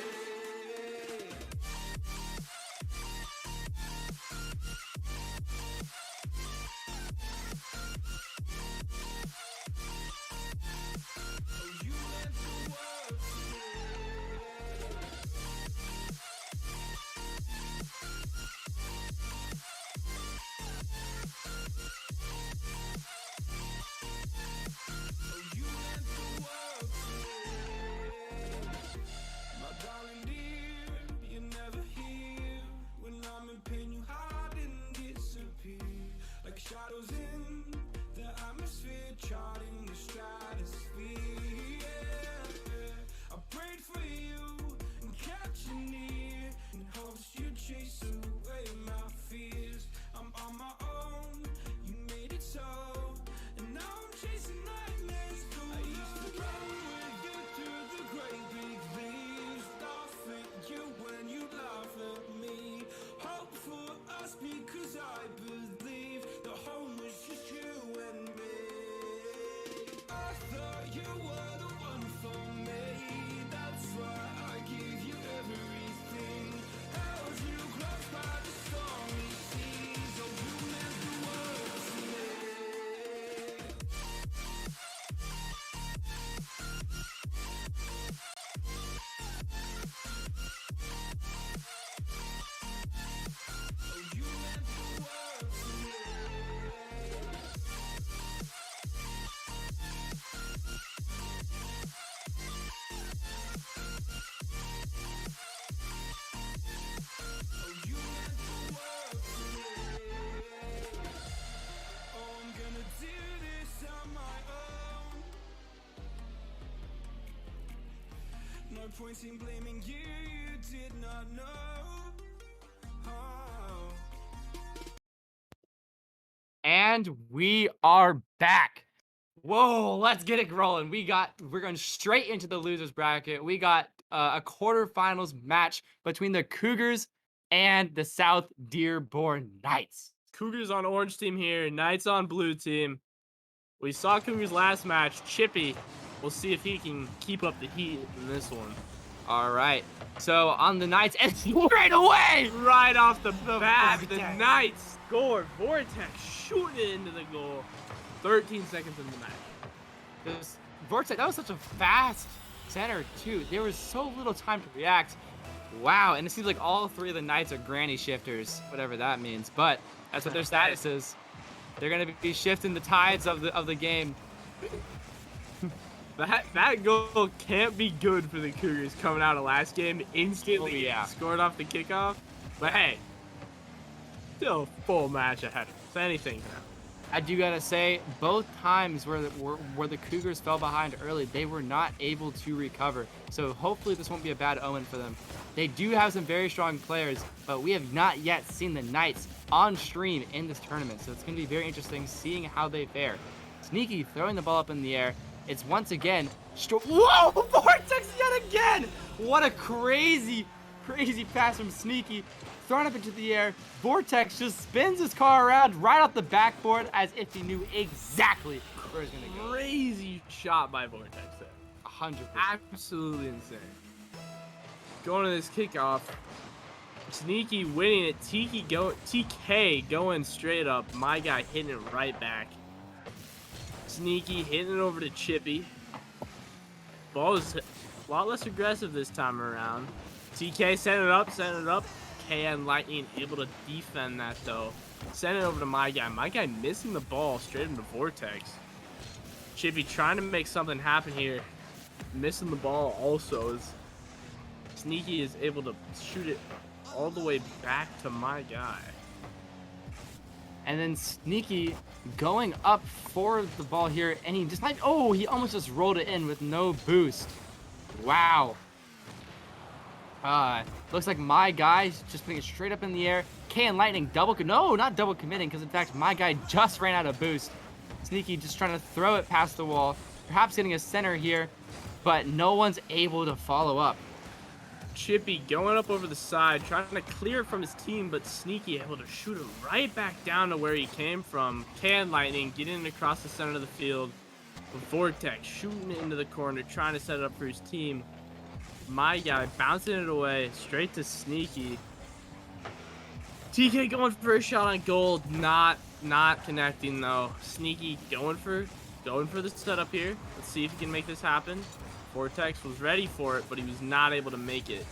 Oh, you meant the world to me. Oh, you meant the world to me. My darling dear, you're never here. When I'm in pain, you hide and disappear. Like shadows in the atmosphere, charting the stratosphere. Yeah. I prayed for you and kept you near, in hopes you'd chase away my fears. I'm on my own, you made it so, and now I'm chasing nightmares through. I used to run with you through the great big leaves, laugh at you when you laugh at me. Hope for us because I believe the home was just you and me. I thought you were the one for me. That's why I gave you everything. Held you close by the stormy seas. Oh, you meant the world to me. Oh, you meant the world to me. Oh, you meant the world to me. Oh, I'm gonna do this on my own. No point in blaming you, you did not know. Oh. And we are back. Whoa, let's get it rolling. We're going straight into the losers bracket. We got a quarterfinals match between the Cougars and the South Dearborn Knights. Cougars on orange team here, Knights on blue team. We saw Cougars last match. Chippy, we'll see if he can keep up the heat in this one. All right. So on the Knights, and straight away, Right off the bat, the Vortex. Knights score. Vortex shooting it into the goal. 13 seconds in the match. this Vortex, that was such a fast center too. There was so little time to react. Wow, and it seems like all three of the Knights are granny shifters, whatever that means. But that's what their status is. They're gonna be shifting the tides of the game. That goal can't be good for the Cougars coming out of last game. Instantly Oh, yeah. scored off the kickoff. But hey, still a full match ahead of us. Anything can happen. I do gotta say, both times where the Cougars fell behind early, they were not able to recover. So hopefully this won't be a bad omen for them. They do have some very strong players, but we have not yet seen the Knights on stream in this tournament. So it's gonna be very interesting seeing how they fare. Sneaky throwing the ball up in the air. It's once again, whoa, Vortex yet again! What a crazy pass from Sneaky. Thrown up into the air. Vortex just spins his car around right off the backboard as if he knew exactly where he was gonna go. Crazy shot by Vortex there. 100%. Absolutely insane. Going to this kickoff. Sneaky winning it. TK going straight up. My guy hitting it right back. Sneaky hitting it over to Chippy. Ball is a lot less aggressive this time around. TK sent it up. KN Lightning able to defend that though. Send it over to my guy. My guy missing the ball straight into Vortex. Chippy trying to make something happen here. Missing the ball also as Sneaky is able to shoot it all the way back to my guy. And then Sneaky going up for the ball here, and he just he almost just rolled it in with no boost. Wow. Looks like my guy's just putting it straight up in the air. K and Lightning not double committing, because in fact my guy just ran out of boost. Sneaky just trying to throw it past the wall, perhaps getting a center here, but no one's able to follow up. Chippy going up over the side, trying to clear it from his team, but Sneaky able to shoot it right back down to where he came from. Can Lightning getting it across the center of the field. Vortex shooting it into the corner, trying to set it up for his team. My guy bouncing it away straight to Sneaky. TK going for a shot on goal, not connecting though. Sneaky going for the setup here. Let's see if he can make this happen. Vortex was ready for it, but he was not able to make it.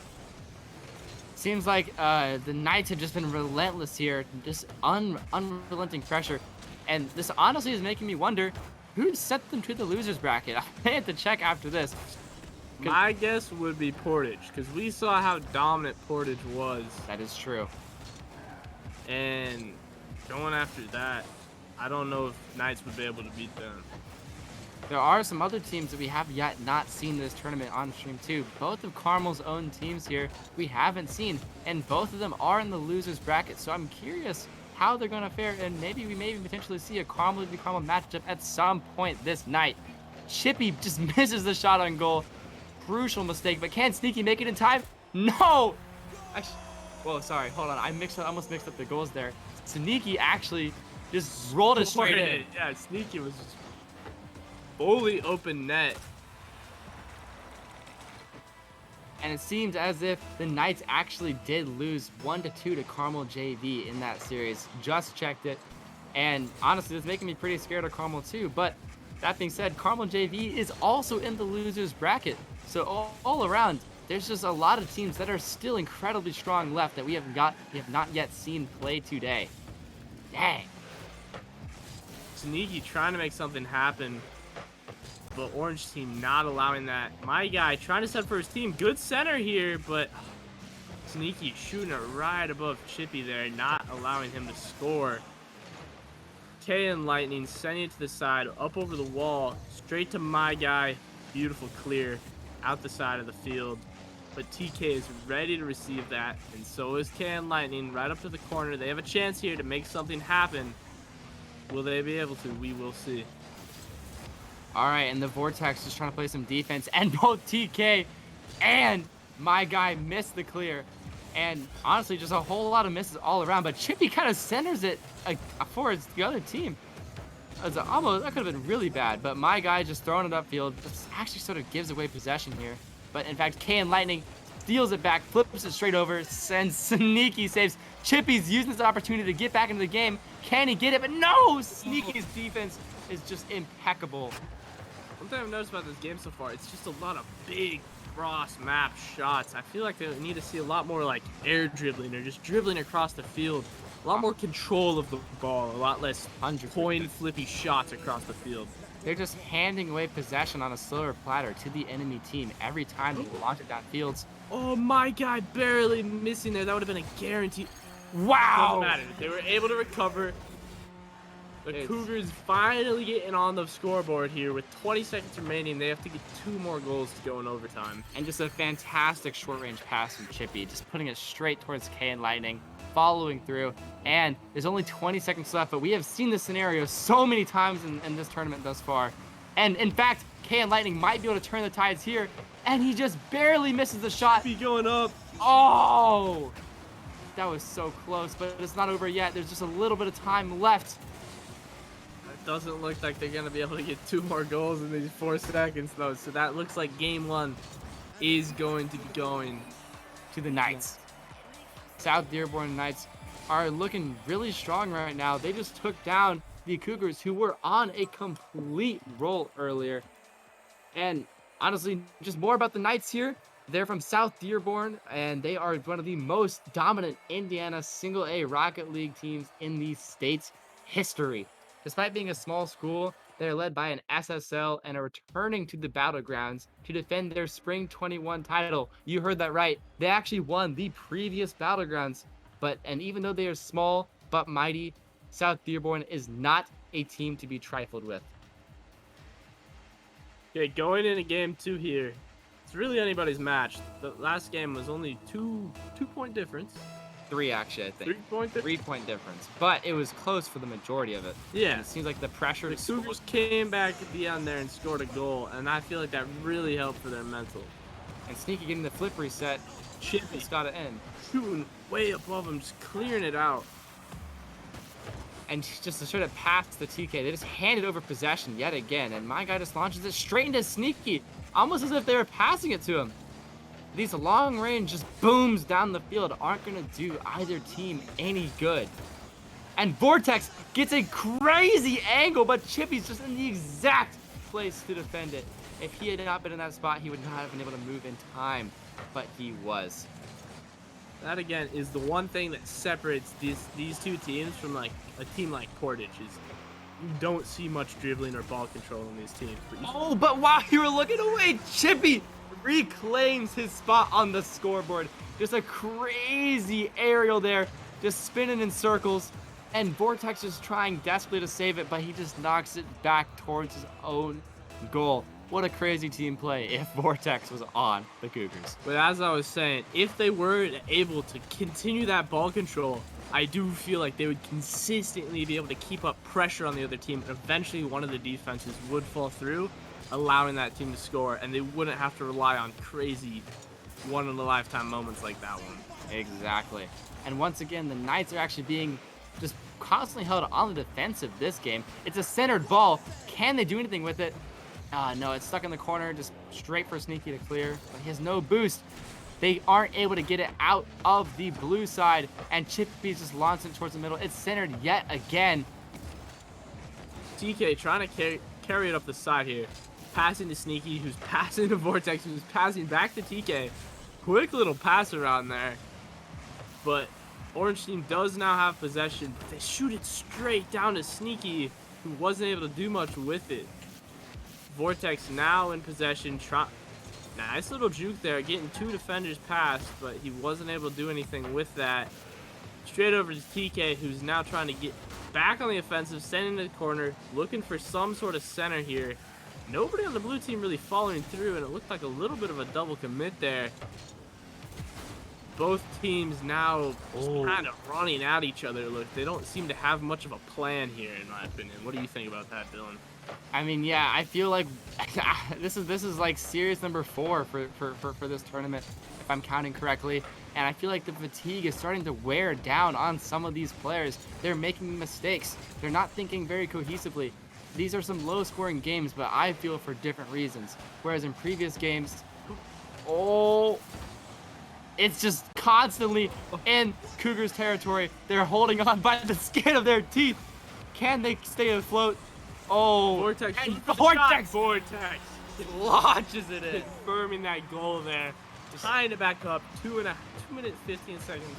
Seems like the Knights have just been relentless here, just unrelenting pressure. And this honestly is making me wonder, who sent them to the losers bracket? I have to check after this. My guess would be Portage, because we saw how dominant Portage was. That is true. And going after that, I don't know if Knights would be able to beat them. There are some other teams that we have yet not seen this tournament on stream too. Both of Carmel's own teams here we haven't seen, and both of them are in the losers bracket. So I'm curious how they're gonna fare, and maybe we may potentially see a Carmel v Carmel matchup at some point this night. Chippy just misses the shot on goal. Crucial mistake, but can Sneaky make it in time? No! Whoa, sorry, hold on. I almost mixed up the goals there. Sneaky actually just rolled it straight in. Yeah, Sneaky was just fully open net. And it seems as if the Knights actually did lose 1-2 to Carmel JV in that series. Just checked it. And honestly, it's making me pretty scared of Carmel too. But that being said, Carmel JV is also in the losers bracket. So all around, there's just a lot of teams that are still incredibly strong left that we have not yet seen play today. Dang. Sneaky trying to make something happen. The orange team not allowing that. My guy trying to set for his team. Good center here, but Sneaky shooting it right above Chippy there, not allowing him to score. K and Lightning sending it to the side, up over the wall, straight to my guy. Beautiful clear out the side of the field. But TK is ready to receive that, and so is K and Lightning right up to the corner. They have a chance here to make something happen. Will they be able to? We will see. All right, and the Vortex just trying to play some defense, and both TK and my guy missed the clear. And honestly, just a whole lot of misses all around, but Chippy kind of centers it for the other team. That could have been really bad, but my guy just throwing it upfield. This actually sort of gives away possession here. But in fact, K and Lightning steals it back, flips it straight over, sends Sneaky saves. Chippy's using this opportunity to get back into the game. Can he get it? But no! Sneaky's defense is just impeccable. One thing I've noticed about this game so far, it's just a lot of big cross map shots. I feel like they need to see a lot more like air dribbling or just dribbling across the field. A lot more control of the ball, a lot less coin flippy shots across the field. They're just handing away possession on a silver platter to the enemy team every time they launch it downfields. Oh, my guy barely missing there. That would have been a guarantee. Wow! Doesn't matter. They were able to recover. The Cougars finally getting on the scoreboard here with 20 seconds remaining. They have to get 2 more goals to go in overtime. And just a fantastic short-range pass from Chippy, just putting it straight towards K and Lightning, following through. And there's only 20 seconds left, but we have seen this scenario so many times in this tournament thus far. And in fact, K and Lightning might be able to turn the tides here, and he just barely misses the shot. Be going up. Oh! That was so close, but it's not over yet. There's just a little bit of time left. Doesn't look like they're gonna be able to get 2 more goals in these 4 seconds though, so that looks like game 1 is going to be going to the Knights. South Dearborn Knights are looking really strong right now. They just took down the Cougars, who were on a complete roll earlier. And honestly, just more about the Knights here. They're from South Dearborn, and they are one of the most dominant Indiana single A Rocket League teams in the state's history. Despite being a small school, They're led by an SSL and are returning to the Battlegrounds to defend their Spring 21 title. You heard that right. They actually won the previous Battlegrounds. And even though they are small but mighty, South Dearborn is not a team to be trifled with. Okay, going into game 2 here, it's really anybody's match. The last game was only two-point difference. 3, actually, I think. 3-point difference. 3-point difference. But it was close for the majority of it. Yeah. And it seems like the pressure The to score. Cougars came back at the end there and scored a goal, and I feel like that really helped for their mental. And Sneaky getting the flip reset. Chippy It's got to end. shooting way above him, just clearing it out. And just to show it past the TK, they just handed over possession yet again. And my guy just launches it straight into Sneaky, almost as if they were passing it to him. These long range just booms down the field aren't going to do either team any good. And Vortex gets a crazy angle, but Chippy's just in the exact place to defend it. If he had not been in that spot, he would not have been able to move in time, but he was. That again is the one thing that separates these two teams from like a team like Portage is you don't see much dribbling or ball control in these teams. But while you were looking away, Chippy reclaims his spot on the scoreboard. Just a crazy aerial there, just spinning in circles. And Vortex is trying desperately to save it, but he just knocks it back towards his own goal. What a crazy team play if Vortex was on the Cougars. But as I was saying, if they were able to continue that ball control, I do feel like they would consistently be able to keep up pressure on the other team, and eventually one of the defenses would fall through, allowing that team to score, and they wouldn't have to rely on crazy one-in-a-lifetime moments like that one. Exactly. And once again, the Knights are actually being just constantly held on the defensive this game. It's a centered ball. Can they do anything with it? No, it's stuck in the corner, just straight for Sneaky to clear, but he has no boost. They aren't able to get it out of the blue side, and Chippy's just launching it towards the middle. It's centered yet again. TK trying to carry it up the side here. Passing to Sneaky, who's passing to Vortex, who's passing back to TK. Quick little pass around there. But Orange team does now have possession. But they shoot it straight down to Sneaky, who wasn't able to do much with it. Vortex now in possession. Nice little juke there, getting 2 defenders past, but he wasn't able to do anything with that. Straight over to TK, who's now trying to get back on the offensive, sending to the corner, looking for some sort of center here. Nobody on the blue team really following through, and it looked like a little bit of a double commit there. Both teams now kind of running at each other. Look, they don't seem to have much of a plan here, in my opinion. What do you think about that, Dylan? I mean, yeah, I feel like this is like series number 4 for this tournament, if I'm counting correctly. And I feel like the fatigue is starting to wear down on some of these players. They're making mistakes. They're not thinking very cohesively. These are some low-scoring games, but I feel for different reasons. Whereas in previous games, it's just constantly in Cougars territory. They're holding on by the skin of their teeth. Can they stay afloat? Vortex. Vortex launches it in. Confirming that goal there. Trying to back up. 2 minutes, 15 seconds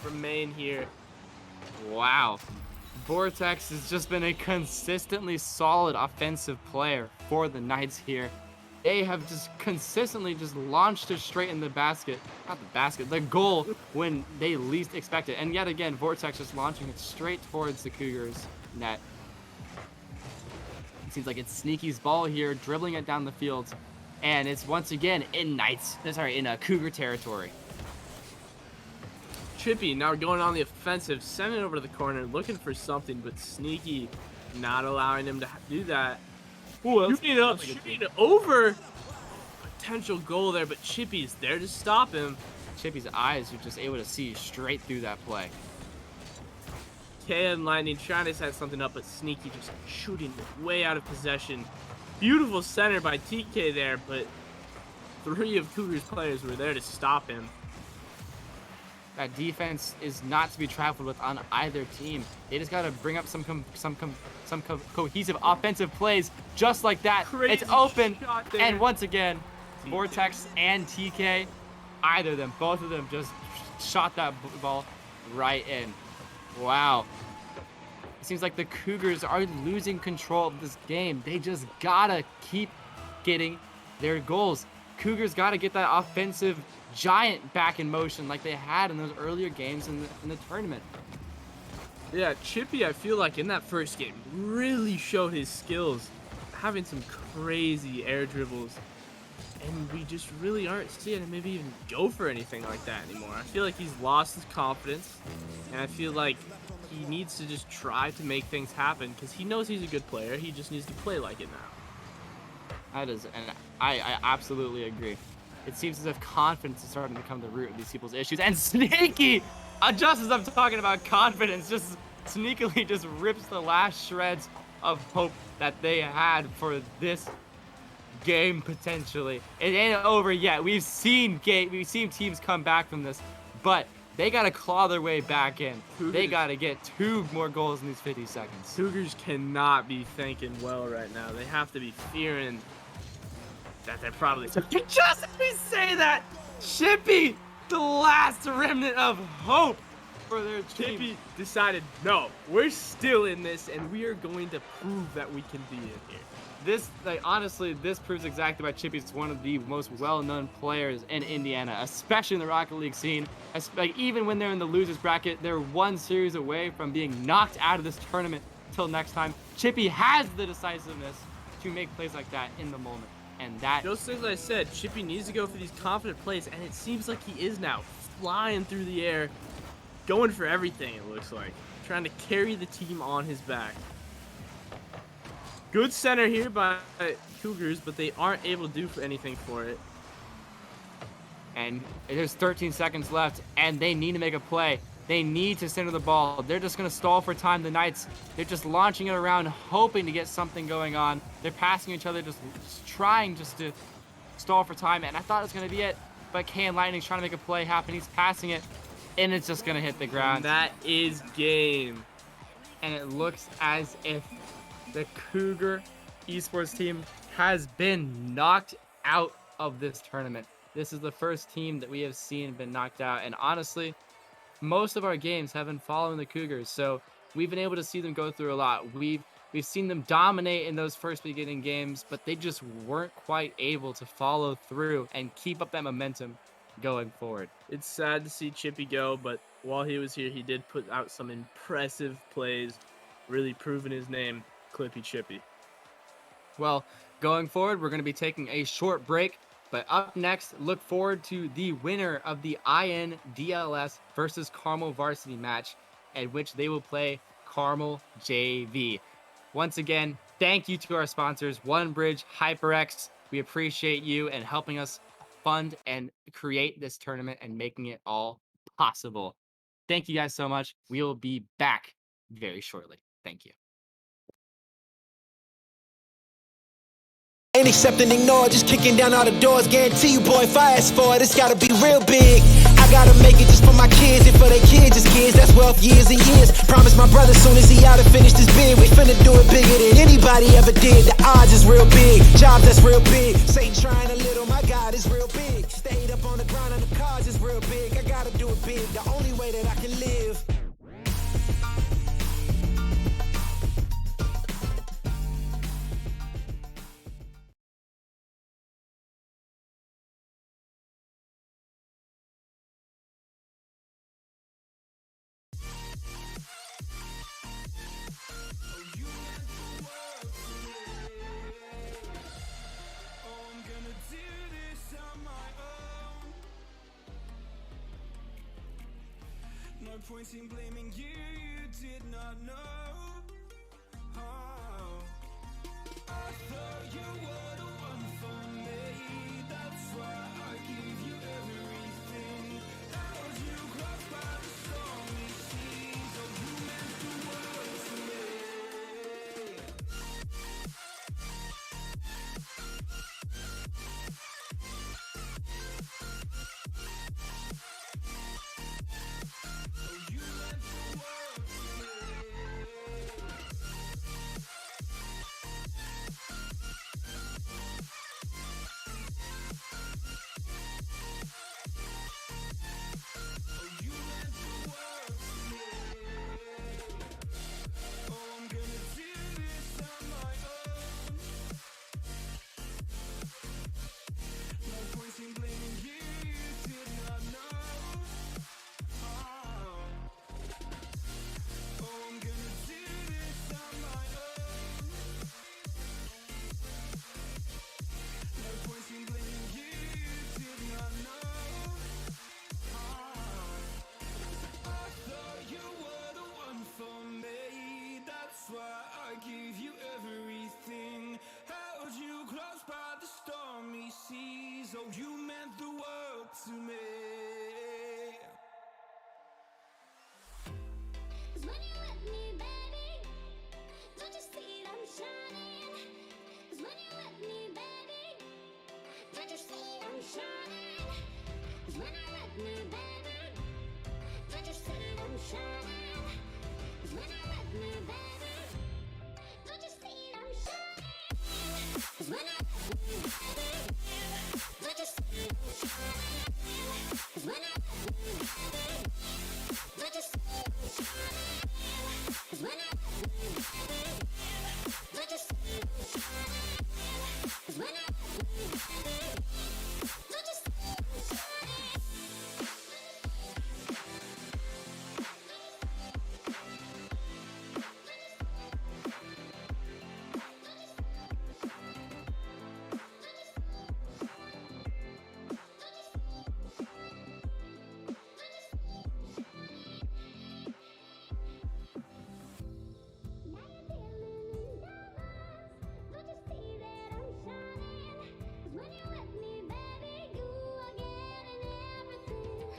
remain here. Wow. Vortex has just been a consistently solid offensive player for the Knights here. They have just consistently just launched it straight in the basket. Not the basket, the goal when they least expect it. And yet again, Vortex just launching it straight towards the Cougars net. It seems like it's Sneaky's ball here, dribbling it down the field. And it's once again in Cougar territory. Chippy now going on the offensive, sending it over to the corner, looking for something, but Sneaky not allowing him to do that. Shooting it up, shooting it over. Potential goal there, but Chippy's there to stop him. Chippy's eyes are just able to see straight through that play. K and Lightning trying to set something up, but Sneaky just shooting way out of possession. Beautiful center by TK there, but 3 of Cougars players were there to stop him. That defense is not to be trifled with on either team. They just got to bring up some cohesive offensive plays just like that. Crazy it's open, shot there. and once again, Vortex and TK, either of them, both of them just shot that ball right in. Wow. It seems like the Cougars are losing control of this game. They just gotta keep getting their goals. Cougars gotta get that offensive giant back in motion like they had in those earlier games in the tournament. Yeah, Chippy, I feel like in that first game really showed his skills, having some crazy air dribbles, and we just really aren't seeing him maybe even go for anything like that anymore. I feel like he's lost his confidence, and I feel like he needs to just try to make things happen because he knows he's a good player. He just needs to play like it now. That is, and I absolutely agree. It seems as if confidence is starting to become the root of these people's issues. And Sneaky, just as I'm talking about confidence, just sneakily just rips the last shreds of hope that they had for this game potentially. It ain't over yet. We've seen teams come back from this, but they gotta claw their way back in. They gotta get 2 more goals in these 50 seconds. Cougars cannot be thinking well right now. They have to be fearing that they're probably Just as we say that, Chippy, the last remnant of hope for their team. Chippy decided, no, we're still in this, and we are going to prove that we can be in here. This, like, honestly, this proves exactly why Chippy's one of the most well-known players in Indiana, especially in the Rocket League scene. Like, even when they're in the losers bracket, they're 1 series away from being knocked out of this tournament. Till next time, Chippy has the decisiveness to make plays like that in the moment. And that, Just as I said, Chippy needs to go for these confident plays, and it seems like he is now, flying through the air, going for everything, it looks like. Trying to carry the team on his back. Good center here by Cougars, but they aren't able to do anything for it. and there's 13 seconds left, and they need to make a play. They need to center the ball. They're just going to stall for time. The Knights, they're just launching it around, hoping to get something going on. They're passing each other, just trying just to stall for time. And I thought it was going to be it, but K and Lightning's trying to make a play happen. He's passing it, and it's just going to hit the ground. And that is game. And it looks as if the Cougar esports team has been knocked out of this tournament. This is the first team that we have seen been knocked out. And honestly, most of our games have been following the Cougars, so we've been able to see them go through a lot. We've seen them dominate in those first beginning games, but they just weren't quite able to follow through and keep up that momentum going forward. It's sad to see Chippy go, but while he was here, he did put out some impressive plays, really proving his name, Clippy Chippy. Well, going forward, we're going to be taking a short break. But up next, look forward to the winner of the INDLS versus Carmel varsity match, at which they will play Carmel JV. Once again, thank you to our sponsors, OneBridge, HyperX. We appreciate you and helping us fund and create this tournament and making it all possible. Thank you guys so much. We will be back very shortly. Thank you. Ain't accept and ignore, just kicking down all the doors. Guarantee you, boy, if I ask for it, it's gotta be real big. I gotta make it just for my kids, and for their kids, just kids. That's wealth years and years. Promise my brother soon as he out and finish this bid, we finna do it bigger than anybody ever did. The odds is real big, jobs that's real big. Satan trying a little, my God is real big. Stayed up on the grind on the cars is real big. I gotta do it big, the only way that I can live. No point in blaming you, you did not know. Oh, I thought you were the one for me. That's why I give you everything. Held you close by the stormy seas. Oh, you meant the world to me. know you meant the world to me. 'Cause when you're with me, baby, don't you see I'm shining? 'Cause when you're with me, baby, don't you see I'm shining? 'Cause when you're with me, baby, don't you see I'm shining? 'Cause when you're with me, baby, don't you see I'm shining? 'Cause when you're with me, baby, don't you see I'm shining? 'Cause when you're with me, baby, don't you see I'm shining? 'Cause when you're with me, baby, don't you see I'm shining? 'Cause when you're with me, baby, don't you see I'm shining? Now you're dealing in diamonds. Don't you see that I'm shining? 'Cause when you're with me, baby, you are getting everything.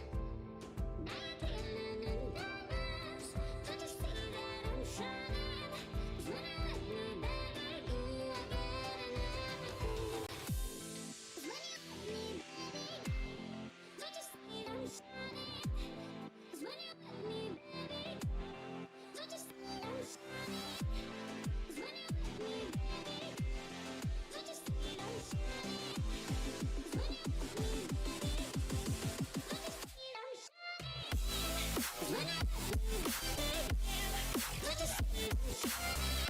Now you're dealing in diamonds. Don't you see that I'm shining? 'Cause when you're with me, baby, you are getting everything. 'Cause when you're with me, baby, don't you see I'm shining? 'Cause when you're with me, baby, don't you see I'm shining? 'Cause when you're with me, baby, don't you see I'm shining? 'Cause when you're with me, baby, don't you see I'm shining? 'Cause when you're with me, baby, don't you see I'm shining?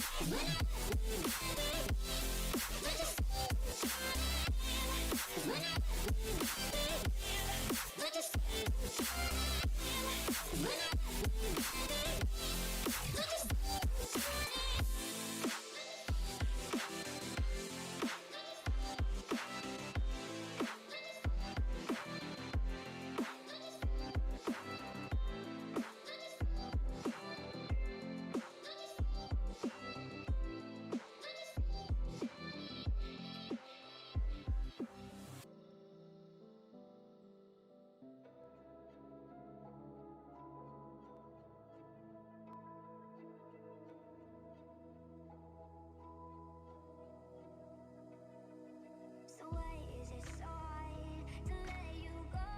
'Cause when you're with me, baby, don't you see I'm shining? 'Cause when you're with me, baby, don't you see I'm shining? 'Cause when you're with me, baby, don't you see I'm shining? So why is it so hard to let you go?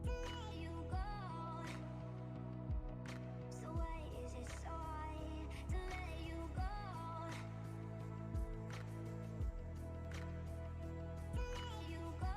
To let you go. So why is it so hard to let you go? To let you go.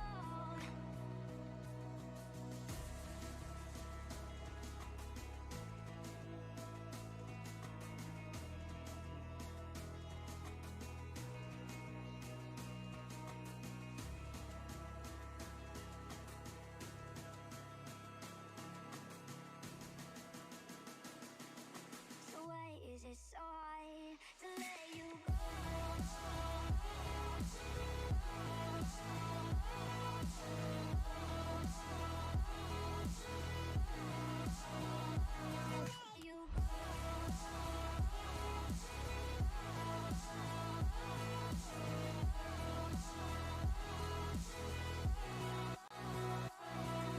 So why is it so hard to let you go?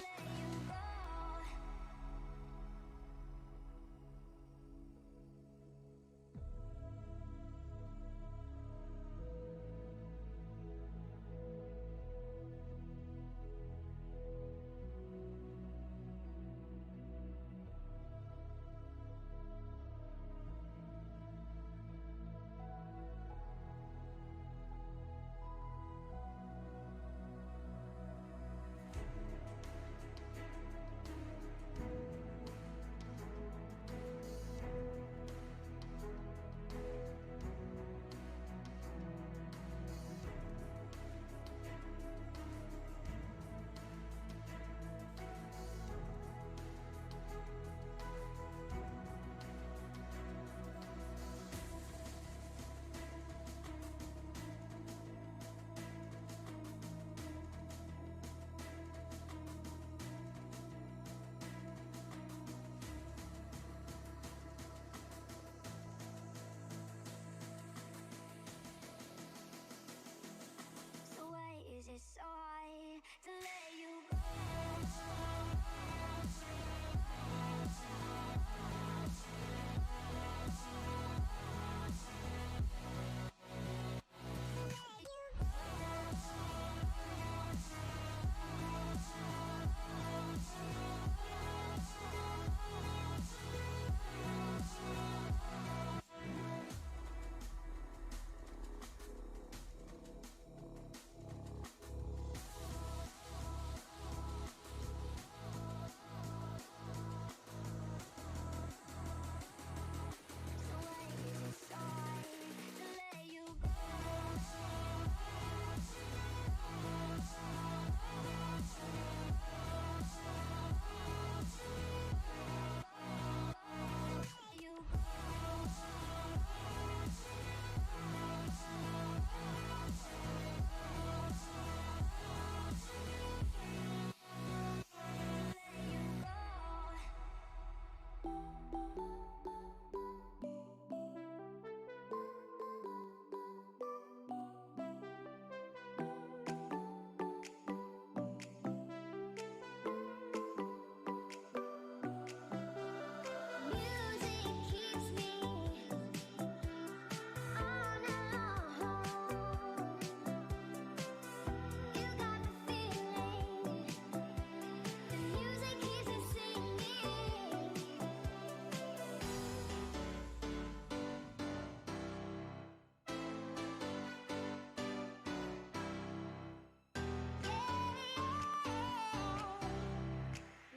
Let you go. Music keeps me on alone. You got the feeling. The music keeps me singing.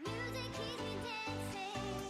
Music keeps me dancing.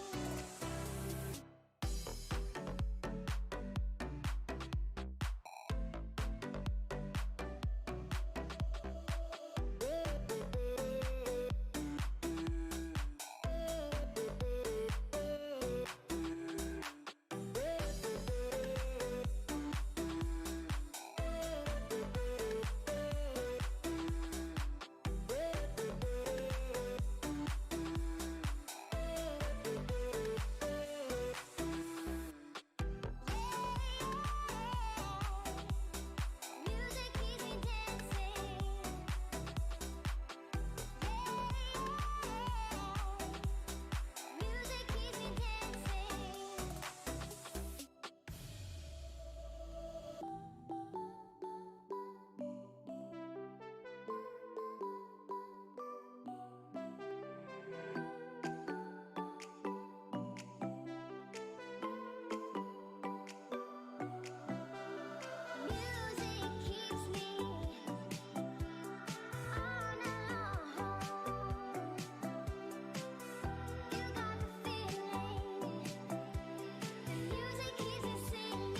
Music keeps me dancing. Music keeps me dancing. Music keeps me on alone. You got the feeling. The music keeps me singing.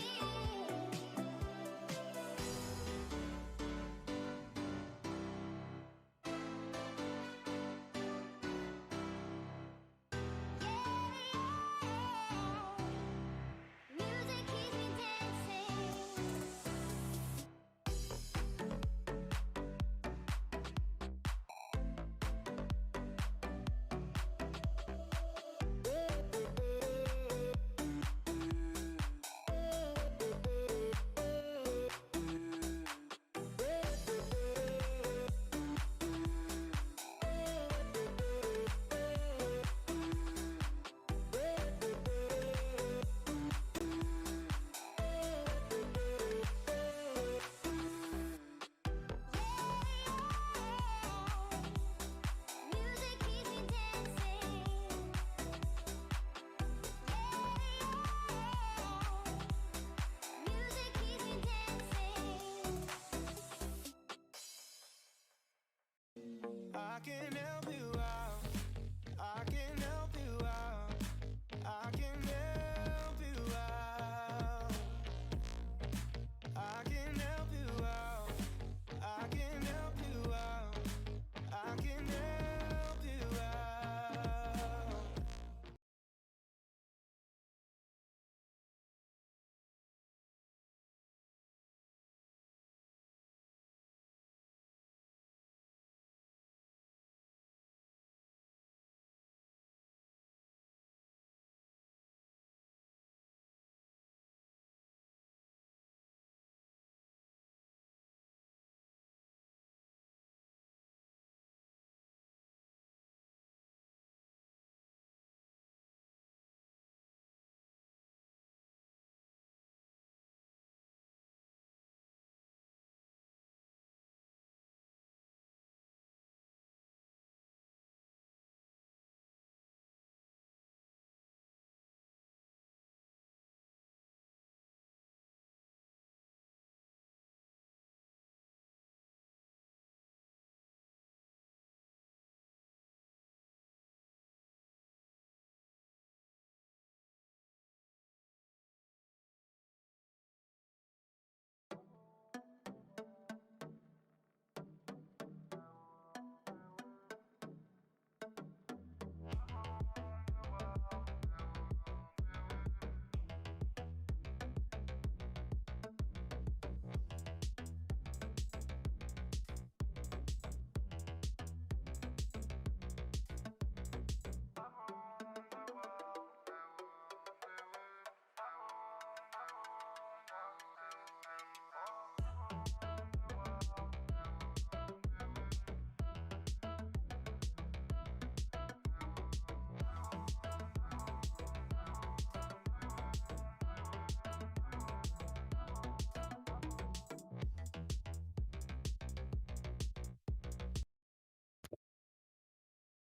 Music keeps me dancing. Music keeps me dancing. Music keeps me dancing. I can help you out. I can help you out. I can help you out. I can help you out. I can help you out. I can help you out.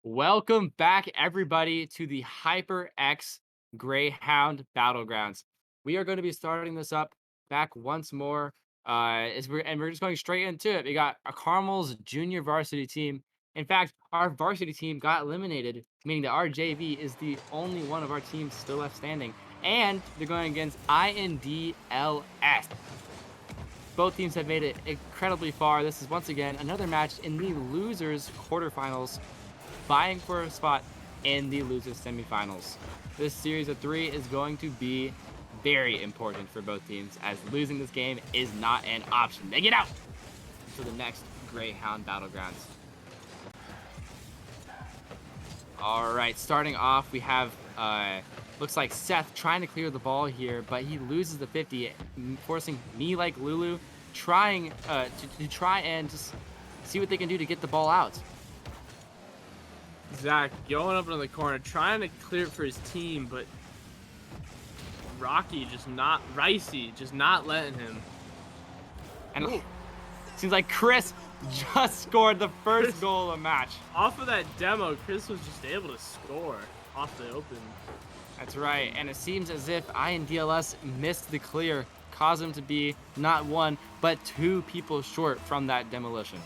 Welcome back, everybody, to the HyperX Greyhound Battlegrounds. We are going to be starting this up back once more. We're just going straight into it. We got a Carmel's junior varsity team. In fact, our varsity team got eliminated, meaning that our JV is the only one of our teams still left standing. And they're going against INDLS. Both teams have made it incredibly far. This is once again another match in the losers quarterfinals, vying for a spot in the losers semifinals. This series of 3 is going to be very important for both teams, as losing this game is not an option. They get out to the next Greyhound Battlegrounds. All right, starting off, we have looks like Seth trying to clear the ball here, but he loses the 50, forcing Me Like Lulu trying to try and just see what they can do to get the ball out. Zach going up in the corner, trying to clear it for his team, but Ricey just not letting him. And Ooh. seems like Chris just scored the first goal of the match. Off of that demo, Chris was just able to score off the open. That's right, and it seems as if INDLS missed the clear, caused them to be not one, but 2 people short from that demolition.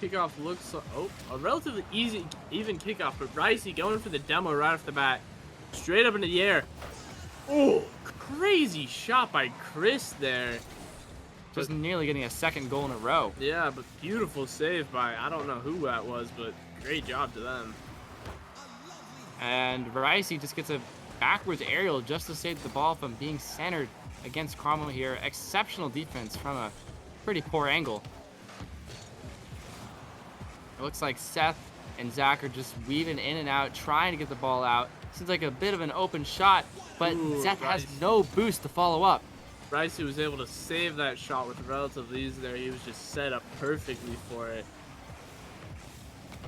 Kickoff looks a relatively even kickoff, but Ricey going for the demo right off the bat, straight up into the air. Oh, crazy shot by Chris there. Just nearly getting a second goal in a row. Yeah, but beautiful save by, I don't know who that was, but great job to them. And Ricey just gets a backwards aerial just to save the ball from being centered against Carmel here. Exceptional defense from a pretty poor angle. It looks like Seth and Zach are just weaving in and out, trying to get the ball out. Seems like a bit of an open shot, but Ooh, Seth has no boost to follow up. Ricey was able to save that shot with relative ease there. He was just set up perfectly for it.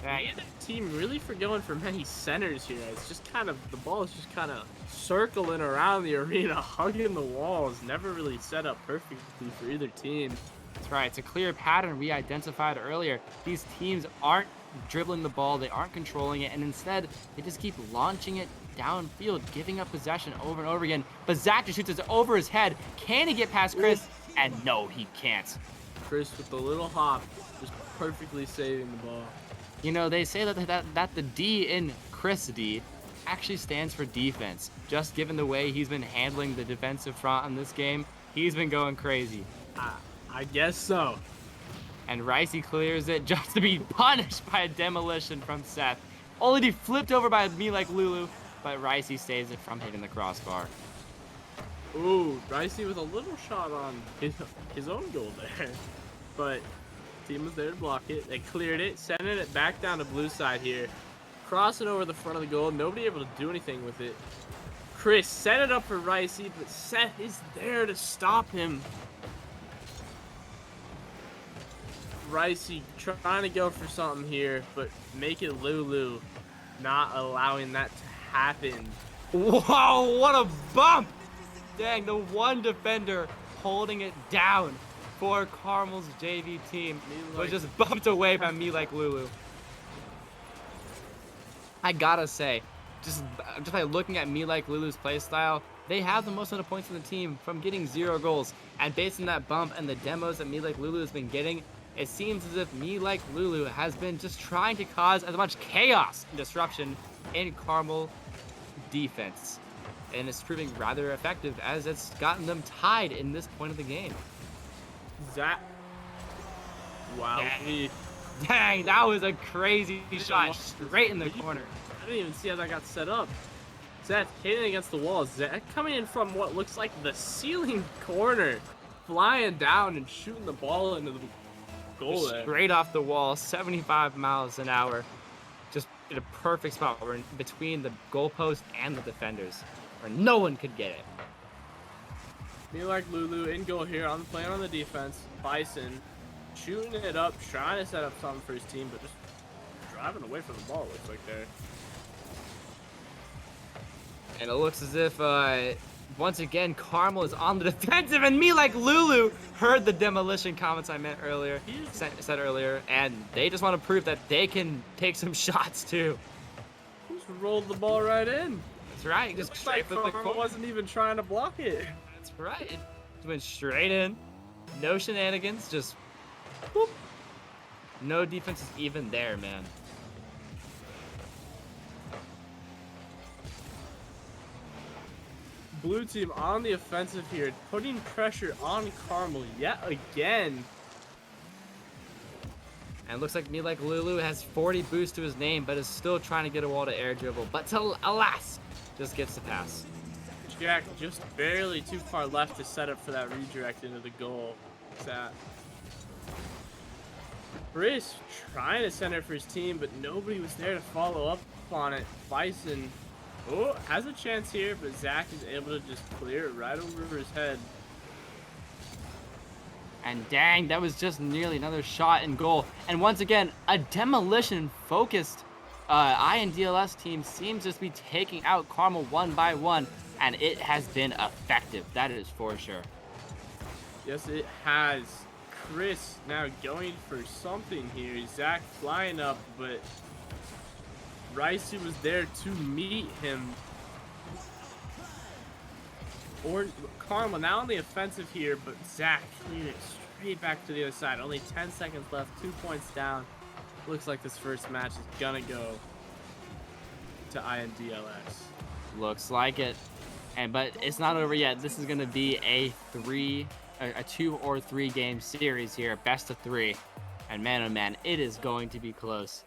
Right. The team really forgoing for many centers here. It's just kind of, the ball is just kind of circling around the arena, hugging the walls. Never really set up perfectly for either team. That's right. It's a clear pattern we identified earlier. These teams aren't dribbling the ball, they aren't controlling it, and instead they just keep launching it downfield, giving up possession over and over again. But Zach just shoots it over his head. Can he get past Chris? And no, he can't. Chris with the little hop, just perfectly saving the ball. You know, they say that the D in Chris D actually stands for defense. Just given the way he's been handling the defensive front in this game, he's been going crazy. I guess so. And Ricey clears it just to be punished by a demolition from Seth. Only to be flipped over by Me Like Lulu, but Ricey saves it from hitting the crossbar. Ooh, Ricey with a little shot on his own goal there. But team was there to block it. They cleared it, sending it back down to blue side here. Crossing over the front of the goal, nobody able to do anything with it. Chris set it up for Ricey, but Seth is there to stop him. Ricey trying to go for something here, but make it Lulu, not allowing that to happen. Whoa, what a bump! Dang, the one defender holding it down for Carmel's JV team was just bumped away by Me Like Lulu. I gotta say, just by looking at Me Like Lulu's play style, they have the most amount of points in the team from getting 0 goals. And based on that bump and the demos that Me Like Lulu has been getting, it seems as if Me Like Lulu has been just trying to cause as much chaos and disruption in Carmel defense. And it's proving rather effective as it's gotten them tied in this point of the game. Zach. Wow. Dang, that was a crazy shot straight in the corner. I didn't even see how that got set up. Zach hitting against the wall. Zach coming in from what looks like the ceiling corner, flying down and shooting the ball into the goal there. Straight off the wall, 75 miles an hour. Just in a perfect spot. We're in between the goalpost and the defenders, where no one could get it. Me Like Lulu in goal here on the play on the defense. Bison shooting it up, trying to set up something for his team, but just driving away from the ball, looks like there. And it looks as if once again, Carmel is on the defensive, and me like Lulu heard the demolition comments I meant earlier, said earlier, and they just want to prove that they can take some shots too. Just rolled the ball right in. That's right, just Looks straight like for the Carmel corner. wasn't even trying to block it. That's right. It went straight in. No shenanigans, just whoop. No defense is even there, man. Blue team on the offensive here, putting pressure on Carmel yet again. And it looks like me like Lulu has 40 boost to his name, but is still trying to get a wall to air dribble. But to, alas, just gets the pass. Jack just barely too far left to set up for that redirect into the goal. Chris trying to center for his team, but nobody was there to follow up on it. Bison has a chance here, but Zach is able to just clear it right over his head. And dang, that was just nearly another shot and goal. And once again, a demolition-focused INDLS team seems to be taking out Carmel one by one, and it has been effective. That is for sure. Yes, it has. Chris now going for something here. Zach flying up, but Ricey was there to meet him. Or Carmel now on the offensive here, but Zach cleared it straight back to the other side. Only 10 seconds left, 2 points down. Looks like this first match is gonna go to INDLS. Looks like it. But it's not over yet. This is going to be a 2 or 3 game series here, best of 3. And man, oh man, it is going to be close.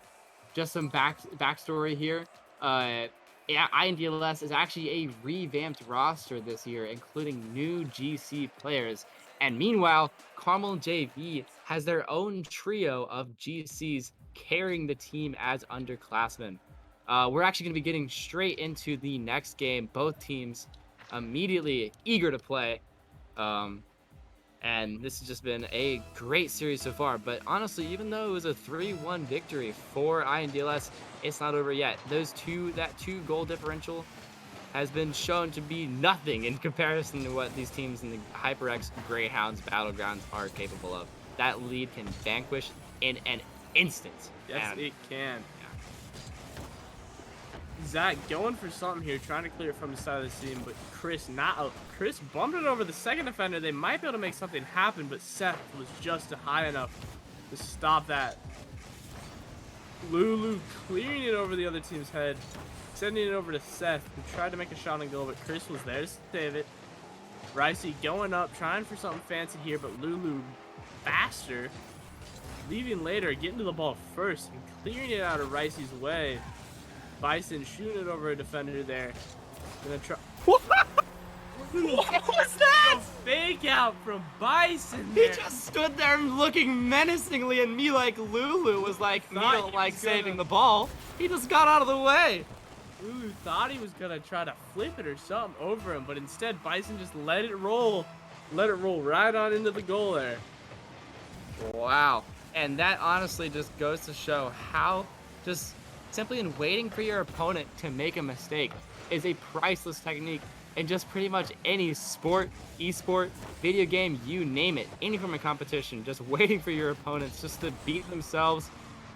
Just some backstory here. Yeah, INDLS is actually a revamped roster this year, including new GC players. And meanwhile, Carmel JV has their own trio of GCs carrying the team as underclassmen. We're actually going to be getting straight into the next game. Both teams immediately eager to play. And this has just been a great series so far. But honestly, even though it was a 3-1 victory for INDLS, it's not over yet. That 2-goal differential has been shown to be nothing in comparison to what these teams in the HyperX Greyhounds Battlegrounds are capable of. That lead can vanquish in an instant. Yes, it can. Zach going for something here, trying to clear it from the side of the seam, but Chris bumped it over the second defender. They might be able to make something happen, but Seth was just high enough to stop that. Lulu clearing it over the other team's head, sending it over to Seth, who tried to make a shot and goal, but Chris was there to save it. Ricey going up, trying for something fancy here, but Lulu faster, leaving later, getting to the ball first, and clearing it out of Ricey's way. Bison shooting it over a defender there. Gonna try. What was that? A fake out from Bison He there. just stood there looking menacingly, and me like Lulu was like Thought he Neil like was saving gonna- the ball. He just got out of the way. Lulu thought he was gonna try to flip it or something over him, but instead Bison just let it roll. Let it roll right on into the goal there. Wow. And that honestly just goes to show how just simply in waiting for your opponent to make a mistake is a priceless technique in just pretty much any sport, esport, video game, you name it, any form of competition. Just waiting for your opponents just to beat themselves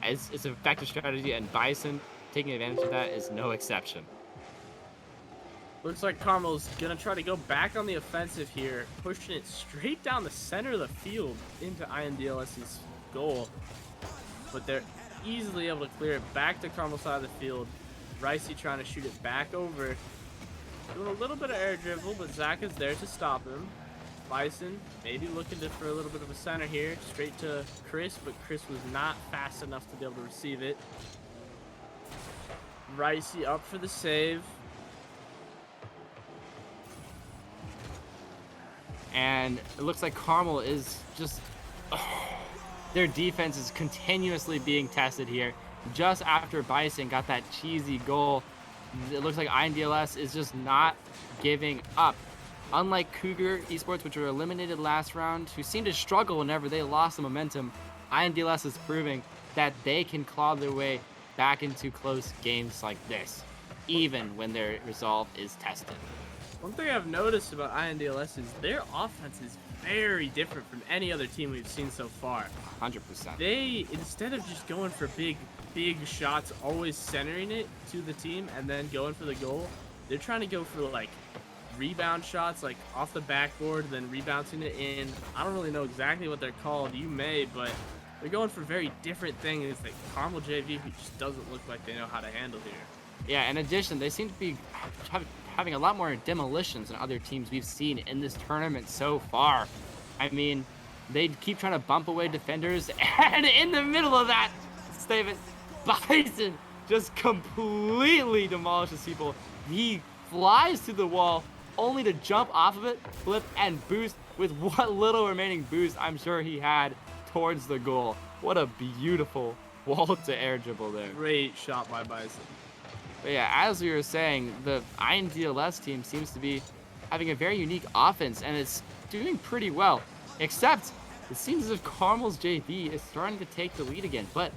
is an effective strategy, and Bison taking advantage of that is no exception. Looks like Carmel's gonna try to go back on the offensive here, pushing it straight down the center of the field into INDLS's goal. But they're easily able to clear it back to Carmel's side of the field. Ricey trying to shoot it back over. Doing a little bit of air dribble, but Zach is there to stop him. Bison maybe looking for a little bit of a center here, straight to Chris, but Chris was not fast enough to be able to receive it. Ricey up for the save. And it looks like Carmel is just... their defense is continuously being tested here. Just after Bison got that cheesy goal, it looks like INDLS is just not giving up. Unlike Cougar Esports, which were eliminated last round, who seemed to struggle whenever they lost the momentum, INDLS is proving that they can claw their way back into close games like this, even when their resolve is tested. One thing I've noticed about INDLS is their offense is very different from any other team we've seen so far. 100%. They, instead of just going for big shots, always centering it to the team and then going for the goal, they're trying to go for like rebound shots, like off the backboard, then rebounding it in. I don't really know exactly what they're called. You may, but they're going for very different things that Carmel JV just doesn't look like they know how to handle here. Yeah, in addition, they seem to be having a lot more demolitions than other teams we've seen in this tournament so far. I mean, they keep trying to bump away defenders, and in the middle of that statement, Bison just completely demolishes people. He flies to the wall, only to jump off of it, flip, and boost with what little remaining boost I'm sure he had towards the goal. What a beautiful wall-to-air dribble there. Great shot by Bison. But yeah, as we were saying, the INDLS team seems to be having a very unique offense, and it's doing pretty well. Except, it seems as if Carmel's JV is starting to take the lead again. But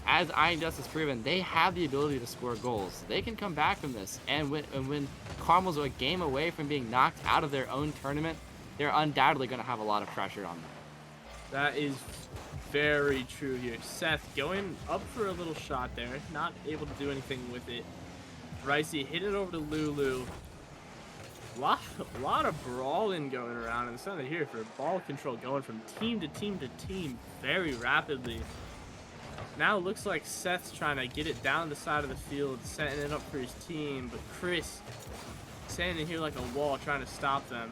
as INDLS has proven, they have the ability to score goals. They can come back from this, and when Carmel's a game away from being knocked out of their own tournament, they're undoubtedly going to have a lot of pressure on them. That is very true here. Seth going up for a little shot there, not able to do anything with it. Ricey hit it over to Lulu. A lot of brawling going around in the center here for ball control, going from team to team to team very rapidly. Now it looks like Seth's trying to get it down the side of the field, setting it up for his team, but Chris standing here like a wall trying to stop them.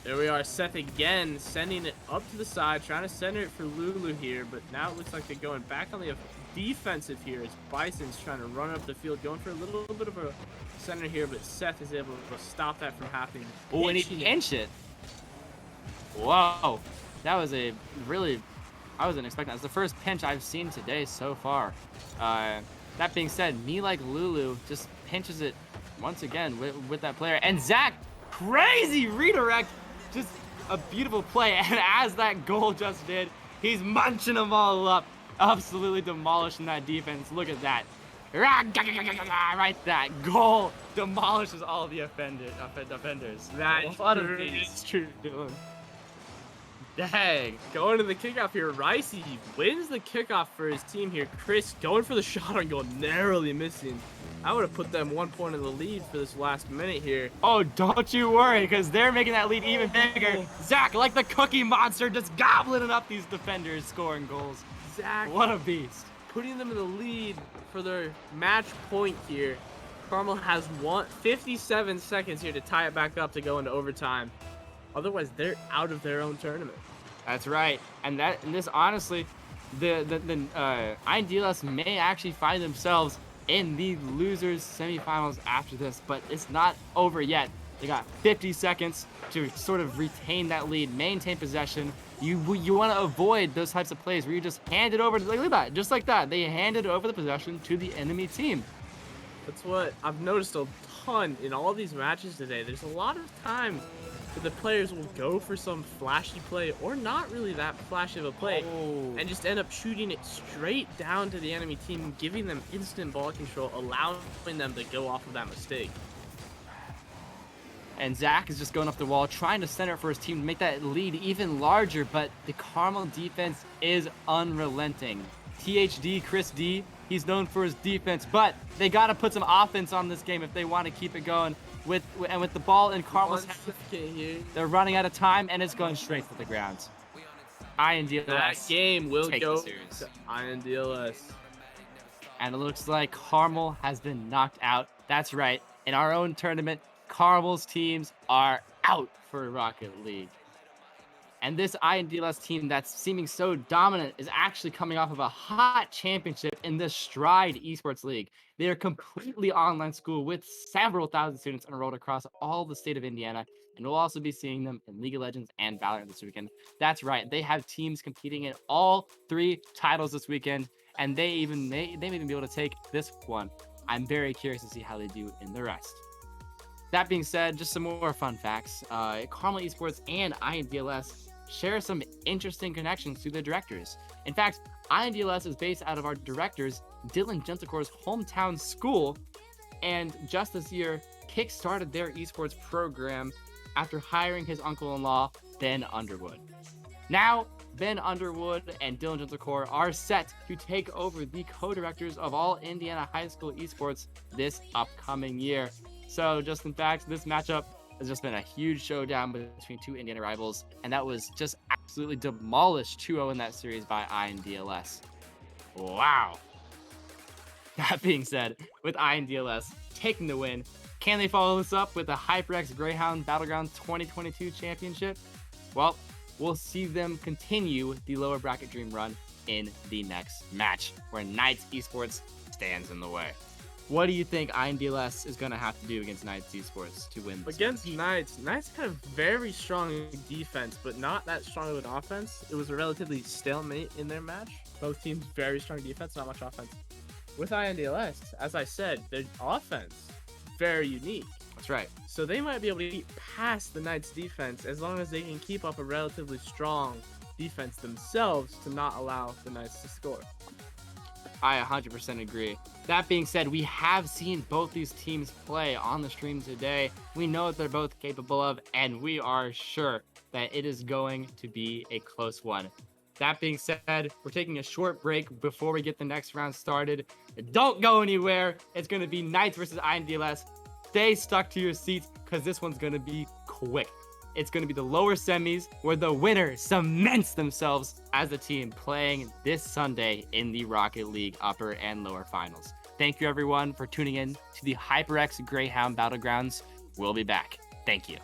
There we are, Seth again sending it up to the side, trying to center it for Lulu here, but now it looks like they're going back on the defensive here as Bison's trying to run up the field, going for a little bit of a center here, but Seth is able to stop that from happening. Oh, and he pinched it. Whoa, that was a really, I wasn't expecting that. It's the first pinch I've seen today so far. That being said, me like Lulu just pinches it once again with that player, and Zach, crazy redirect, just a beautiful play, and as that goal just did, he's munching them all up, absolutely demolishing that defense. Look at that. Right, that goal demolishes all the defenders. That what is true. doing? Dang. Going to the kickoff here, Ricey wins the kickoff for his team here. Chris going for the shot on goal, narrowly missing. I would have put them 1 point in the lead for this last minute here. Oh, don't you worry, because they're making that lead even bigger. Zach, like the Cookie Monster, just gobbling up these defenders, scoring goals. Zach, what a beast. Putting them in the lead for their match point here. Carmel has 57 seconds here to tie it back up to go into overtime. Otherwise, they're out of their own tournament. That's right. And this honestly, the INDLS may actually find themselves in the losers semifinals after this, but it's not over yet. They got 50 seconds to sort of retain that lead, maintain possession. You want to avoid those types of plays where you just hand it over to, look at that, just like that. They handed over the possession to the enemy team. That's what I've noticed a ton in all these matches today. There's a lot of times that the players will go for some flashy play or not really that flashy of a play and just end up shooting it straight down to the enemy team, giving them instant ball control, allowing them to go off of that mistake. And Zach is just going up the wall, trying to center it for his team to make that lead even larger, but the Carmel defense is unrelenting. THD, Chris D, he's known for his defense, but they got to put some offense on this game if they want to keep it going. With the ball in Carmel's hands, they're running out of time, and it's going straight to the ground. INDLS. That game will go to INDLS. And it looks like Carmel has been knocked out. That's right. In our own tournament, Carmel's teams are out for Rocket League. And this INDLS team that's seeming so dominant is actually coming off of a hot championship in the Stride Esports League. They are completely online school with several thousand students enrolled across all the state of Indiana, and we'll also be seeing them in League of Legends and Valorant this weekend. That's right, they have teams competing in all 3 titles this weekend, and they may even be able to take this one. I'm very curious to see how they do in the rest. That being said, just some more fun facts. Carmel Esports and INDLS share some interesting connections to the directors. In fact, INDLS is based out of our directors, Dylan Genticore's hometown school, and just this year, kick-started their esports program after hiring his uncle-in-law, Ben Underwood. Now, Ben Underwood and Dylan Gentlecore are set to take over the co-directors of all Indiana high school esports this upcoming year. So, just in fact, this matchup has just been a huge showdown between two Indiana rivals, and that was just absolutely demolished 2-0 in that series by INDLS. Wow. That being said, with INDLS taking the win, can they follow this up with the HyperX Greyhound Battlegrounds 2022 championship? Well, we'll see them continue the lower bracket dream run in the next match, where Knights Esports stands in the way. What do you think INDLS is going to have to do against Knights Esports to win this Against match? Knights had a very strong defense, but not that strong of an offense. It was a relatively stalemate in their match. Both teams very strong defense, not much offense. With INDLS, as I said, their offense, very unique. That's right. So they might be able to get past the Knights defense as long as they can keep up a relatively strong defense themselves to not allow the Knights to score. I 100% agree. That being said, we have seen both these teams play on the stream today. We know what they're both capable of, and we are sure that it is going to be a close one. That being said, we're taking a short break before we get the next round started. Don't go anywhere. It's going to be Knights versus INDLS. Stay stuck to your seats because this one's going to be quick. It's going to be the lower semis where the winner cements themselves as a team playing this Sunday in the Rocket League upper and lower finals. Thank you, everyone, for tuning in to the HyperX Greyhound Battlegrounds. We'll be back. Thank you.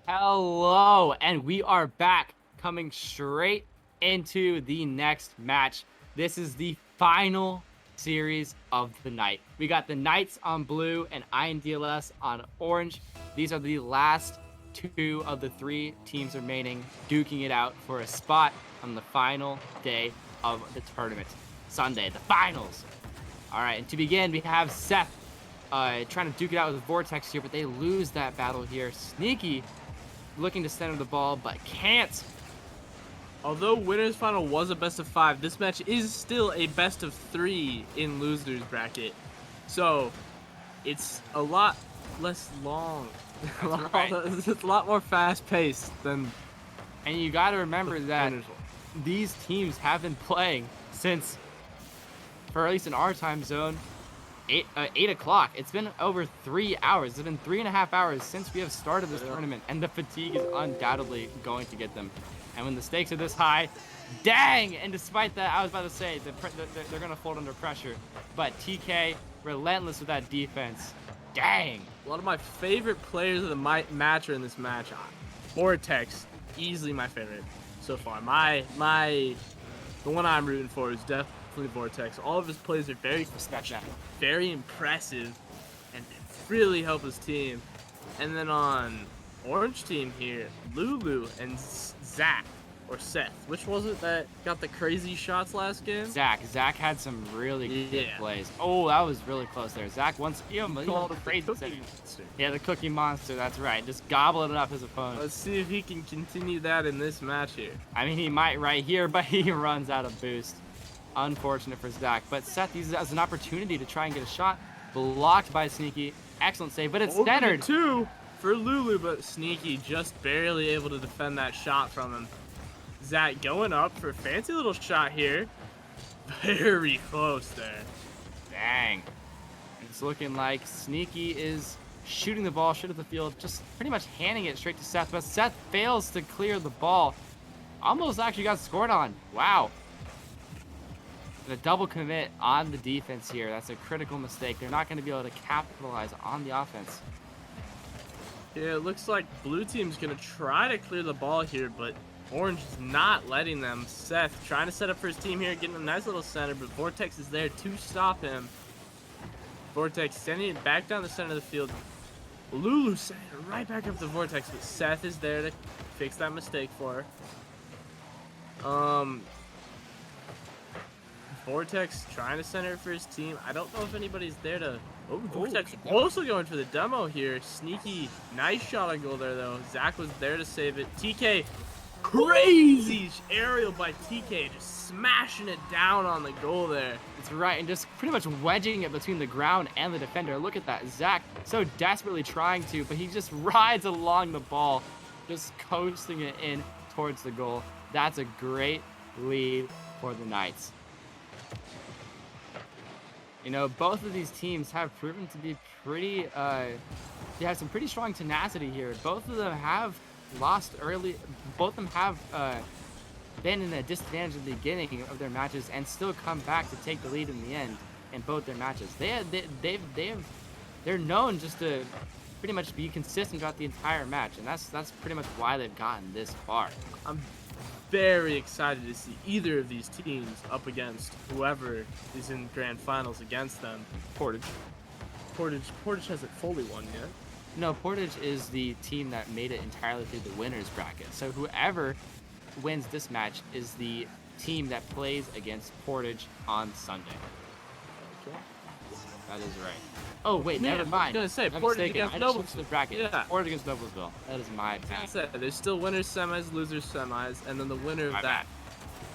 Hello, and we are back, coming straight into the next match. This is the final series of the night. We got the Knights on blue and INDLS on orange. These are the last two of the three teams remaining, duking it out for a spot on the final day of the tournament. Sunday, the finals. All right, and to begin, we have Seth trying to duke it out with Vortex here, but they lose that battle here. Sneaky looking to center the ball, but can't. Although winners final was a best of 5, this match is still a best of 3 in losers bracket. So it's a lot less long. Right. It's a lot more fast paced than And you got to remember that winners one. these teams have been playing since, for at least in our time zone, 8 o'clock. It's been over 3 hours. It's been 3.5 hours since we have started this tournament, and the fatigue is undoubtedly going to get them. And when the stakes are this high, dang! And despite that, I was about to say they're going to fold under pressure. But TK, relentless with that defense. Dang! A lot of my favorite players of the match are in this match. Vortex, easily my favorite so far. The one I'm rooting for is definitely Vortex. All of his plays are very impressive and really help his team. And then on orange team here, Lulu and Zach, or Seth. Which was it that got the crazy shots last game? Zach had some really good plays. Oh, that was really close there. Zach once, Called it crazy the Cookie second. Monster. Yeah, the Cookie Monster, that's right. Just gobbling up his opponent. Let's see if he can continue that in this match here. I mean, he might right here, but he runs out of boost. Unfortunate for Zach. But Seth uses it as an opportunity to try and get a shot. Blocked by Sneaky. Excellent save, but it's centered. 2 for Lulu, but Sneaky just barely able to defend that shot from him. Zach going up for a fancy little shot here. Very close there. Dang. It's looking like Sneaky is shooting the ball straight at the field, just pretty much handing it straight to Seth, but Seth fails to clear the ball. Almost actually got scored on. Wow. And a double commit on the defense here. That's a critical mistake. They're not going to be able to capitalize on the offense. Yeah, it looks like blue team's going to try to clear the ball here, but orange is not letting them. Seth trying to set up for his team here, getting a nice little center, but Vortex is there to stop him. Vortex sending it back down the center of the field. Lulu sending it right back up to Vortex, but Seth is there to fix that mistake for her. Vortex trying to center it for his team. I don't know if anybody's there to... Oh, Vortex also going for the demo here. Sneaky, nice shot on goal there, though. Zach was there to save it. TK, crazy aerial by TK, just smashing it down on the goal there. That's right, and just pretty much wedging it between the ground and the defender. Look at that. Zach so desperately trying to, but he just rides along the ball, just coasting it in towards the goal. That's a great lead for the Knights. You know, both of these teams have proven to be pretty, they have some pretty strong tenacity here. Both of them have lost early. Both of them have been in a disadvantage at the beginning of their matches and still come back to take the lead in the end in both their matches. They're known just to pretty much be consistent throughout the entire match, and that's pretty much why they've gotten this far. I'm very excited to see either of these teams up against whoever is in grand finals against them. Portage hasn't fully won yet. No, Portage is the team that made it entirely through the winners bracket. So whoever wins this match is the team that plays against Portage on Sunday. Okay. That is right. Oh wait, Yeah, never mind. I was gonna say, I'm Portage mistaken. against I just Noblesville. looked at the bracket. Yeah. Portage against Noblesville. That is my Like I bad. said, there's still winners semis, losers semis, and then the winner of My that. bad.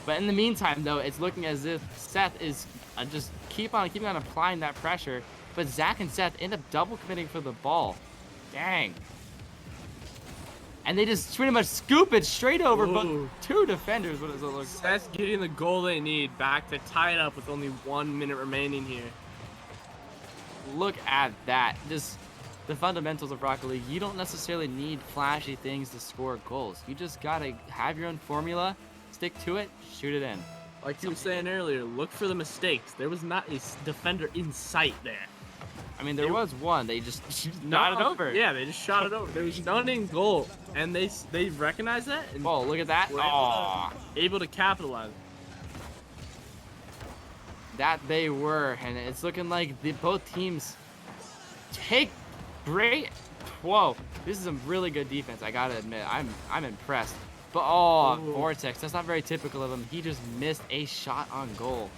But in the meantime, though, it's looking as if Seth is just keeping on applying that pressure. But Zach and Seth end up double committing for the ball. Dang. And they just pretty much scoop it straight over but Ooh. two defenders. What does it look like? Seth's getting the goal they need back to tie it up with only 1 minute remaining here. Look at that. Just the fundamentals of Rocket League. You don't necessarily need flashy things to score goals. You just gotta have your own formula, stick to it, shoot it in. Like you were saying earlier, look for the mistakes. There was not a defender in sight there. I mean, there was one. They just No, shot it over. Yeah, they just shot it over. There was none in goal, and they recognized that and Oh, look at that. were Oh, able to capitalize. that they were. And it's looking like both teams take great. Whoa, this is some really good defense. I gotta admit, I'm impressed. But oh, Ooh. Vortex, that's not very typical of him. He just missed a shot on goal.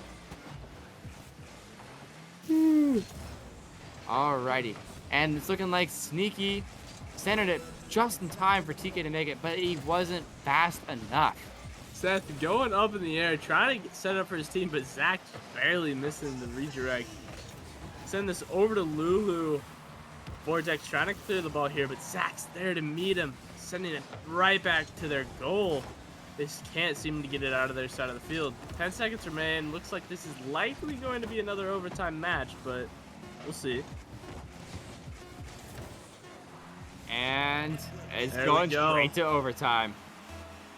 Alrighty, and it's looking like Sneaky centered it just in time for TK to make it, but he wasn't fast enough. Seth going up in the air, trying to set up for his team, but Zach barely missing the redirect. Send this over to Lulu. Vortex trying to clear the ball here, but Zach's there to meet him, sending it right back to their goal. They just can't seem to get it out of their side of the field. 10 seconds remain. Looks like this is likely going to be another overtime match, but we'll see. And it's There we going go. straight to overtime.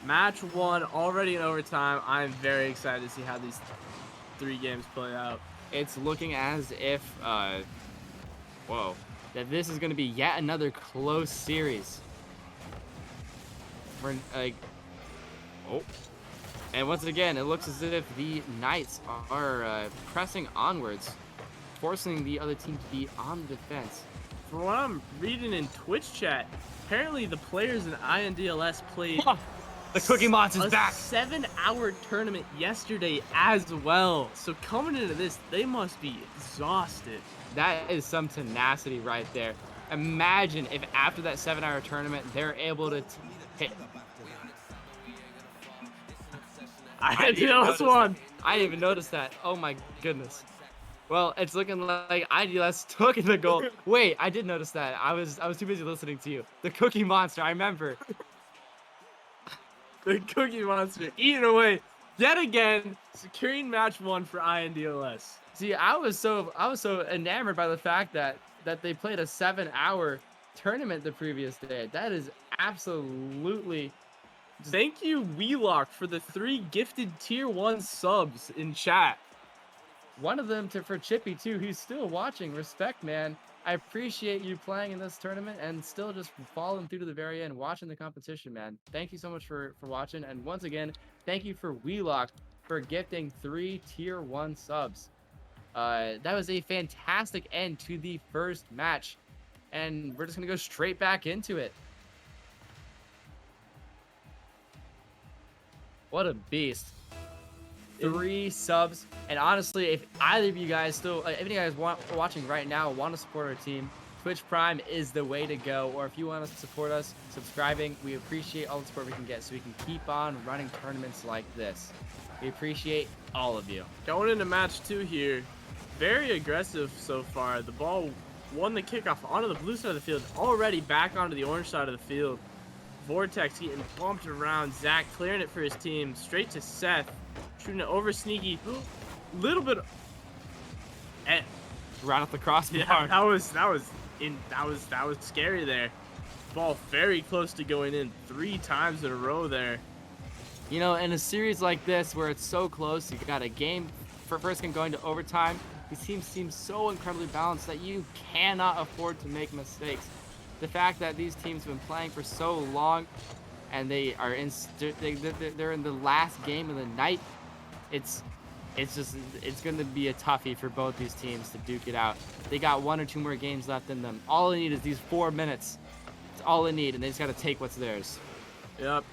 Match 1 already in overtime. I'm very excited to see how these 3 games play out. It's looking as if, whoa, that this is going to be yet another close series. We're like, oh, and once again, it looks as if the Knights are pressing onwards, forcing the other team to be on the defense. From what I'm reading in Twitch chat, apparently the players in INDLS played The Cookie Monster's a back. 7-hour tournament yesterday as well. So coming into this, they must be exhausted. That is some tenacity right there. Imagine if after that 7-hour tournament, they're able to hit. INDLS won. I didn't even notice that. Oh my goodness. Well, it's looking like IDLS took the goal. Wait, I did notice that. I was too busy listening to you. The Cookie Monster, I remember. The Cookie Monster eating away yet again, securing match 1 for INDLS. See, I was so enamored by the fact that they played a 7-hour tournament the previous day. That is absolutely. Thank you, Wheelock, for the 3 gifted tier 1 subs in chat. One of them for Chippy too, who's still watching. Respect, man. I appreciate you playing in this tournament and still just following through to the very end, watching the competition, man. Thank you so much for watching. And once again, thank you for Wheelock for gifting 3 tier 1 subs. That was a fantastic end to the first match. And we're just going to go straight back into it. What a beast. 3 subs, and honestly, if either of you guys if any of you guys watching right now want to support our team, Twitch Prime is the way to go. Or if you want to support us, subscribing, we appreciate all the support we can get so we can keep on running tournaments like this. We appreciate all of you. Going into match 2 here, very aggressive so far. The ball won the kickoff onto the blue side of the field, already back onto the orange side of the field. Vortex getting bumped around. Zach clearing it for his team, straight to Seth. Shooting it over Sneaky. Little bit. Right off the crossbar. Yeah, that was scary there. Ball very close to going in 3 times in a row there. You know, in a series like this where it's so close, you got a game for first game going to overtime. These teams seem so incredibly balanced that you cannot afford to make mistakes. The fact that these teams have been playing for so long, and they are they're in the last game of the night. It's going to be a toughie for both these teams to duke it out. They got 1 or 2 more games left in them. All they need is these 4 minutes. It's all they need, and they just got to take what's theirs. Yep.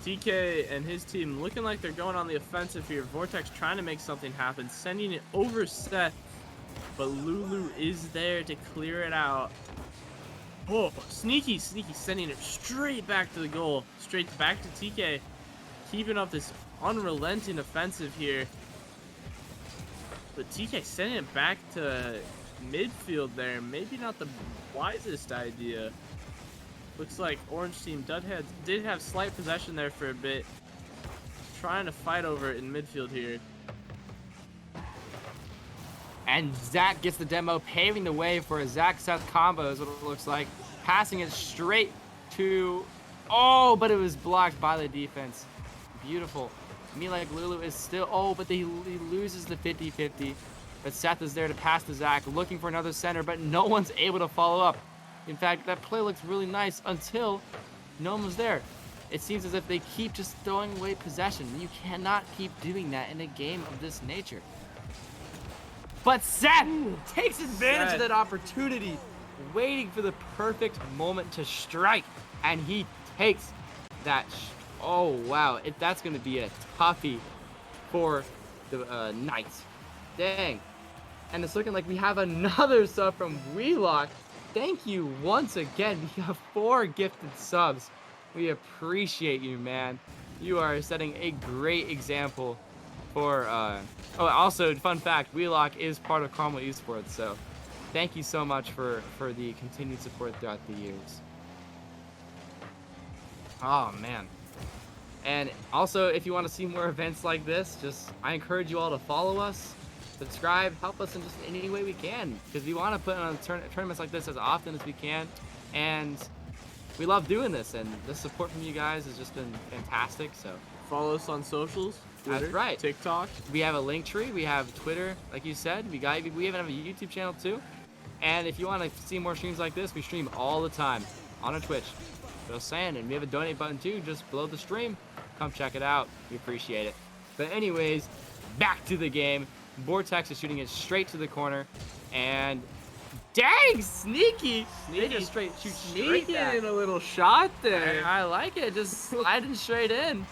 TK and his team looking like they're going on the offensive here. Vortex trying to make something happen, sending it over Seth, but Lulu is there to clear it out. Oh, Sneaky sending it straight back to the goal, straight back to TK, keeping up this unrelenting offensive here. But TK sending it back to midfield there, maybe not the wisest idea. Looks like Orange team did have slight possession there for a bit, trying to fight over it in midfield here. And Zach gets the demo, paving the way for a Zach-Seth combo is what it looks like. Passing it straight to... Oh, but it was blocked by the defense. Beautiful. Me like Lulu is still... Oh, but he loses the 50-50. but Seth is there to pass to Zach, looking for another center, but no one's able to follow up. In fact, that play looks really nice until no one was there. It seems as if they keep just throwing away possession. You cannot keep doing that in a game of this nature. But Seth takes advantage of that opportunity, waiting for the perfect moment to strike, and he takes that. Oh, wow. That's going to be a toughie for the Knights. Dang. And it's looking like we have another sub from Wheelock. Thank you once again. We have 4 gifted subs. We appreciate you, man. You are setting a great example for... Oh, also, fun fact, Wheelock is part of Carmel Esports, so thank you so much for the continued support throughout the years. Oh, man. And also, if you want to see more events like this, I encourage you all to follow us, subscribe, help us in just any way we can, because we want to put on tournaments like this as often as we can, and we love doing this, and the support from you guys has just been fantastic. So Follow us on socials. Twitter, that's right. TikTok. We have a link tree. We have Twitter, like you said. We even have a YouTube channel too. And if you want to see more streams like this, we stream all the time on our Twitch. Just saying, and we have a donate button too, just below the stream. Come check it out. We appreciate it. But anyways, back to the game. Vortex is shooting it straight to the corner, and dang, sneaky! They just shoot straight Sneaking back. in a little shot there. I like it, just sliding straight in.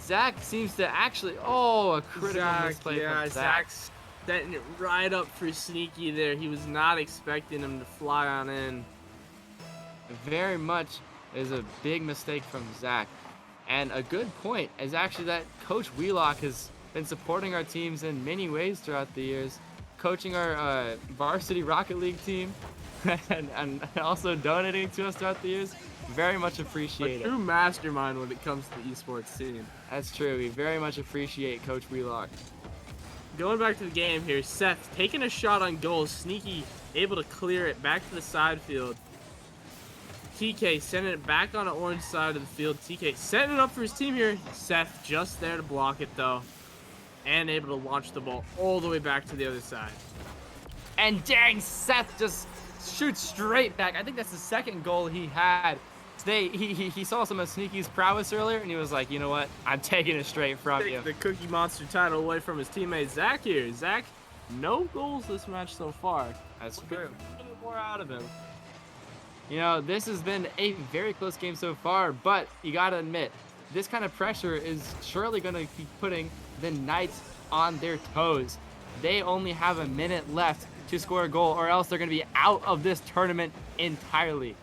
Zach seems to actually, a critical misplay from Zach. Zach's setting it right up for Sneaky there. He was not expecting him to fly on in. Very much is a big mistake from Zach. And a good point is actually that Coach Wheelock has been supporting our teams in many ways throughout the years, coaching our varsity Rocket League team, and also donating to us throughout the years. Very much appreciate A true it. mastermind when it comes to the esports scene. That's true. We very much appreciate Coach Wheelock. Going back to the game here, Seth taking a shot on goal. Sneaky able to clear it back to the side field. TK sending it back on the orange side of the field. TK setting it up for his team here. Seth just there to block it though, and able to launch the ball all the way back to the other side. And dang, Seth just shoots straight back. I think that's the second goal he had today. He saw some of Sneaky's prowess earlier, and he was like, you know what? I'm taking it straight from you. Take the Cookie Monster title away from his teammate Zach here. Zach, no goals this match so far. That's true. A little more out of him. You know, this has been a very close game so far, but you gotta admit, this kind of pressure is surely gonna be putting the Knights on their toes. They only have a minute left to score a goal, or else they're gonna be out of this tournament entirely.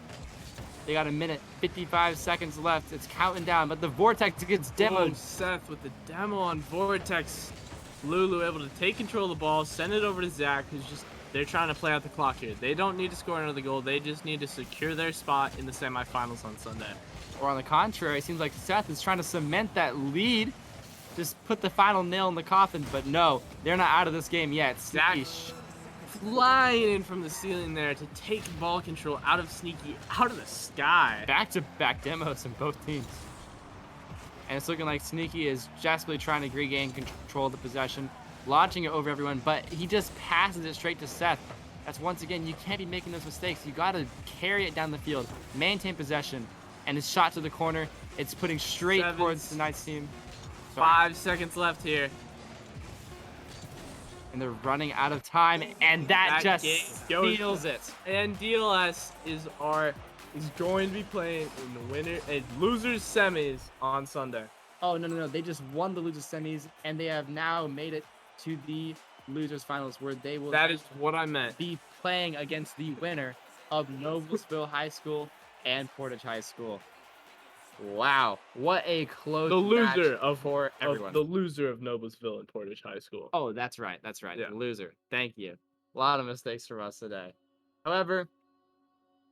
They got a minute, 55 seconds left. It's counting down, but the Vortex gets demoed. Oh, Seth with the demo on Vortex. Lulu able to take control of the ball, send it over to Zach, who's just, they're trying to play out the clock here. They don't need to score another goal. They just need to secure their spot in the semifinals on Sunday. Or on the contrary, it seems like Seth is trying to cement that lead, just put the final nail in the coffin, but no, they're not out of this game yet. Zach Sneaky flying in from the ceiling there to take ball control out of Sneaky, out of the sky. back-to-back demos in both teams. And it's looking like Sneaky is desperately trying to regain control of the possession, launching it over everyone, but he just passes it straight to Seth. That's, once again, you can't be making those mistakes. You got to carry it down the field, maintain possession, and his shot to the corner, it's putting straight towards the Knights team. Sorry. 5 seconds left here. And they're running out of time, and that just game goes- steals it. And DLS is going to be playing in the winner and losers semis on Sunday. Oh, no. They just won the losers semis, and they have now made it to the losers finals, where they will That is what I meant. be playing against the winner of Noblesville High School and Portage High School. Wow, what a close The match loser of everyone. the loser of Noblesville and Portage High School. Oh, that's right. Yeah. The loser. Thank you. A lot of mistakes from us today. However,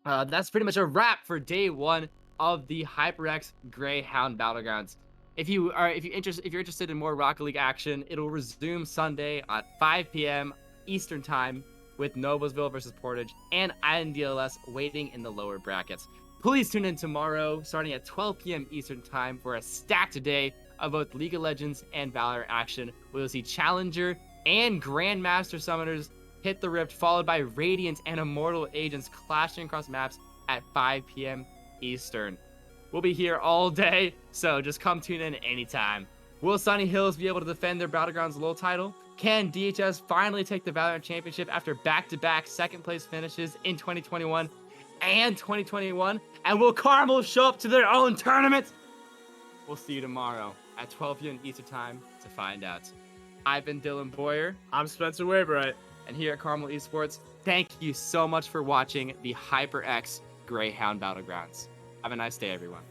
that's pretty much a wrap for day 1 of the HyperX Greyhound Battlegrounds. If you're interested in more Rocket League action, it'll resume Sunday at 5 p.m. Eastern Time with Noblesville versus Portage and INDLS waiting in the lower brackets. Please tune in tomorrow, starting at 12 p.m. Eastern Time, for a stacked day of both League of Legends and Valor action. We will see Challenger and Grandmaster Summoners hit the Rift, followed by Radiant and Immortal Agents clashing across maps at 5 p.m. Eastern. We'll be here all day, so just come tune in anytime. Will Sunny Hills be able to defend their Battlegrounds LoL title? Can DHS finally take the Valorant Championship after back-to-back second-place finishes in 2021 and 2021? And will Carmel show up to their own tournament? We'll see you tomorrow at 12 p.m. Eastern Time to find out. I've been Dylan Boyer. I'm Spencer Wainwright. And here at Carmel Esports, thank you so much for watching the HyperX Greyhound Battlegrounds. Have a nice day, everyone.